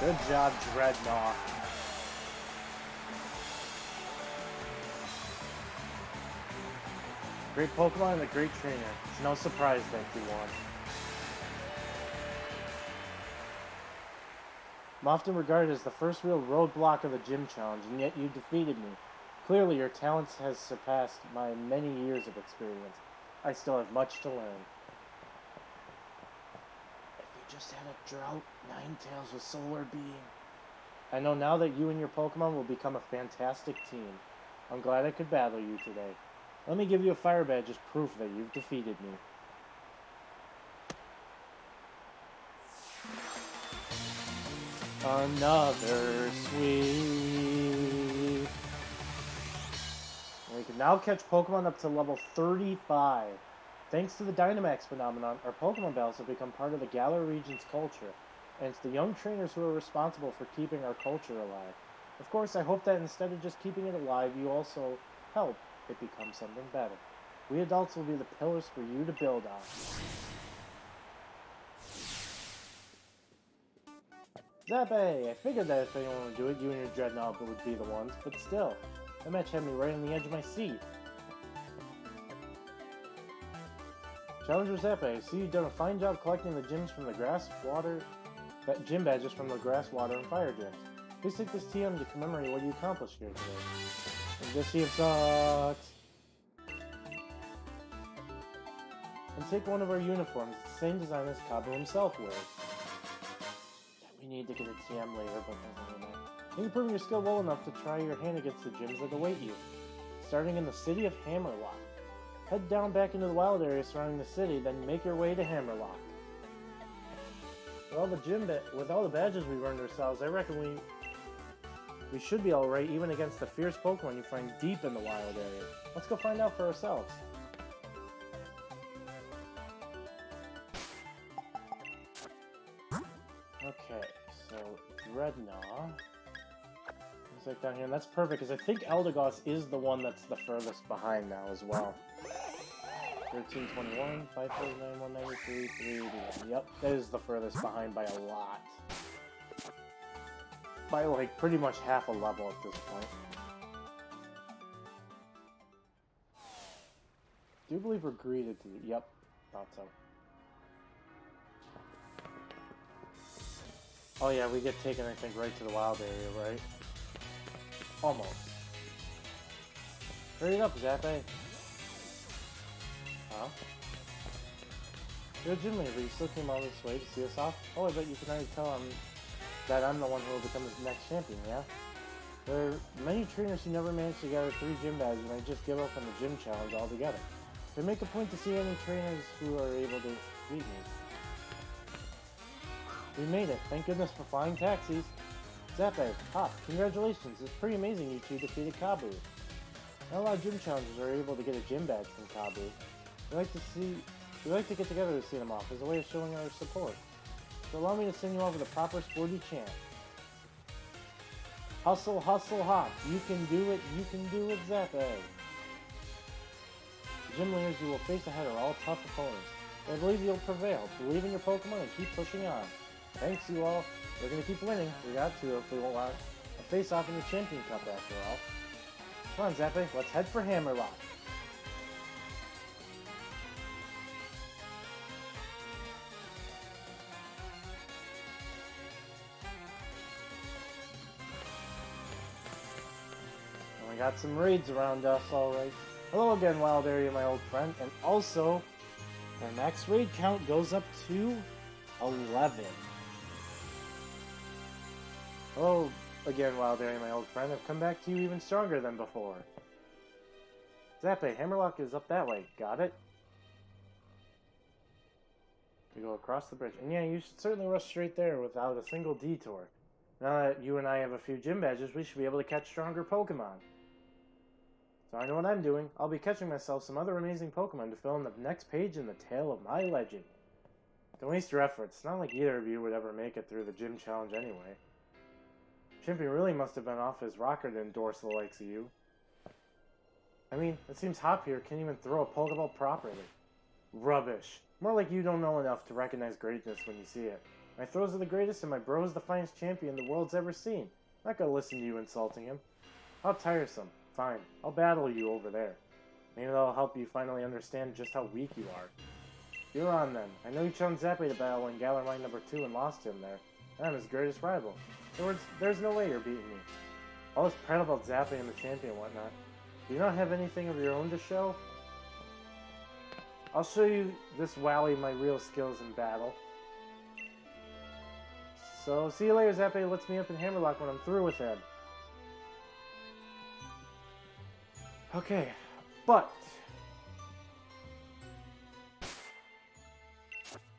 Good job, Dreadnought. Great Pokemon and a great trainer. It's no surprise that you won. I'm often regarded as the first real roadblock of the gym challenge, and yet you defeated me. Clearly, your talents has surpassed my many years of experience. I still have much to learn. If you just had a drought, Ninetales with Solar Beam. I know now that you and your Pokemon will become a fantastic team. I'm glad I could battle you today. Let me give you a fire badge as proof that you've defeated me. Another sweep. We can now catch Pokemon up to level 35. Thanks to the Dynamax phenomenon, our Pokemon battles have become part of the Galar region's culture, and it's the young trainers who are responsible for keeping our culture alive. Of course, I hope that instead of just keeping it alive, you also help it become something better. We adults will be the pillars for you to build on. Zappe! I figured that if anyone would do it, you and your Dreadnought would be the ones, but still, that match had me right on the edge of my seat. Challenger Zappe, I see you've done a fine job collecting the gym badges from the grass, water, and fire gyms. Please take this TM to commemorate what you accomplished here today. And this TM sucks! And take one of our uniforms, the same design as Kabu himself wears. We need to get a TM later, but doesn't matter. You can prove your skill well enough to try your hand against the gyms that await you. Starting in the city of Hammerlock. Head down back into the wild area surrounding the city, then make your way to Hammerlock. With all the badges we've earned ourselves, I reckon we should be alright even against the fierce Pokemon you find deep in the wild area. Let's go find out for ourselves. Okay, so Dreadnought. Looks like down here, and that's perfect because I think Eldegoss is the one that's the furthest behind now as well. 1321, 549, 193, 381. Yep, that is the furthest behind by a lot. By like pretty much half a level at this point. Do you believe we're greeted to the... Yep, thought so. Oh yeah, we get taken, I think, right to the wild area, right? Almost. Hurry it up, Zappe. Huh? You're a gym leader, but you still came all this way to see us off? Oh, I bet you can already tell that I'm the one who will become the next champion, yeah? There are many trainers who never manage to gather 3 gym badges and they just give up on the gym challenge altogether. They make a point to see any trainers who are able to beat me. We made it. Thank goodness for flying taxis. Zappe, Hop, congratulations. It's pretty amazing you two defeated Kabu. Not a lot of gym challengers are able to get a gym badge from Kabu. We like to get together to see them off as a way of showing our support. So allow me to send you off with a proper sporty chant. Hustle, hustle, hop. You can do it, Zappe. The gym leaders you will face ahead are all tough opponents. But I believe you'll prevail. Believe in your Pokemon and keep pushing on. Thanks, you all. We're going to keep winning. We got to if we want a face-off in the Champion Cup after all. Come on, Zappe. Let's head for Hammerlock. And we got some raids around us, alright. Hello again, Wild Area, my old friend. And also, our max raid count goes up to 11. Hello again, Wild Area, my old friend. I've come back to you even stronger than before. Zappe, Hammerlock is up that way. Got it? We go across the bridge. And yeah, you should certainly rush straight there without a single detour. Now that you and I have a few gym badges, we should be able to catch stronger Pokemon. So I know what I'm doing. I'll be catching myself some other amazing Pokemon to fill in the next page in the tale of my legend. Don't waste your efforts. It's not like either of you would ever make it through the gym challenge anyway. Chimpy really must have been off his rocker to endorse the likes of you. I mean, it seems Hop here can't even throw a Pokeball properly. Rubbish. More like you don't know enough to recognize greatness when you see it. My throws are the greatest and my bro is the finest champion the world's ever seen. I'm not gonna listen to you insulting him. How tiresome. Fine, I'll battle you over there. Maybe that'll help you finally understand just how weak you are. You're on then. I know you challenged Zappe to battle in Galar Mine number 2 and lost him there. I'm his greatest rival. In other words, there's no way you're beating me. All this prat about Zappe and the champion and whatnot. Do you not have anything of your own to show? I'll show you this Wally my real skills in battle. So, see you later, Zappe lets me up in Hammerlock when I'm through with him. Okay, but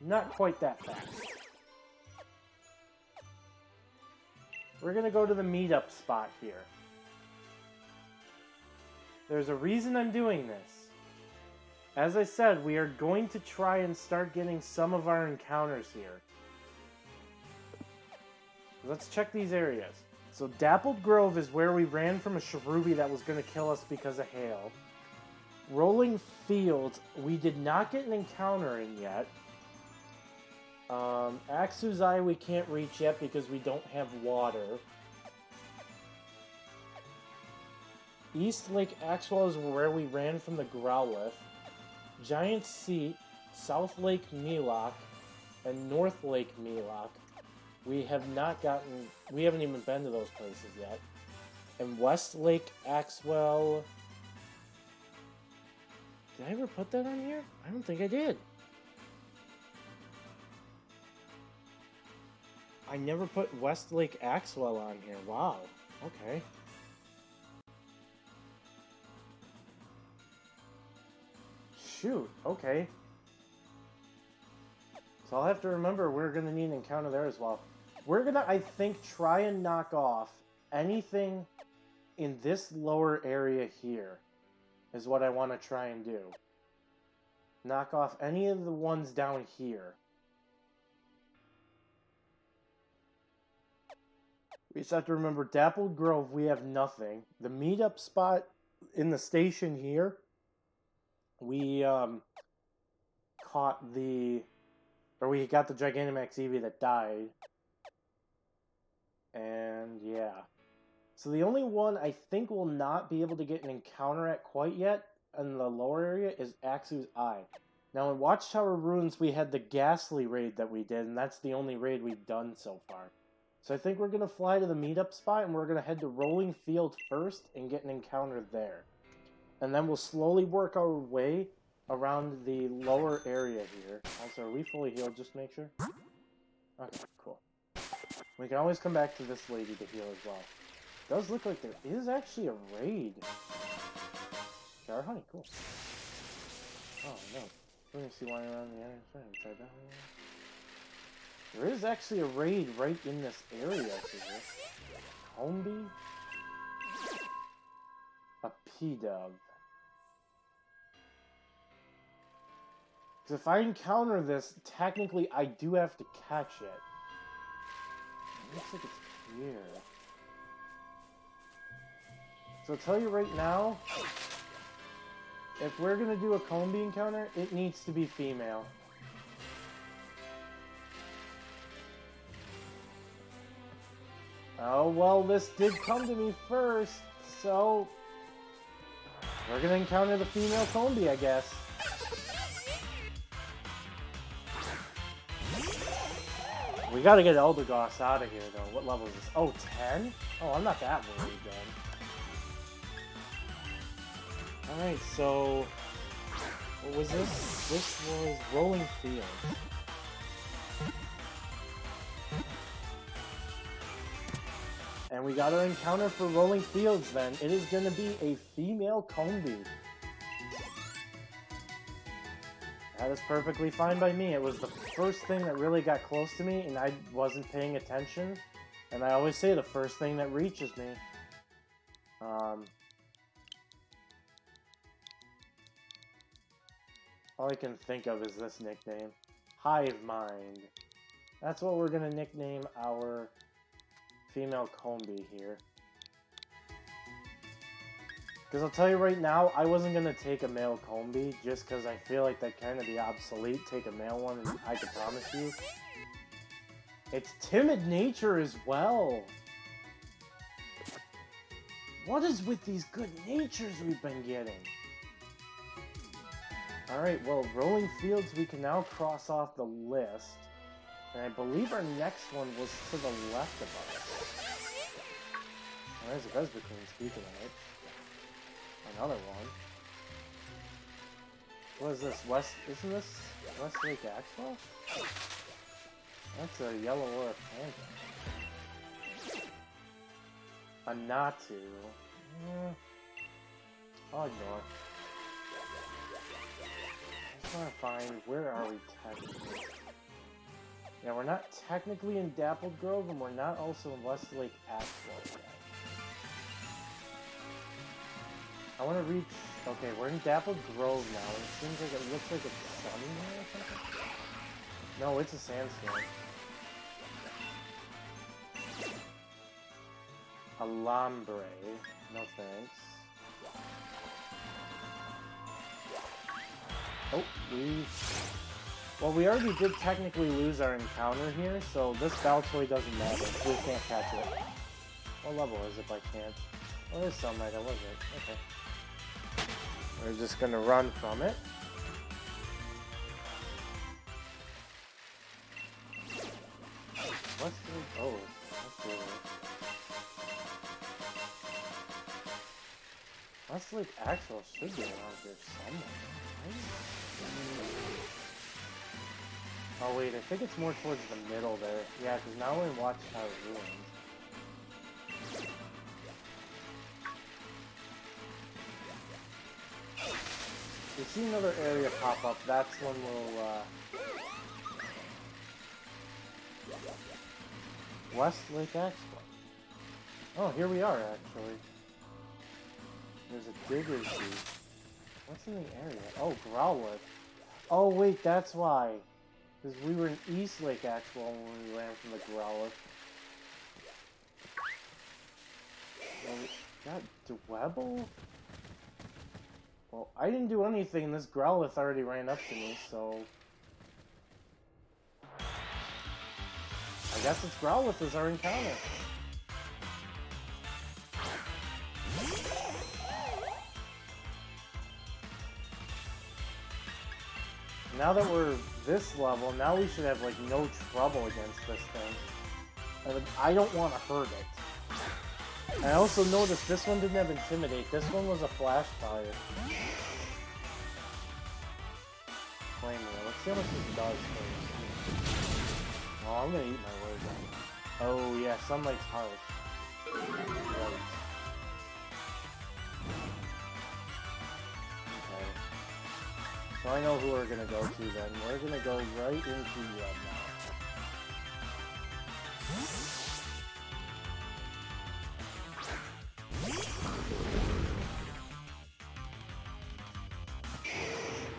not quite that fast. We're gonna go to the meetup spot here. There's a reason I'm doing this. As I said, we are going to try and start getting some of our encounters here. Let's check these areas. So Dappled Grove is where we ran from a Cherubi that was going to kill us because of hail. Rolling Fields, we did not get an encounter in yet. Axu's Eye we can't reach yet because we don't have water. East Lake Axwell is where we ran from the Growlithe. Giant Seat, South Lake Melock, and North Lake Melock. We haven't even been to those places yet. And West Lake Axwell... Did I ever put that on here? I don't think I did. I never put West Lake Axwell on here. Wow. Okay. Shoot. Okay. So I'll have to remember we're going to need an encounter there as well. We're going to, I think, try and knock off anything in this lower area here is what I want to try and do. Knock off any of the ones down here. We just have to remember Dappled Grove, we have nothing. The meetup spot in the station here, we got the Gigantamax Eevee that died. And yeah. So the only one I think we'll not be able to get an encounter at quite yet in the lower area is Axu's Eye. Now in Watchtower Ruins we had the Ghastly raid that we did, and that's the only raid we've done so far. So I think we're going to fly to the meetup spot and we're going to head to Rolling Field first and get an encounter there. And then we'll slowly work our way around the lower area here. Also, are we fully healed, just to make sure? Okay, cool. We can always come back to this lady to heal as well. It does look like there is actually a raid. Jar Honey, cool. Oh, no. We're going to see why around the other side. Try that one. There is actually a raid right in this area here. Combi? A P-Dub. Because if I encounter this, technically I do have to catch it. It looks like it's here. So I'll tell you right now, if we're going to do a Combi encounter, it needs to be female. Oh, well, this did come to me first, so we're going to encounter the female Combi, I guess. We got to get Eldegoss out of here, though. What level is this? Oh, 10? Oh, I'm not that worried, then. Alright, so what was this? This was Rolling Field. And we got our encounter for Rolling Fields then. It is going to be a female Combi. That is perfectly fine by me. It was the first thing that really got close to me, and I wasn't paying attention. And I always say the first thing that reaches me. All I can think of is this nickname. Hive Mind. That's what we're gonna nickname our female Combi here. Because I'll tell you right now, I wasn't gonna take a male Combi just because I feel like that kind of be obsolete. Take a male one, and I can promise you, it's timid nature as well. What is with these good natures we've been getting? Alright, well, Rolling Fields we can now cross off the list. And I believe our next one was to the left of us. Oh, there's a Vesperqueen, speaking of it. Another one. What is this? Isn't this Westlake Axwell? That's a yellow aura phantom. A Natu. I'll ignore. I just want to find, where are we technically? Yeah, we're not technically in Dappled Grove, and we're not also in Westlake Axwell yet. I want to reach... Okay, we're in Dappled Grove now, and it seems like it looks like it's sunny here or something? No, it's a sandstorm. Alambre. No thanks. Oh, well, we already did technically lose our encounter here, so this Baltoy doesn't matter. We can't catch it. What level is it by chance? Oh, there's Sunlight, I wasn't. Okay. We're just gonna run from it. What's the... Oh, that's really... Westlake Axwell should be around here somewhere. Oh wait, I think it's more towards the middle there. Yeah, because now we're in Watchtower Ruins. We see another area pop up, that's when we'll, Westlake Axwell. Oh, here we are, actually. There's a Digger's Deep. What's in the area? Oh, Growlithe. Oh, wait, that's why. Because we were in East Lake Axwell when we ran from the Growlithe. Got Dwebble? Well, I didn't do anything. This Growlithe already ran up to me, so... I guess it's Growlithe as our encounter. Now that we're this level, now we should have, like, no trouble against this thing. And I don't want to hurt it. I also noticed this one didn't have Intimidate. This one was a Flash Fire. Flame Wheel. Let's see how much this does first. Oh, I'm gonna eat my words. Oh, yeah, Sunlight's harsh. Right. So I know who we're gonna go to then. We're gonna go right into Red now.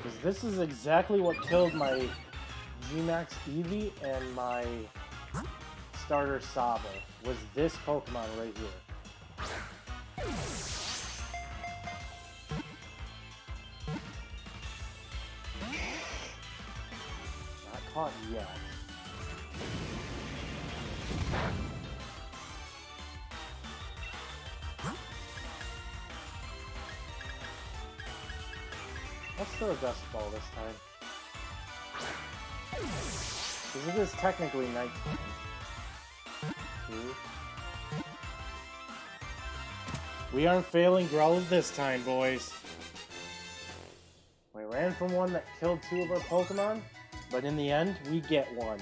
Because this is exactly what killed my G-Max Eevee and my starter Saba, was this Pokemon right here. Caught yet. Let's throw a Dust Ball this time. Because it is technically nighttime. We aren't failing Growlithe this time, boys. We ran from one that killed 2 of our Pokemon. But in the end, we get one.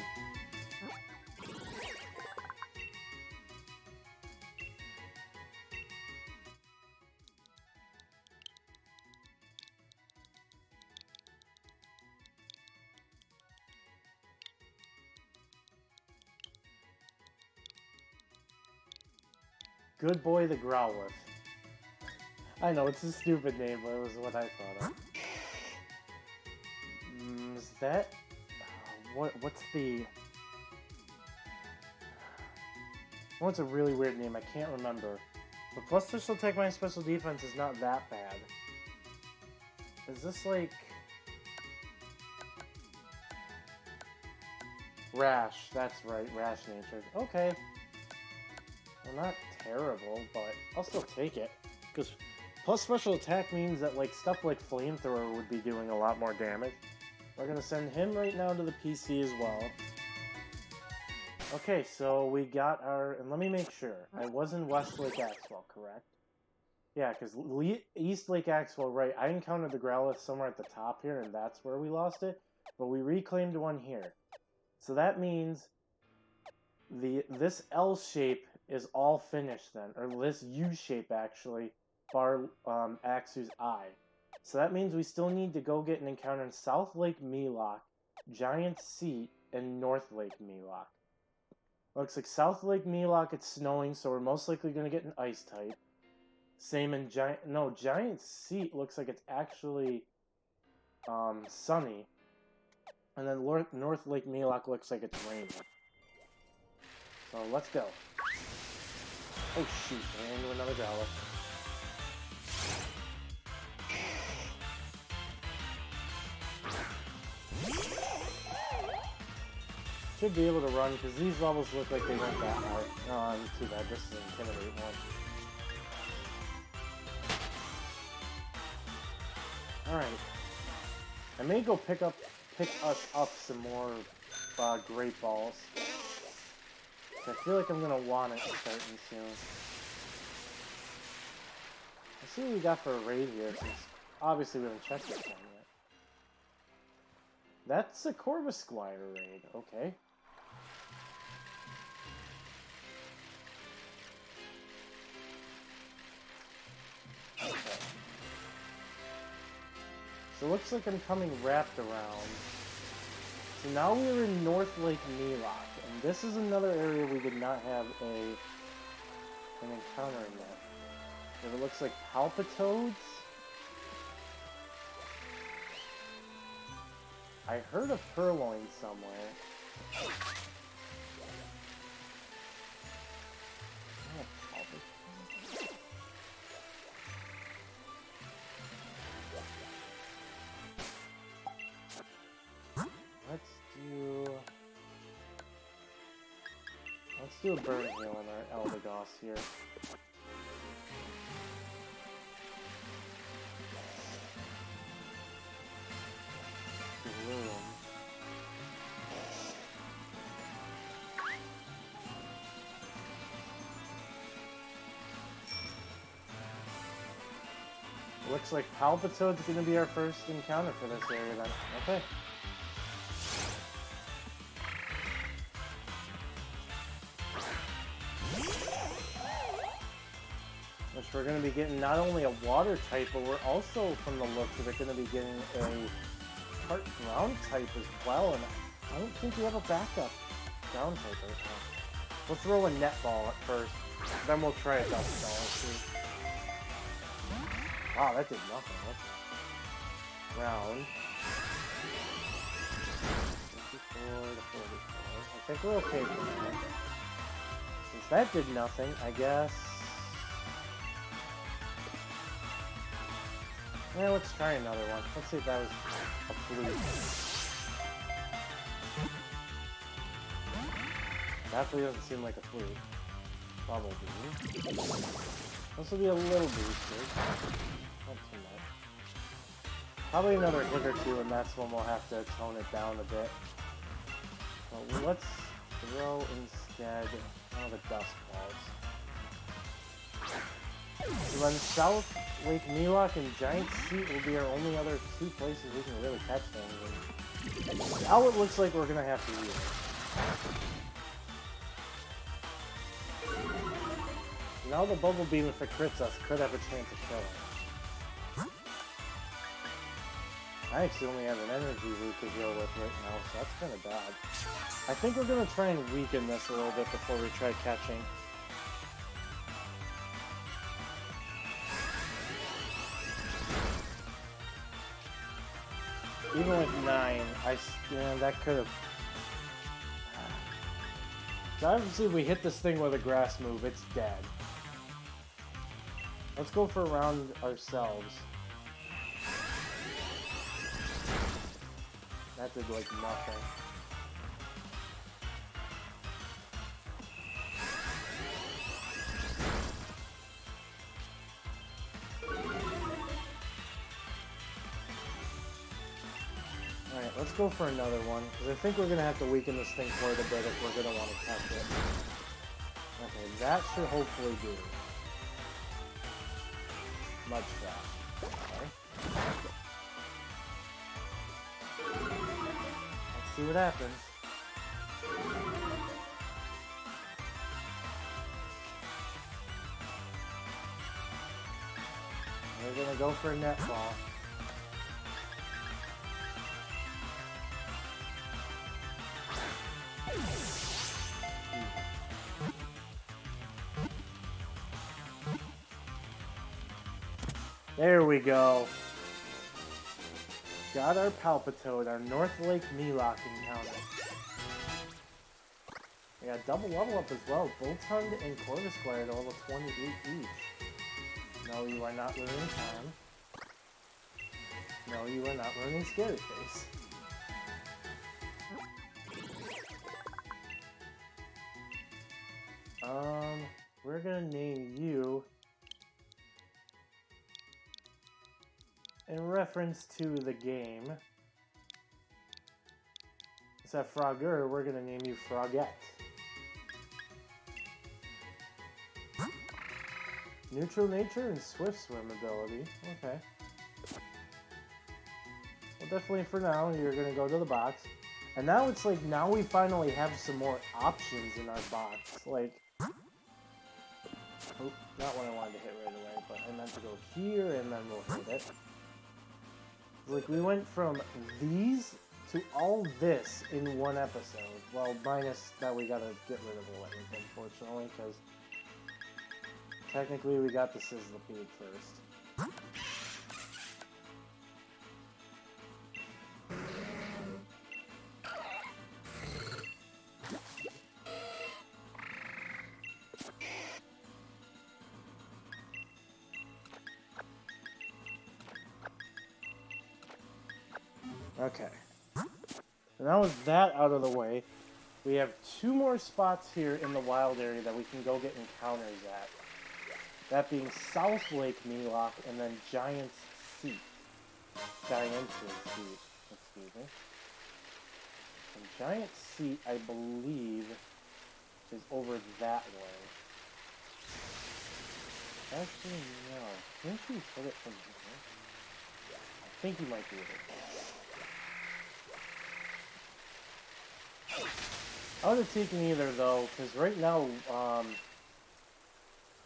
Good boy the Growlithe. I know, it's a stupid name, but it was what I thought of. Is that... what's the... What's a really weird name? I can't remember. But plus special attack minus special defense is not that bad. Is this like... Rash, that's right, Rash nature. Okay. Well, not terrible, but I'll still take it. Because plus special attack means that like stuff like Flamethrower would be doing a lot more damage. We're gonna send him right now to the PC as well. Okay, so we got our... And let me make sure. I was in West Lake Axwell, correct? Yeah, because East Lake Axwell, right, I encountered the Growlithe somewhere at the top here, and that's where we lost it. But we reclaimed one here. So that means this L shape is all finished then. Or this U shape, actually, bar Axu's eye. So that means we still need to go get an encounter in South Lake Melock, Giant Seat, and North Lake Melock. Looks like South Lake Melock, it's snowing, so we're most likely going to get an ice type. Same in Giant Seat looks like it's actually sunny. And then North Lake Melock looks like it's raining. So let's go. Oh shoot, ran into another Growlithe. Should be able to run, because these levels look like they weren't that hard. Oh, too bad. This is an Intimidate one. Alright. I may go pick us up some more Great Balls. I feel like I'm going to want it starting soon. Let's see what we got for a raid here, since obviously we haven't checked this one yet. That's a Corvusquire raid, okay. Okay. So it looks like I'm coming wrapped around. So now we're in North Lake Melock, and this is another area we did not have an encounter in yet. It looks like Palpitoads. I heard a Purloin somewhere. Let's do a Burn Heal on our Eldegoss here. Gloom. Looks like Palpitoad's gonna be our first encounter for this area then. Okay. Which we're going to be getting not only a water type, but we're also, from the looks of it, going to be getting a part ground type as well. And I don't think we have a backup ground type right now. We'll throw a netball at first, then we'll try a dust ball. See. Wow, that did nothing. That's ground. 54 to 44. I think we're okay for now. Since that did nothing, I guess. Yeah, let's try another one. Let's see if that was a fluke. Definitely doesn't seem like a fluke. Bubble Beam. This will be a little boosted. Not too much. Probably another hit or two, and that's when we'll have to tone it down a bit. But let's throw instead one of the dust balls. So then South Lake Melock and Giant Seat will be our only other two places we can really catch things. And now it looks like we're going to have to use it. Now the Bubble Beam, if it crits us, could have a chance of killing. I actually only have an energy root to deal with right now, so that's kind of bad. I think we're going to try and weaken this a little bit before we try catching. Even with 9, that could have... So obviously if we hit this thing with a grass move, it's dead. Let's go for a round ourselves. That did like nothing. Alright, let's go for another one, because I think we're going to have to weaken this thing quite a bit if we're going to want to catch it. Okay, that should hopefully do. Much that. Okay. Let's see what happens. We're going to go for a net ball. There we go. Got our Palpitoad, our North Lake Nuzlocke encounter. We got double level up as well. Boltund and Corvisquire at level 28 each. No, you are not learning time. No, you are not learning Scary Face. We're gonna name you in reference to the game. Instead of Frogger, we're gonna name you Frogette. Neutral nature and swift swim ability. Okay. Well, definitely for now, you're gonna go to the box. And now it's like, now we finally have some more options in our box. Like, oh, not what I wanted to hit right away, but I meant to go here and then we'll hit it. Like, we went from these to all this in one episode. Well, minus that we gotta get rid of the lightning, unfortunately, because technically we got the Sizzlipede first. Okay. So now with that out of the way, we have 2 more spots here in the wild area that we can go get encounters at. That being South Lake Nuzlocke and then Giant's Seat. Giant's Seat, excuse me. And Giant's Seat, I believe, is over that way. Actually, no. Can't you hit it from here? I think you might be able to. I would have taken either, though, because right now,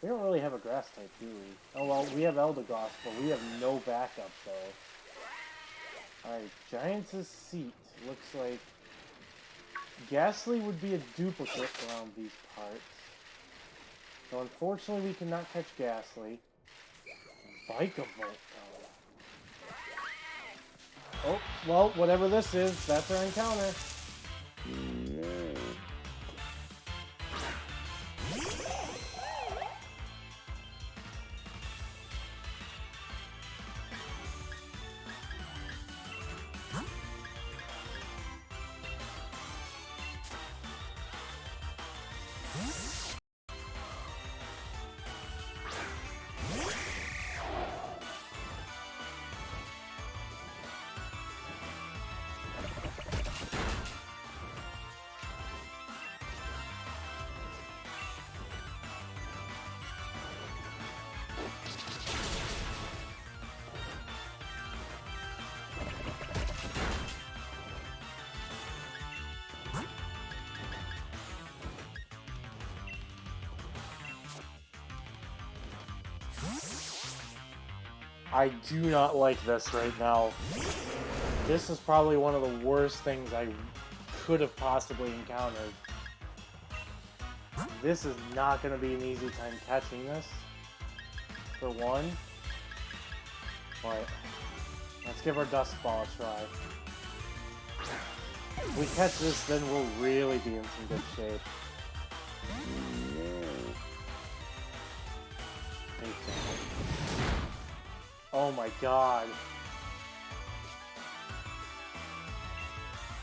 we don't really have a grass type, do we? Oh, well, we have Eldegoss, but we have no backup, though. Alright, Giant's Seat. Looks like Ghastly would be a duplicate around these parts. So, unfortunately, we cannot catch Ghastly. Vikavolt, though. Oh, well, whatever this is, that's our encounter. I do not like this right now. This is probably one of the worst things I could have possibly encountered. This is not going to be an easy time catching this, for one. But Let's give our Dusk Ball a try. If we catch this, then we'll really be in some good shape. Oh my god.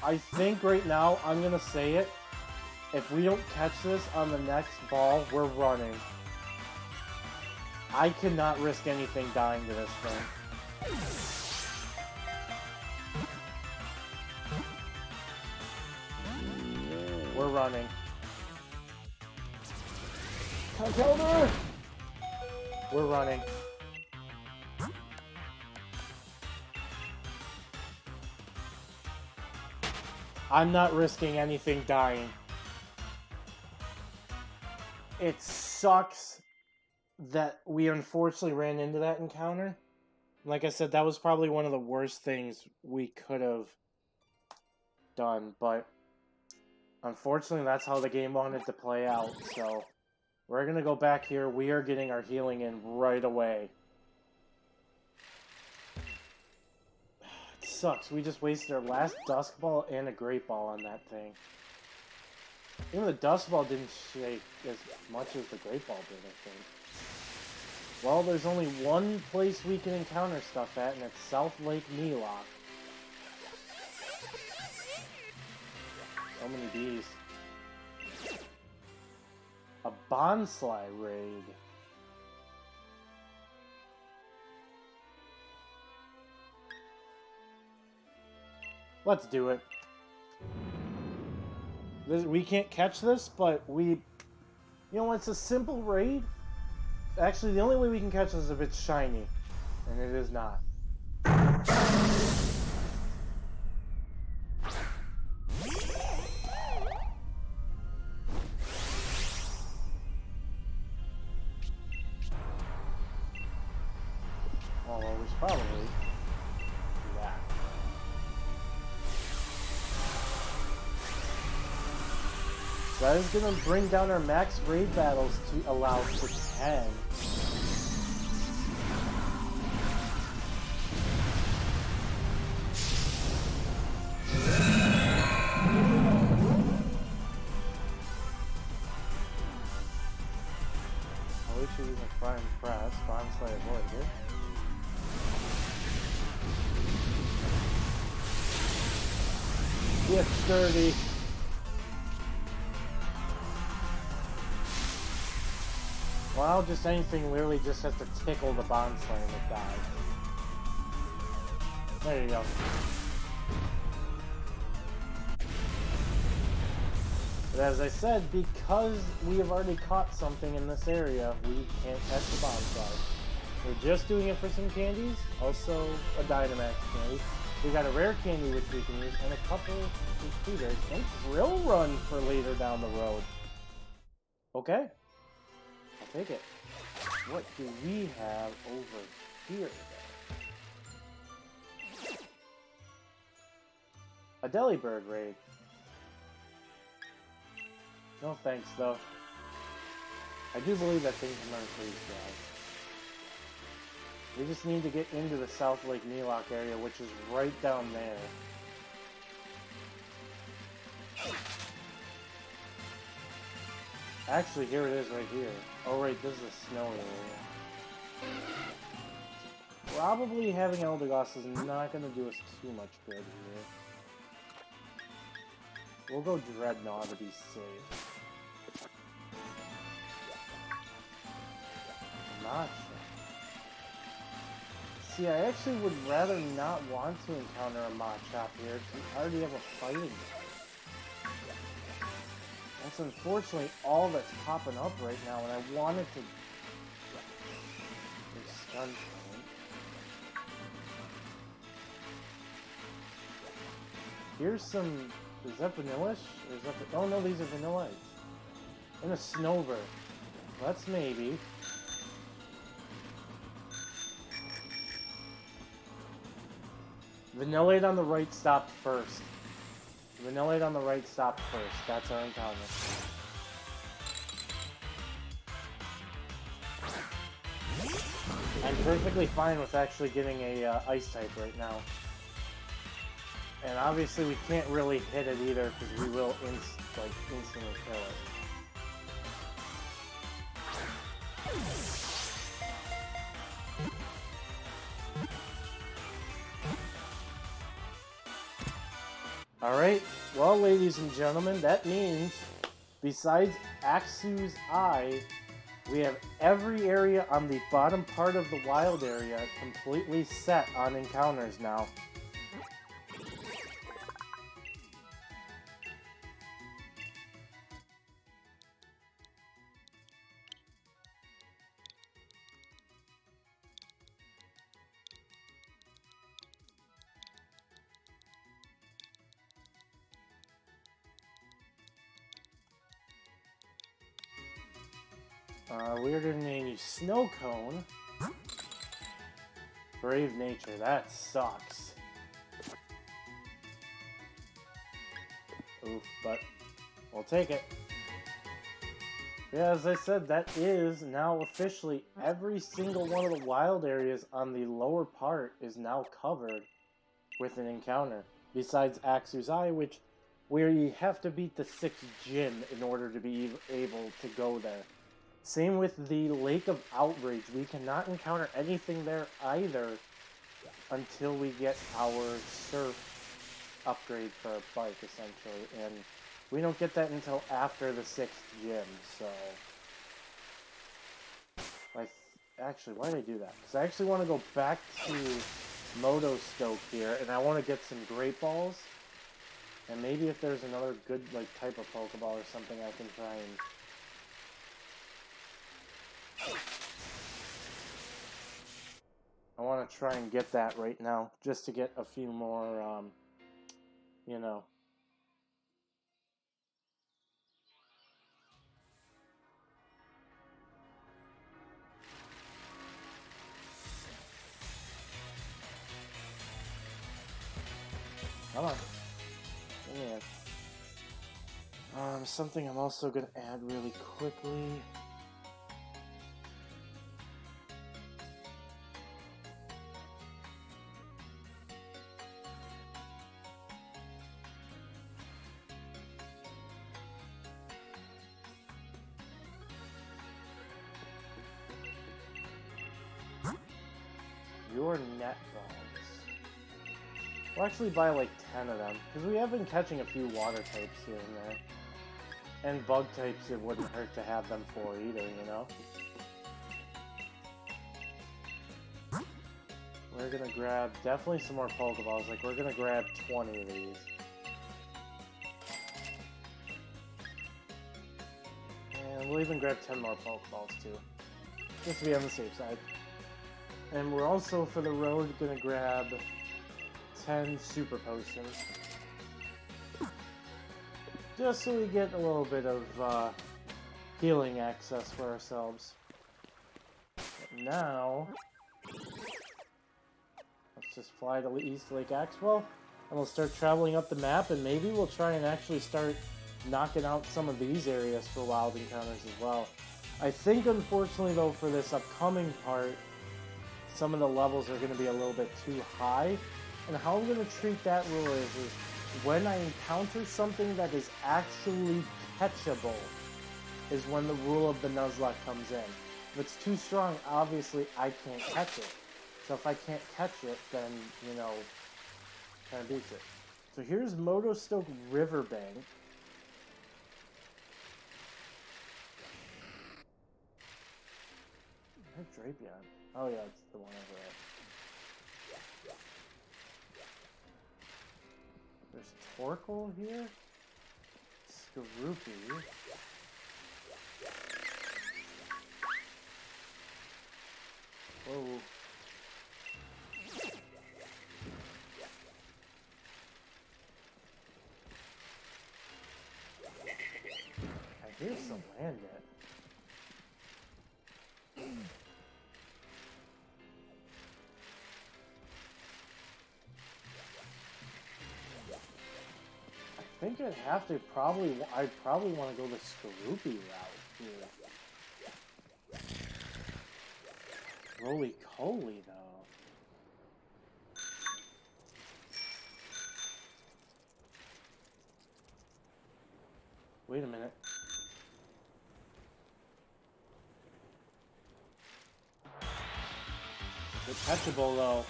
I think right now, I'm gonna say it. If we don't catch this on the next ball, we're running. I cannot risk anything dying to this thing. We're running. Counter! We're running. I'm not risking anything dying. It sucks that we unfortunately ran into that encounter. Like I said, that was probably one of the worst things we could have done, but unfortunately that's how the game wanted to play out, so we're gonna go back here. We are getting our healing in right away. It sucks. We just wasted our last Dusk Ball and a Great Ball on that thing. Even the Dusk Ball didn't shake as much as the Great Ball did, I think. Well, there's only one place we can encounter stuff at, and it's South Lake Nuzlocke. So many bees. A Bonsly raid. Let's do it. We can't catch this, but you know, it's a simple raid. Actually, the only way we can catch this is if it's shiny, and it is not. Well, we should probably do that. That is going to bring down our max raid battles to allow for 10. I wish you using Prime Press, Bonsly avoided. Get sturdy. Well, just anything literally just has to tickle the Bonsly and it dies. There you go. But as I said, because we have already caught something in this area, we can't catch the Bonsly. We're just doing it for some candies, also a Dynamax candy. We got a rare candy which we can use, and a couple computers, and Drill Run for later down the road. Okay. Take it. What do we have over here, though? A Delibird raid. No thanks, though. I do believe that thing can learn Freeze Drive. We just need to get into the South Lake Nuzlocke area, which is right down there. Actually, here it is right here. Oh, right, this is a snowy area. Probably having Eldegoss is not going to do us too much good here. We'll go Dreadnought to be safe. I'm not sure. See, I actually would rather not want to encounter a Machop here, because we already have a fighting game. That's unfortunately all that's popping up right now, and I wanted to... Stun point. Here's some... Is that Vanillish? Or is that... Oh no, these are Vanillites. And a Snover. That's maybe. Vanillite on the right stopped first. Vanillite on the right stopped first. That's our encounter. And perfectly fine with actually getting a ice type right now. And obviously we can't really hit it either because we will instantly kill it. Alright, well ladies and gentlemen, that means besides Axu's Eye, we have every area on the bottom part of the wild area completely set on encounters now. We're gonna name you Snow Cone. Brave Nature, that sucks. Oof, but we'll take it. Yeah, as I said, that is now officially every single one of the wild areas on the lower part is now covered with an encounter. Besides Axu's Eye, where you have to beat the 6th gym in order to be able to go there. Same with the Lake of Outrage. We cannot encounter anything there either until we get our surf upgrade for our bike, essentially. And we don't get that until after the 6th gym, so... Actually, why did I do that? Because I actually want to go back to Motostoke here, and I want to get some Great Balls. And maybe if there's another good type of Pokeball or something, I can try and... I want to try and get that right now, just to get a few more, you know... Come on. Yeah. Something I'm also going to add really quickly. Your net balls. We'll actually buy like 10 of them, because we have been catching a few water types here and there. And bug types it wouldn't hurt to have them for either, you know? We're gonna grab definitely some more Pokeballs, like we're gonna grab 20 of these. And we'll even grab 10 more Pokeballs too, just to be on the safe side. And we're also, for the road, gonna grab 10 Super Potions. Just so we get a little bit of healing access for ourselves. But now, let's just fly to East Lake Axwell, and we'll start traveling up the map, and maybe we'll try and actually start knocking out some of these areas for wild encounters as well. I think, unfortunately, though, for this upcoming part, some of the levels are going to be a little bit too high. And how I'm going to treat that rule is when I encounter something that is actually catchable is when the rule of the Nuzlocke comes in. If it's too strong, obviously I can't catch it. So if I can't catch it, then, you know, kind of beats it. So here's Motostoke Riverbank. Where's Drapion? Oh yeah, it's the one over there. There's Torkoal here. Skorupi. Whoa. I hear some land yet. I think I'd have to I'd probably want to go the Skorupi route here. roly-poly, though. Wait a minute. Is it catchable, though?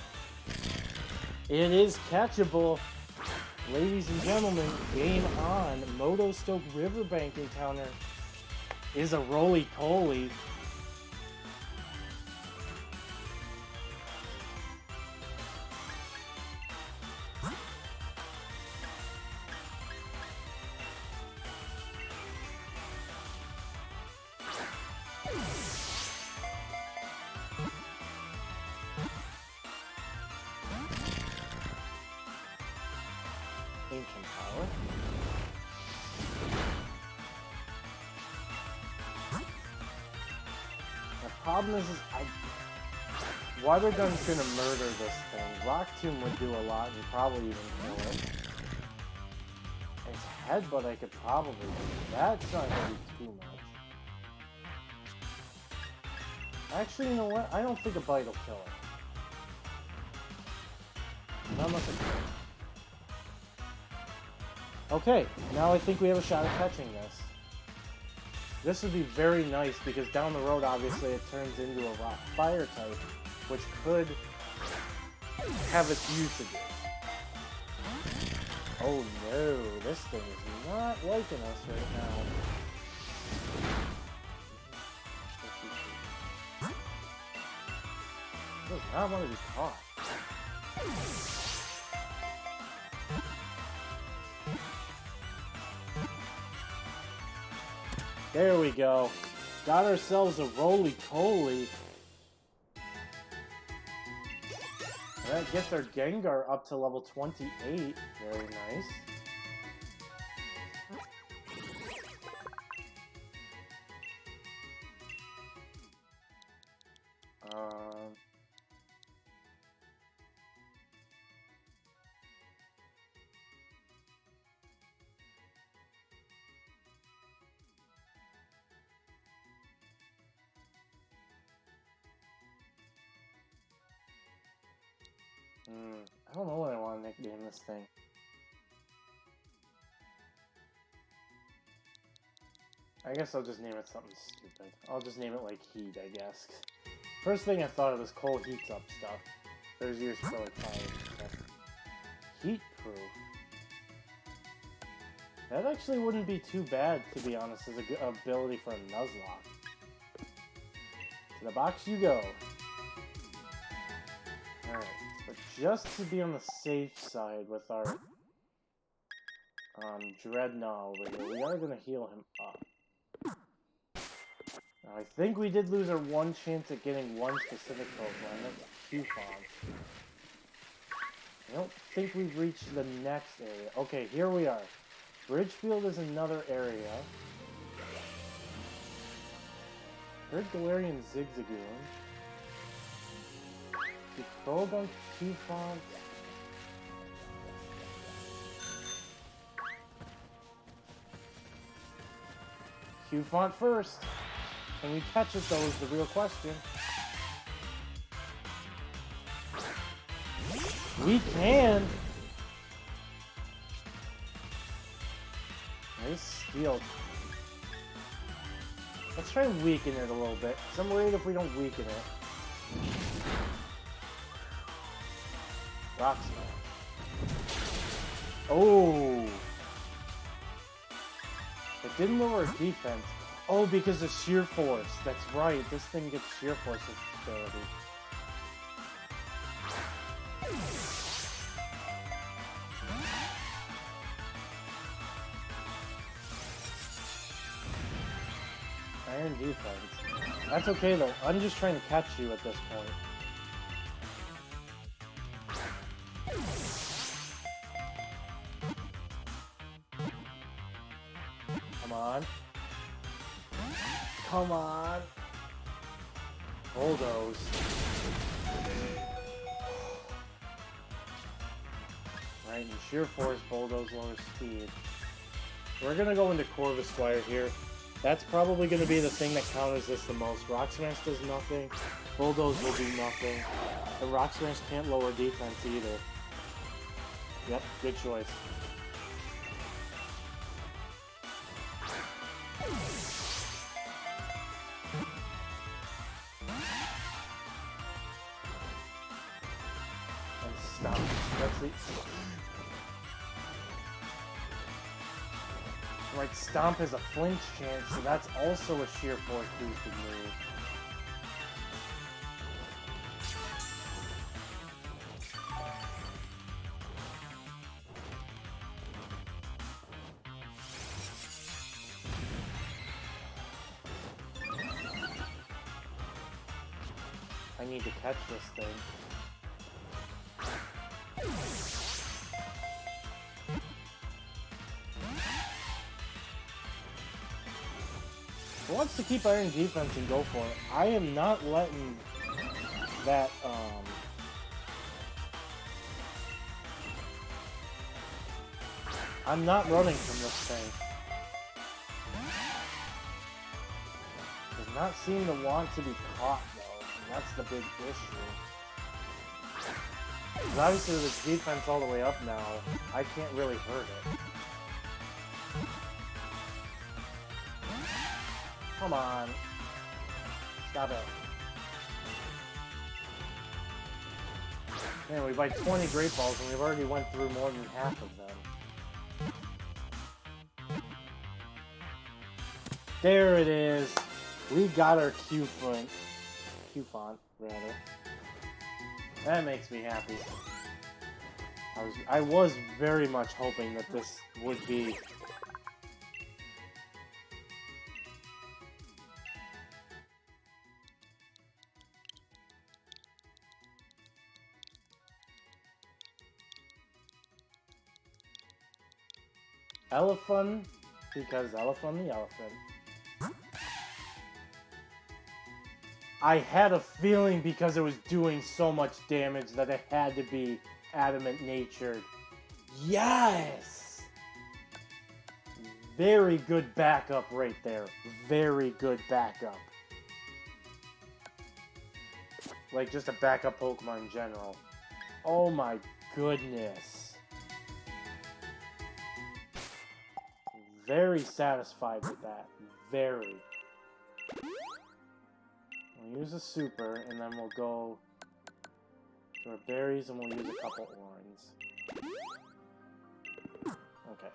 It is catchable. Ladies and gentlemen, game on. Moto Stoke Riverbank encounter is a roly-poly. Ancient power. The problem is Water Gun's gonna murder this thing. Rock Tomb would do a lot and probably even kill it. Its Headbutt I could probably do. That's not gonna be too much. Actually, you know what? I don't think a Bite will kill it. Not unless it kills. Okay, now I think we have a shot at catching this. This would be very nice because down the road, obviously, it turns into a rock fire type, which could have its usages. Oh no, this thing is not liking us right now. It does not want to be caught. There we go. Got ourselves a roly-poly. That gets our Gengar up to level 28. Very nice. I don't know what I want to nickname this thing. I guess I'll just name it something stupid. I'll just name it like Heat, I guess. First thing I thought of was Cole heats up stuff. There's yours for like fire stuff. Heat proof. That actually wouldn't be too bad, to be honest, as a good ability for a Nuzlocke. To the box you go. Alright. But just to be on the safe side with our Dreadnought over here, we are going to heal him up. Now, I think we did lose our one chance at getting one specific Pokemon. That's Q-Font. I don't think we've reached the next area. Okay, here we are. Bridgefield is another area. Heard Galarian Zigzagoon. Control Q-Font. Q-Font first. Can we catch it though is the real question. We can! Nice steal. Let's try and weaken it a little bit, because I'm worried if we don't weaken it. Rock Smash. Oh! It didn't lower our defense. Oh, because of Sheer Force. That's right, this thing gets Sheer Force ability. Iron defense. That's okay though, I'm just trying to catch you at this point. Come on. Come on. Bulldoze. Right, and Sheer Force, Bulldoze, lower speed. We're gonna go into Corvusquire here. That's probably gonna be the thing that counters this the most. Rock Smash does nothing. Bulldoze will do nothing. The Rock Smash can't lower defense either. Yep, good choice. And stop. That's the... Right, Stomp has a flinch chance, so that's also a sheer force boosted move. I need to catch this thing. He wants to keep iron defense and go for it. I am not letting that, I'm not running from this thing. Does not seem to want to be caught, though. And that's the big issue. Because obviously with its defense all the way up now, I can't really hurt it. Come on. Stop it. Man, we buy 20 Great Balls and we've already went through more than half of them. There it is. We got our Q font, rather. That makes me happy. I was very much hoping that this would be... Elephant, because Elephant the elephant. I had a feeling because it was doing so much damage that it had to be adamant natured. Yes! Very good backup right there. Very good backup. Like just a backup Pokemon in general. Oh my goodness. Very satisfied with that. Very. We'll use a super, and then we'll go to our berries, and we'll use a couple oranges. Okay.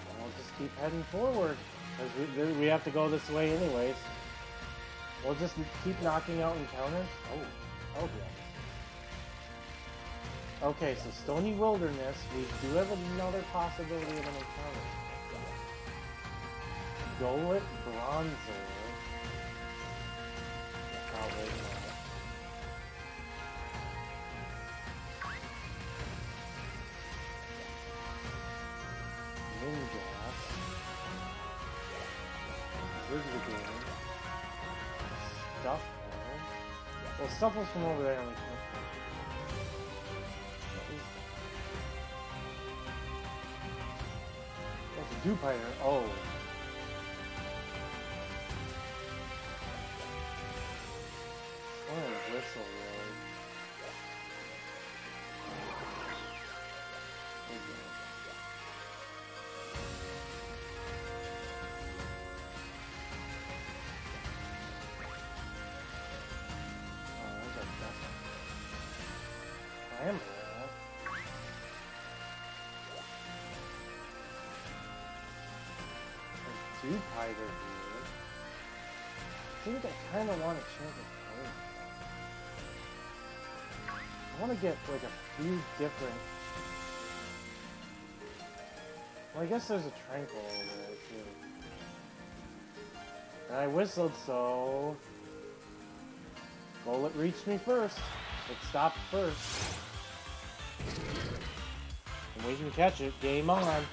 I'll just keep heading forward, because we have to go this way anyways. We'll just keep knocking out encounters. Oh, okay. Okay, so Stony Wilderness, we do have another possibility of an encounter. Golett Bronzer. Oh, wait a minute. Ninjas. Zigzagoon. Stuffle. Well, Stuffle's from over there and we can't. What's a Dewpider? Oh. What a whistle, really. Dewpider here. I think I kind of want a chance of playing. I want to get like a few different... Well, I guess there's a Tranquil over there too. And I whistled, so... Golett reached me first. It stopped first. And we can catch it. Game on.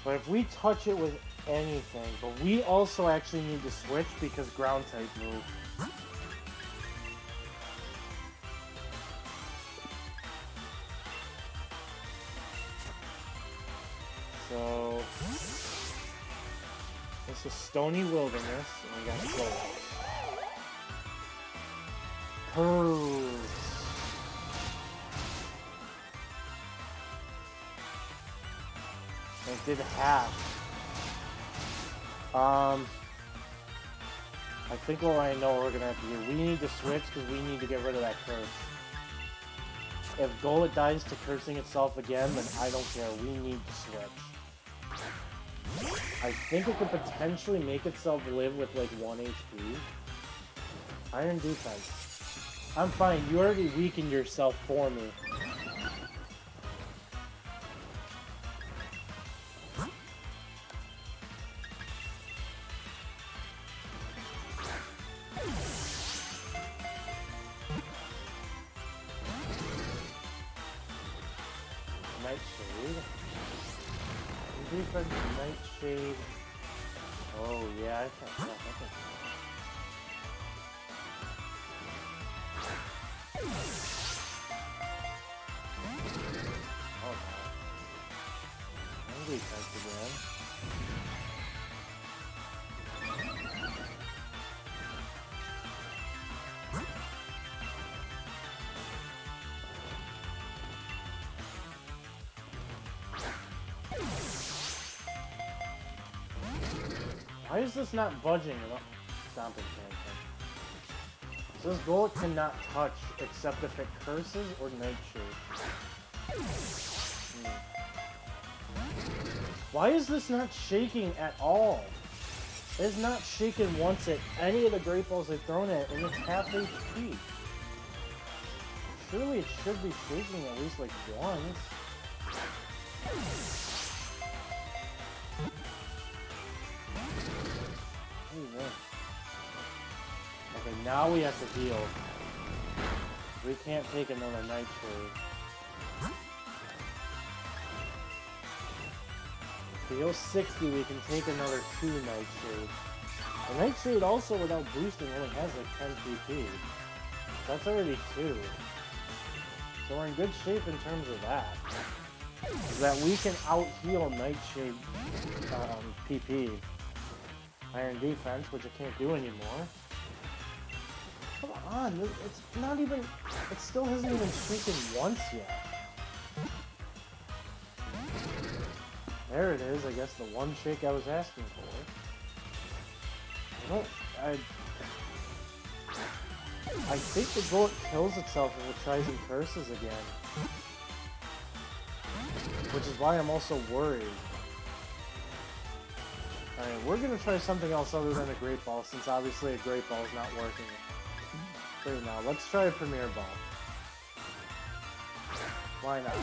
But if we touch it with anything, but we also actually need to switch because ground type move. So this is Stony Wilderness, and we got Close. Curse. It did half. I think what I know we're gonna have to do, we need to switch because we need to get rid of that curse. If Golett dies to cursing itself again, then I don't care. We need to switch. I think it could potentially make itself live with like 1 HP. Iron defense. I'm fine. You already weakened yourself for me. Nightshade. Defense, Nightshade. Oh yeah, I thought that. Oh no. Defense again. Why is this not budging? Stomping cancer. So this Golett cannot touch except if it curses or Nightshade. Why is this not shaking at all? It is not shaken once at any of the Great Balls I've thrown at, and it's half HP. Surely it should be shaking at least like once. Okay, now we have to heal. We can't take another Nightshade. If we go 60, we can take another 2 Nightshades. The Nightshade also, without boosting, only has like 10 PP. That's already 2. So we're in good shape in terms of that. Is that we can out-heal Nightshade PP. Iron defense, which I can't do anymore. Come on, it's not even... It still hasn't even shaken once yet. There it is, I guess the one shake I was asking for. I think the Golett kills itself if it tries and curses again. Which is why I'm also worried. Alright, we're gonna try something else other than a Great Ball, since obviously a Great Ball is not working right now. Let's try a Premier Ball. Why not?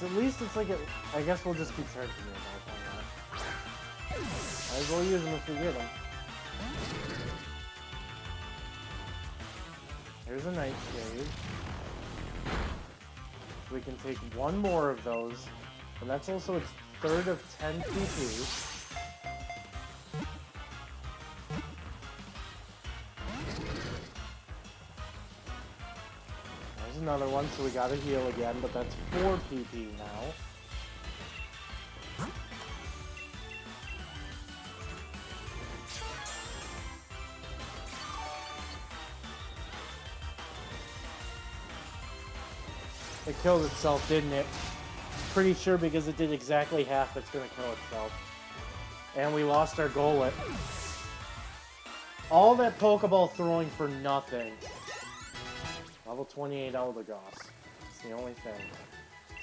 At least it's like I guess we'll just keep trying Premier Balls. Why not? Might as well use them if we get them. Here's a Nightshade. We can take one more of those, and that's also its third of 10 PP. There's another one, so we gotta heal again, but that's 4 PP now. It killed itself, didn't it? Pretty sure because it did exactly half, it's gonna kill itself. And we lost our Golett. All that Pokeball throwing for nothing. Level 28 Eldegoss. It's the only thing.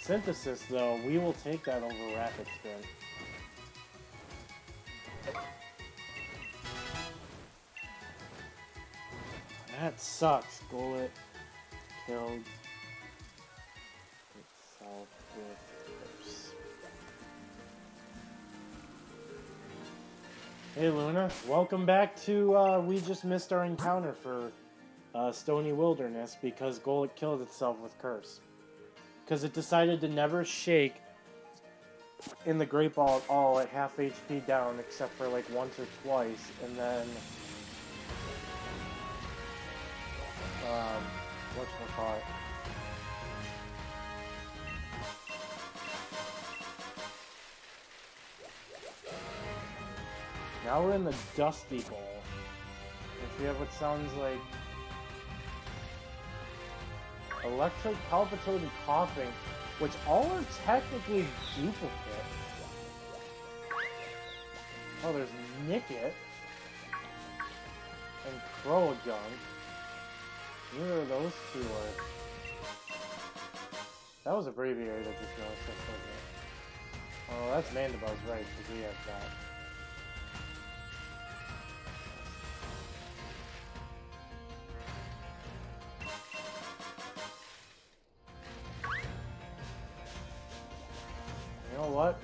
Synthesis, though, we will take that over Rapid Spin. That sucks. Golett killed itself with curse. Hey Luna, welcome back to, we just missed our encounter for Stony Wilderness because Golett killed itself with curse. Because it decided to never shake in the Great Ball at all at half HP down except for like once or twice, and then whatchamacallit. Now we're in the Dusty Bowl. Which we have what sounds like electric, palpitating, coughing, which all are technically duplicate. Oh, there's Nickit and Croagunk. Neither of those two are. That was a Braviary that just noticed this, wasn't it? Oh, that's Mandibuzz, right, because we have that. You know what?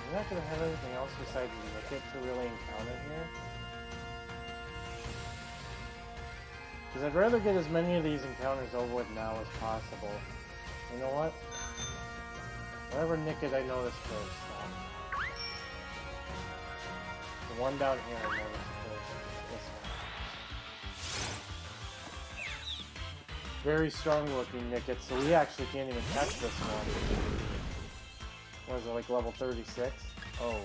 We're not going to have anything else besides Nickit to really encounter here. Because I'd rather get as many of these encounters over with now as possible. You know what? Whatever Nickit I noticed first. The one down here I noticed first. This one. Very strong looking Nickit, so we actually can't even catch this one. What is it, like level 36? Oh.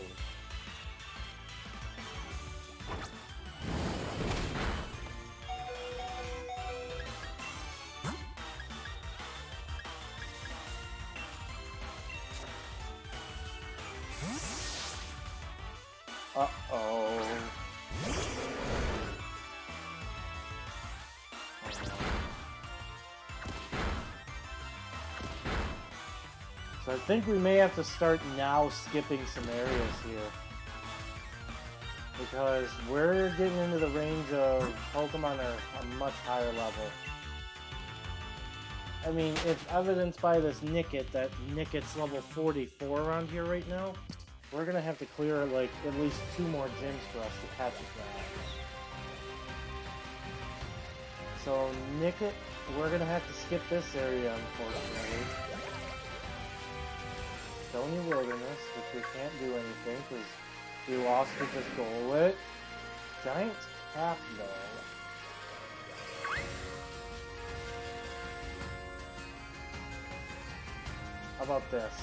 Uh-oh. So I think we may have to start now skipping some areas here. Because we're getting into the range of Pokemon at a much higher level. I mean, if evidenced by this Nickit, that Nickit's level 44 around here right now, we're gonna have to clear like at least 2 more gyms for us to catch that. So Nickit, we're gonna have to skip this area, unfortunately. Stony Wilderness, which we can't do anything because we lost to this Golett. Giant Cap, though. How about this?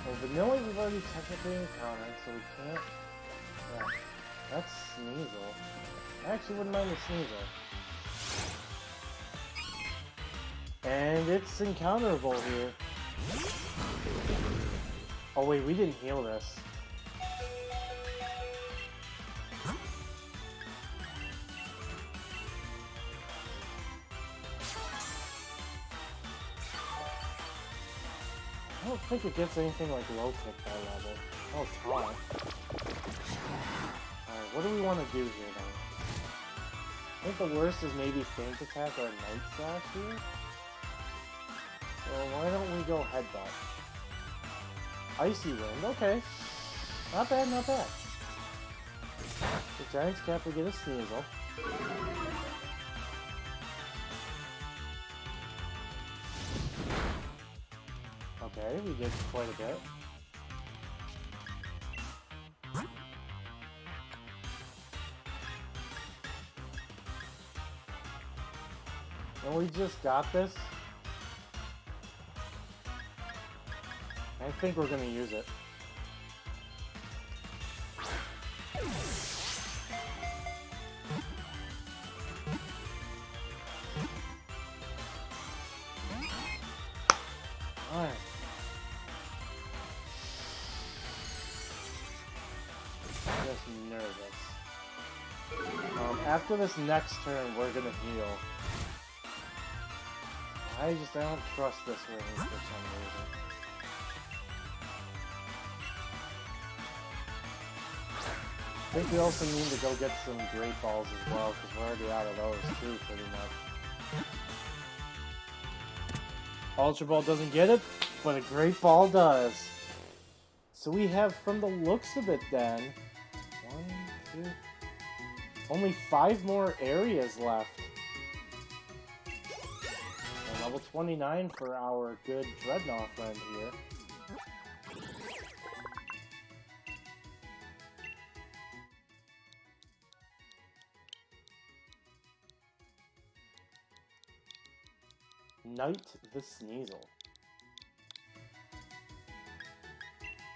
Well, Vanilla we've already technically encountered, so we can't... Yeah, that's Sneasel. I actually wouldn't mind the Sneasel. And it's encounterable here. Oh wait, we didn't heal this. I don't think it gets anything like low kick by level. Oh, taunt. Alright, what do we want to do here then? I think the worst is maybe Faint Attack or Night Slash here. So why don't we go Headbutt? Icy Wind, okay. Not bad, not bad. The Giant's Cap will get a Sneasel. Okay, we did quite a bit. And we just got this. I think we're gonna use it. Alright. Just nervous. After this next turn, we're gonna heal. I don't trust this ring for some reason. I think we also need to go get some Great Balls as well, because we're already out of those too, pretty much. Ultra Ball doesn't get it, but a Great Ball does. So we have, from the looks of it then, 1, 2... only 5 more areas left. And level 29 for our good Dreadnought friend here. Knight the Sneasel.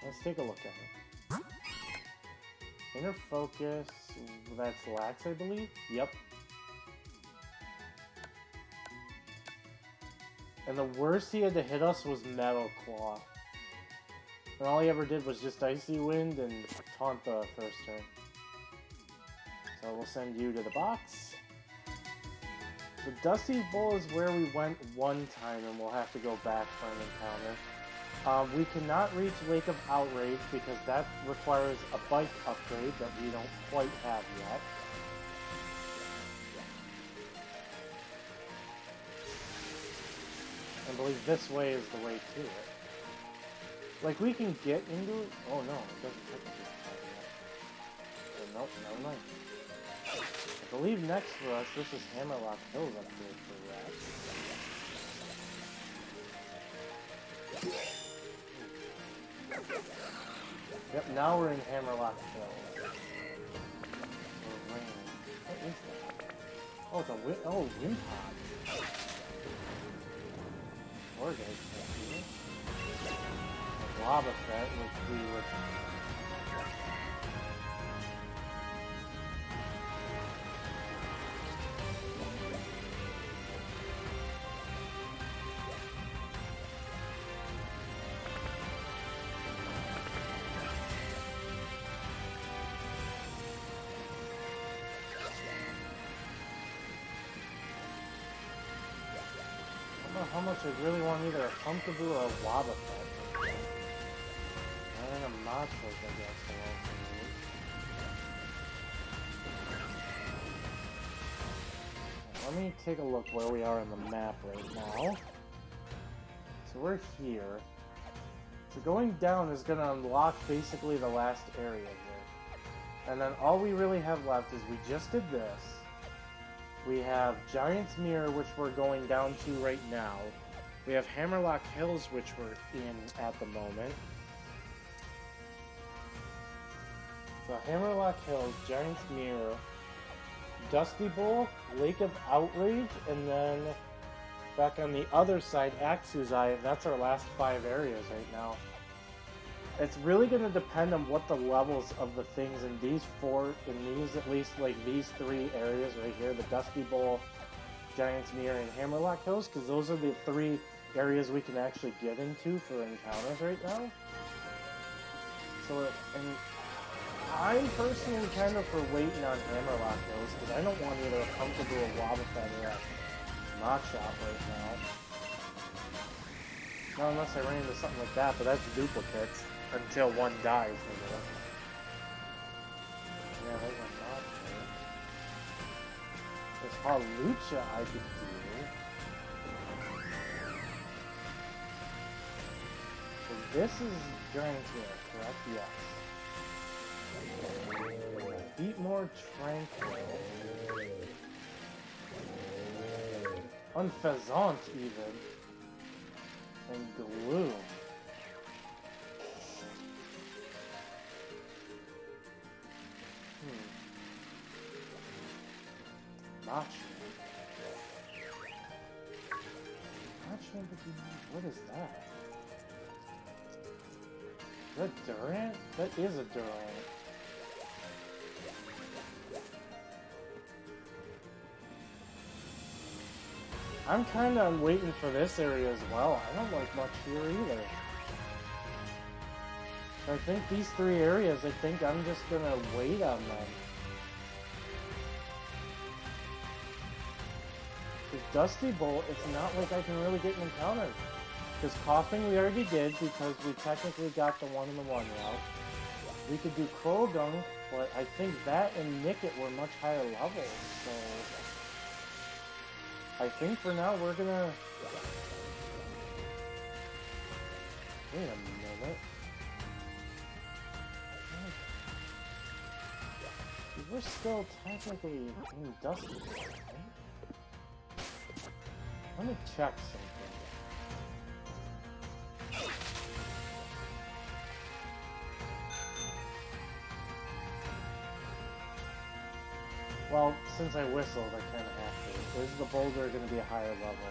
Let's take a look at it. Inner focus, that's lax, I believe? Yep. And the worst he had to hit us was Metal Claw. And all he ever did was just Icy Wind and taunt the first turn. So we'll send you to the box. The Dusty Bowl is where we went one time, and we'll have to go back for an encounter. We cannot reach Lake of Outrage because that requires a bike upgrade that we don't quite have yet. I believe this way is the way to it. Like, we can get into it. Oh no, it doesn't technically have yet. So, nope, never mind. I believe next for us, this is Hammerlock Hills up here for rats. Yep, now we're in Hammerlock Hills. What is that? Oh, it's a wind pod. Or guys can't see it. A lava set, which we were. How much I really want either a Pumpkaboo or a Wobbuffet. And a Machos, I guess. Let me take a look where we are on the map right now. So we're here. So going down is going to unlock basically the last area here. And then all we really have left is we just did this. We have Giant's Mirror, which we're going down to right now. We have Hammerlock Hills, which we're in at the moment. So Hammerlock Hills, Giant's Mirror, Dusty Bowl, Lake of Outrage, and then back on the other side, Axu's Eye. That's our last 5 areas right now. It's really going to depend on what the levels of the things in these 4, in these at least, like these 3 areas right here, the Dusty Bowl, Giant's Mirror, and Hammerlock Hills, because those are the 3 areas we can actually get into for encounters right now. So, and I'm personally kind of for waiting on Hammerlock Hills, because I don't want either a Pumpkaboo, a Wobbuffet, or a Machop right now. Not unless I ran into something like that, but that's duplicates. Until one dies, you know. Yeah, that went not good. There's Hawlucha I could do. So this is Giant's Mirror, correct? Yes. Beat more Tranquil. Unfezant even. And Gloom. What is that? Is that Durant? That is a Durant. I'm kind of waiting for this area as well. I don't like much here either. I think these 3 areas, I think I'm just gonna wait on them. With Dusty Bolt, it's not like I can really get an encounter. Because Coughing we already did, because we technically got the 1-in-1 route. We could do Croagunk, but I think that and Nickit were much higher levels, so... I think for now we're gonna... Wait a minute. We're still technically in Dusty Bolt, right? Let me check something. Well, since I whistled, I kind of have to. Is the boulder going to be a higher level?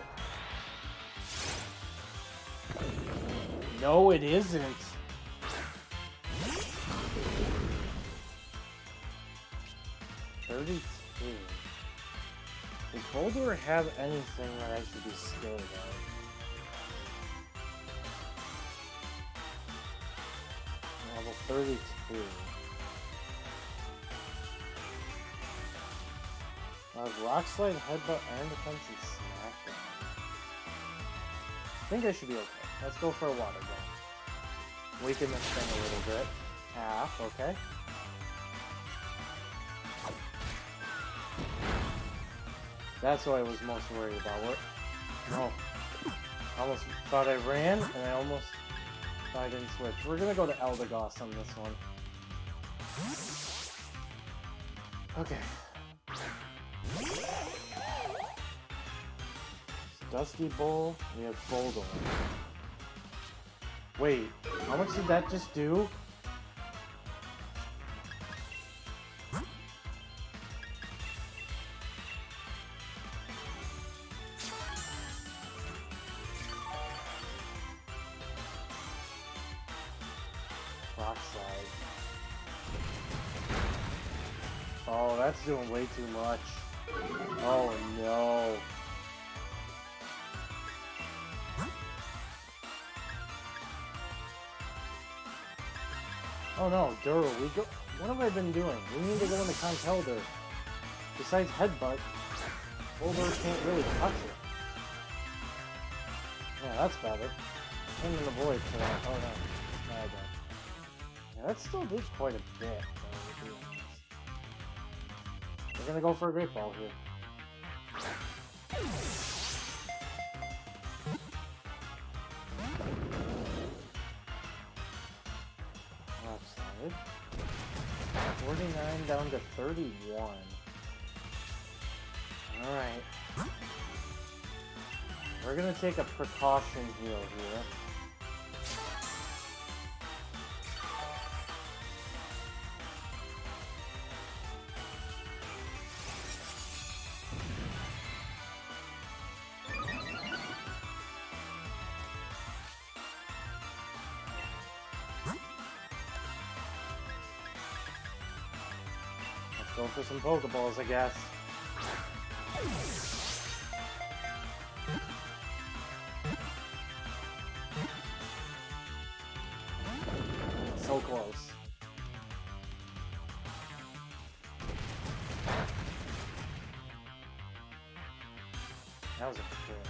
No, it isn't. $32. Does Boulder have anything that I should be scared of? Level 32. Rock Slide, Headbutt, Iron Defense, and Smackdown. I think I should be okay. Let's go for a Water Gun. Weaken this thing a little bit. Half, okay. That's what I was most worried about. What? No. I almost thought I ran, and I almost thought I didn't switch. We're gonna go to Eldegoss on this one. Okay. Dusty Bowl, we have Boulder. Wait, how much did that just do? Rock Slide. Oh, that's doing way too much. Oh no. Oh no, Duro, we go. What have I been doing? We need to go into Conkeldurr. Besides Headbutt, Boulder can't really touch it. Yeah, that's better. I'm in the void for that. Oh no. No, I don't. Yeah, that still did quite a bit, though, to be honest. We're gonna go for a Great Ball here. Rock Slide. 49 down to 31. Alright. We're gonna take a precaution heal here. Let's go for some Pokeballs, I guess. So close. That was a crit.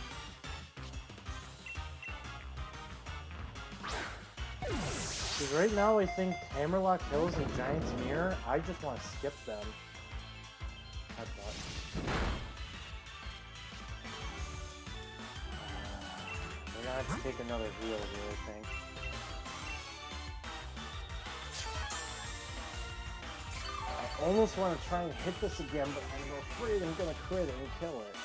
Because right now I think Hammerlock Hills and Giant's Mirror, I just want to skip them. We're gonna have to take another heal here, I think. I almost want to try and hit this again, but I'm afraid I'm gonna crit it and kill it.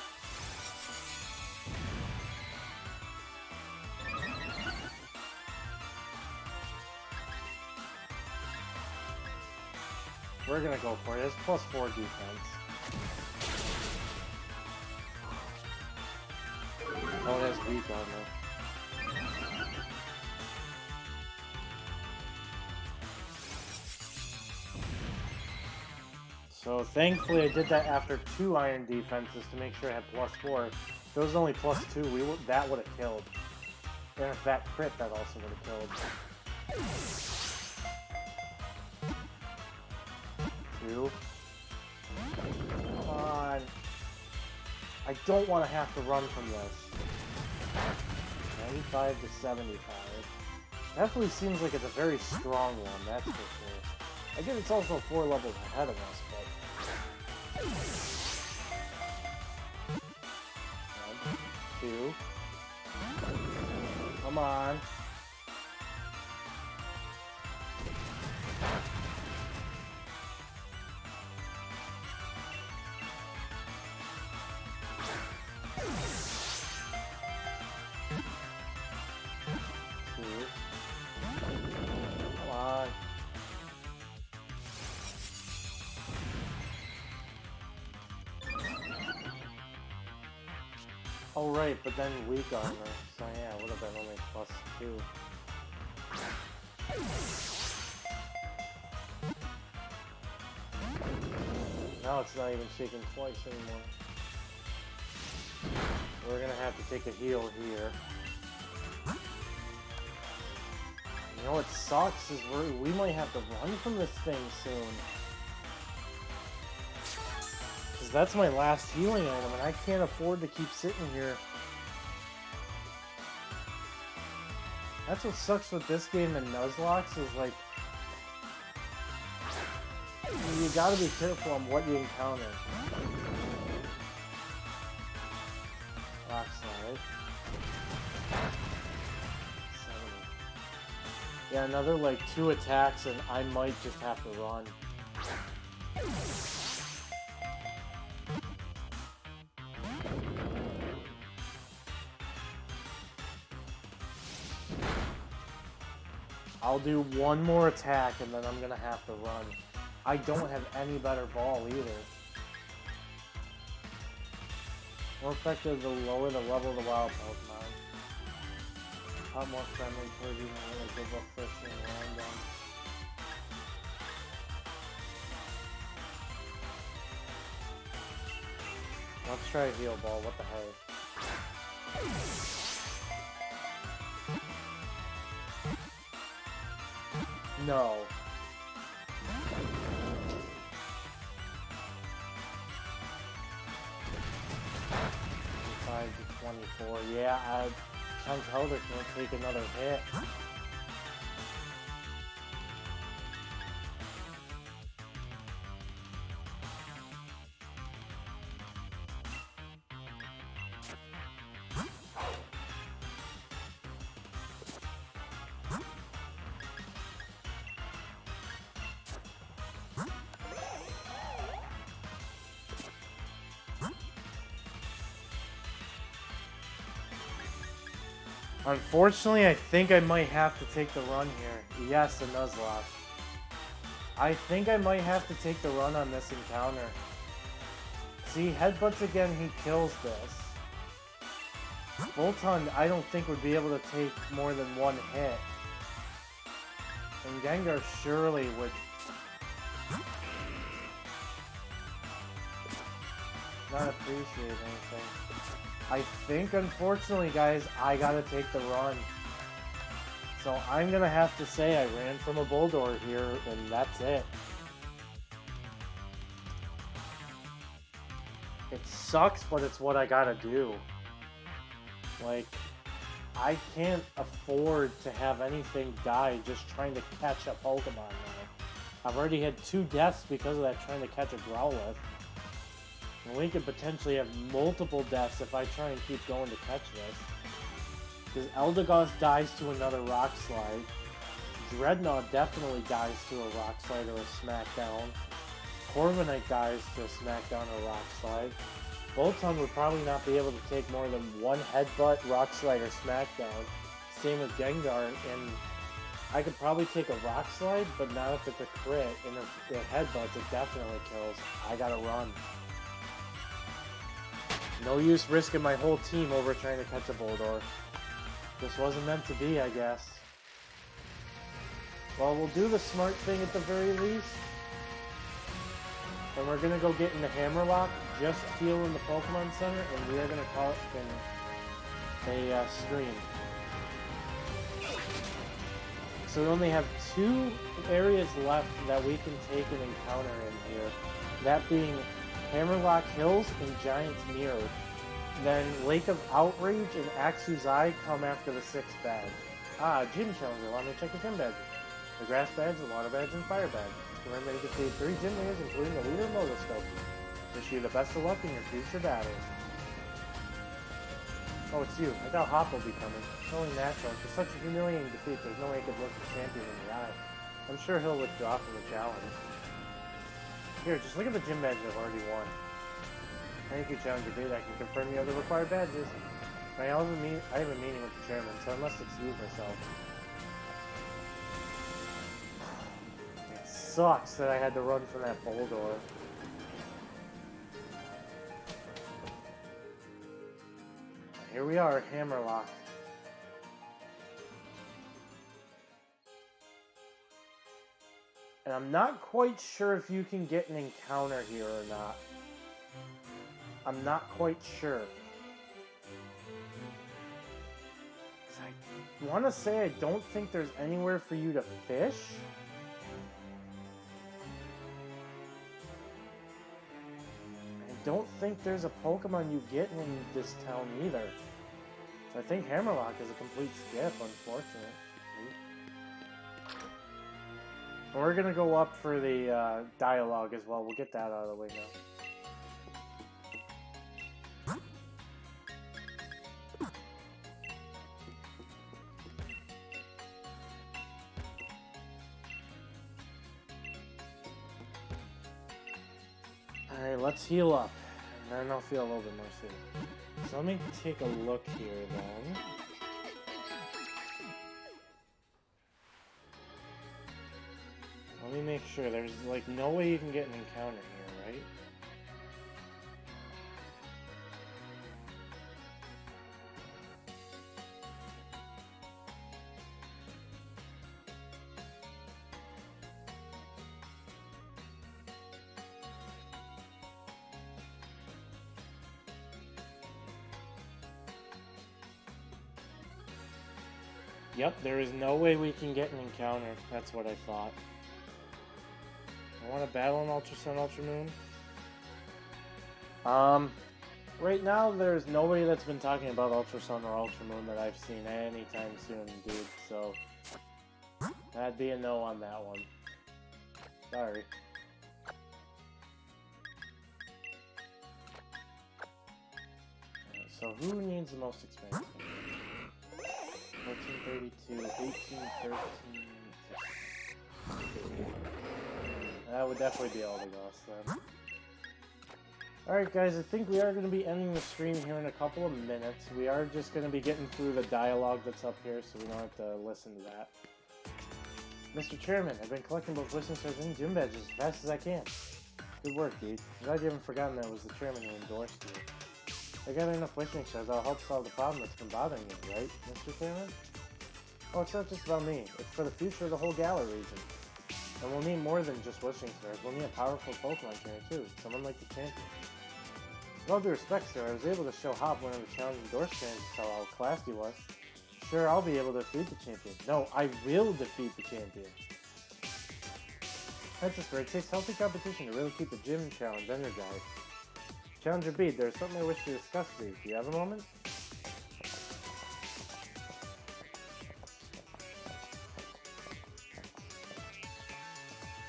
We're gonna go for it. It's +4 defense. Oh, that's weak armor. So thankfully I did that after 2 iron defenses to make sure I had +4. If it was only +2, that would have killed. And if that crit, that also would have killed. 2. Come on. I don't want to have to run from this. 95 to 75. Definitely seems like it's a very strong one, that's for sure. I guess it's also 4 levels ahead of us, but... 1, 2. Come on. Oh right, but then weak armor, so yeah, it would have been only +2. Now it's not even shaking twice anymore. We're gonna have to take a heal here. You know what sucks is we might have to run from this thing soon. Because that's my last healing item, and I can't afford to keep sitting here. That's what sucks with this game and Nuzlocke is like... You gotta be careful on what you encounter. Rock slide. Yeah, another like 2 attacks and I might just have to run. I'll do one more attack and then I'm gonna have to run. I don't have any better ball either. More effective the lower the level of the wild Pokemon. How more friendly towards you than like give up fish and random. Let's try a heal ball, what the heck? No. 5 to 24. Yeah, Chunk Helder can't take another hit. Unfortunately, I think I might have to take the run here. Yes, a Nuzlocke. I think I might have to take the run on this encounter. See, headbutts again, he kills this. Voltund, I don't think would be able to take more than 1 hit. And Gengar surely would... not appreciate anything. I think, unfortunately, guys, I gotta take the run. So I'm gonna have to say I ran from a Bulldor here, and that's it. It sucks, but it's what I gotta do. Like, I can't afford to have anything die just trying to catch a Pokemon now. I've already had 2 deaths because of that, trying to catch a Growlithe. And we could potentially have multiple deaths if I try and keep going to catch this. Because Eldegoss dies to another Rock Slide. Dreadnought definitely dies to a Rock Slide or a Smackdown. Corviknight dies to a Smackdown or Rock Slide. Voltund would probably not be able to take more than 1 Headbutt, Rock Slide, or Smackdown. Same with Gengar, and I could probably take a Rock Slide, but not if it's a crit, and if it headbutts, it definitely kills. I gotta run. No use risking my whole team over trying to catch a Bulldor. This wasn't meant to be, I guess. Well, we'll do the smart thing at the very least. And we're gonna go get in the Hammerlock, just heal in the Pokemon Center, and we are gonna call it a stream. So we only have 2 areas left that we can take an encounter in here. That being Hammerlock Hills and Giant's Mirror. Then Lake of Outrage and Axu's Eye come after the 6th badge. Ah, Gym Challenger. Allow me to check the gym badges. The Grass Badge, the Water Badge, and Fire Badge. Remember you can save 3 gym leaders, including the leader of Motoscope. Wish you the best of luck in your future battles. Oh, it's you. I thought Hop will be coming. It's only natural. After such a humiliating defeat, there's no way I could look the champion in the eye. I'm sure he'll withdraw from the challenge. Here, just look at the gym badge I've already won. Thank you, Challenger Beta. I can confirm you have the required badges. I have a meeting with the chairman, so I must excuse myself. It sucks that I had to run from that Bulldor. Here we are, Hammerlock. And I'm not quite sure if you can get an encounter here or not. I'm not quite sure. I want to say I don't think there's anywhere for you to fish. I don't think there's a Pokemon you get in this town either. So I think Hammerlock is a complete skip, unfortunately. We're gonna go up for the dialogue as well. We'll get that out of the way now. Alright, let's heal up, and then I'll feel a little bit more safe. So let me take a look here then. Let me make sure. There's like no way you can get an encounter here, right? Yep, there is no way we can get an encounter. That's what I thought. I want to battle an Ultra Sun, Ultra Moon. Right now there's nobody that's been talking about Ultra Sun or Ultra Moon that I've seen anytime soon, dude. So that'd be a no on that one. Sorry. So who needs the most expansion? 1432, 1813. That would definitely be all the Eldegoss then. Alright guys, I think we are going to be ending the stream here in a couple of minutes. We are just going to be getting through the dialogue that's up here, so we don't have to listen to that. Mr. Chairman, I've been collecting both wishing stars and gym badges as fast as I can. Good work, dude. I'm glad you haven't forgotten that it was the chairman who endorsed you. I got enough wishing stars that'll help solve the problem that's been bothering you, right, Mr. Chairman? Oh, it's not just about me. It's for the future of the whole Galar region. And we'll need more than just wishing stars. We'll need a powerful Pokemon trainer too, someone like the champion. With all due respect, sir, I was able to show Hop one of the challenge endorsed trainers to tell how classy he was. Sure, I'll be able to defeat the champion. No, I will defeat the champion. That's just great. It takes healthy competition to really keep the gym challenge energized. Challenger B, there's something I wish to discuss with you. Do you have a moment?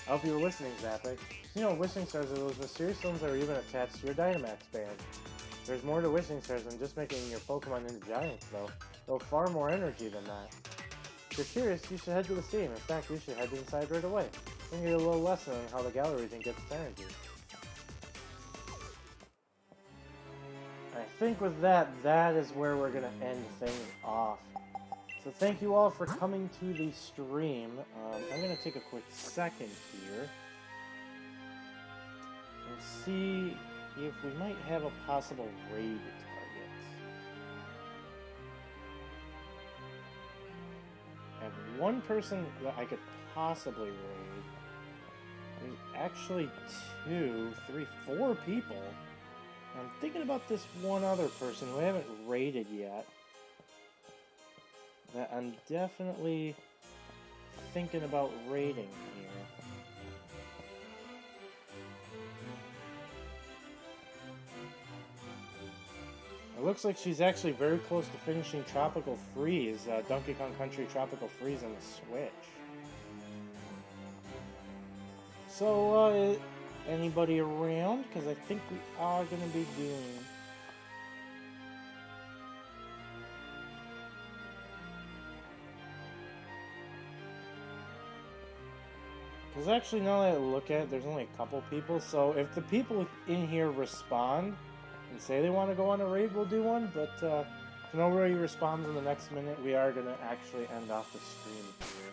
I hope you were listening, Zappe. You know, wishing stars are those mysterious stones that are even attached to your Dynamax band. There's more to wishing stars than just making your Pokemon into giants, though. They'll far more energy than that. If you're curious, you should head to the stadium. In fact, you should head inside right away. You can get a little lesson on how the Galar region gets its energy. I think with that, that is where we're going to end things off. So thank you all for coming to the stream. I'm going to take a quick second here and see if we might have a possible raid target. I have one person that I could possibly raid. There's actually 2, 3, 4 people. I'm thinking about this one other person who I haven't raided yet. That I'm definitely thinking about raiding here. It looks like she's actually very close to finishing Tropical Freeze, Donkey Kong Country Tropical Freeze on the Switch. So, anybody around? Because I think we are going to be doing... Because actually, now that I look at it, there's only a couple people. So if the people in here respond and say they want to go on a raid, we'll do one. But if nobody responds in the next minute, we are going to actually end off the stream here.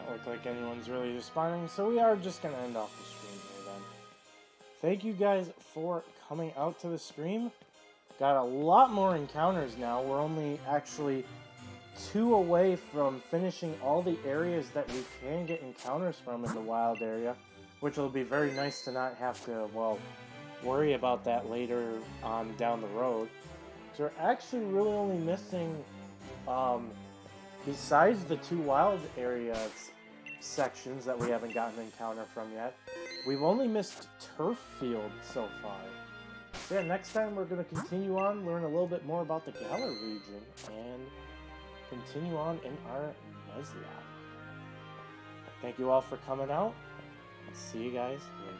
Not look like anyone's really responding, so we are just gonna end off the stream here then. Thank you guys for coming out to the stream. Got a lot more encounters now. We're only actually 2 away from finishing all the areas that we can get encounters from in the wild area, which will be very nice to not have to, well, worry about that later on down the road. So we're actually really only missing, besides the 2 wild area sections that we haven't gotten an encounter from yet, we've only missed Turf Field so far. So yeah, next time we're going to continue on, learn a little bit more about the Galar region, and continue on in our Nuzlocke. Thank you all for coming out, and see you guys later.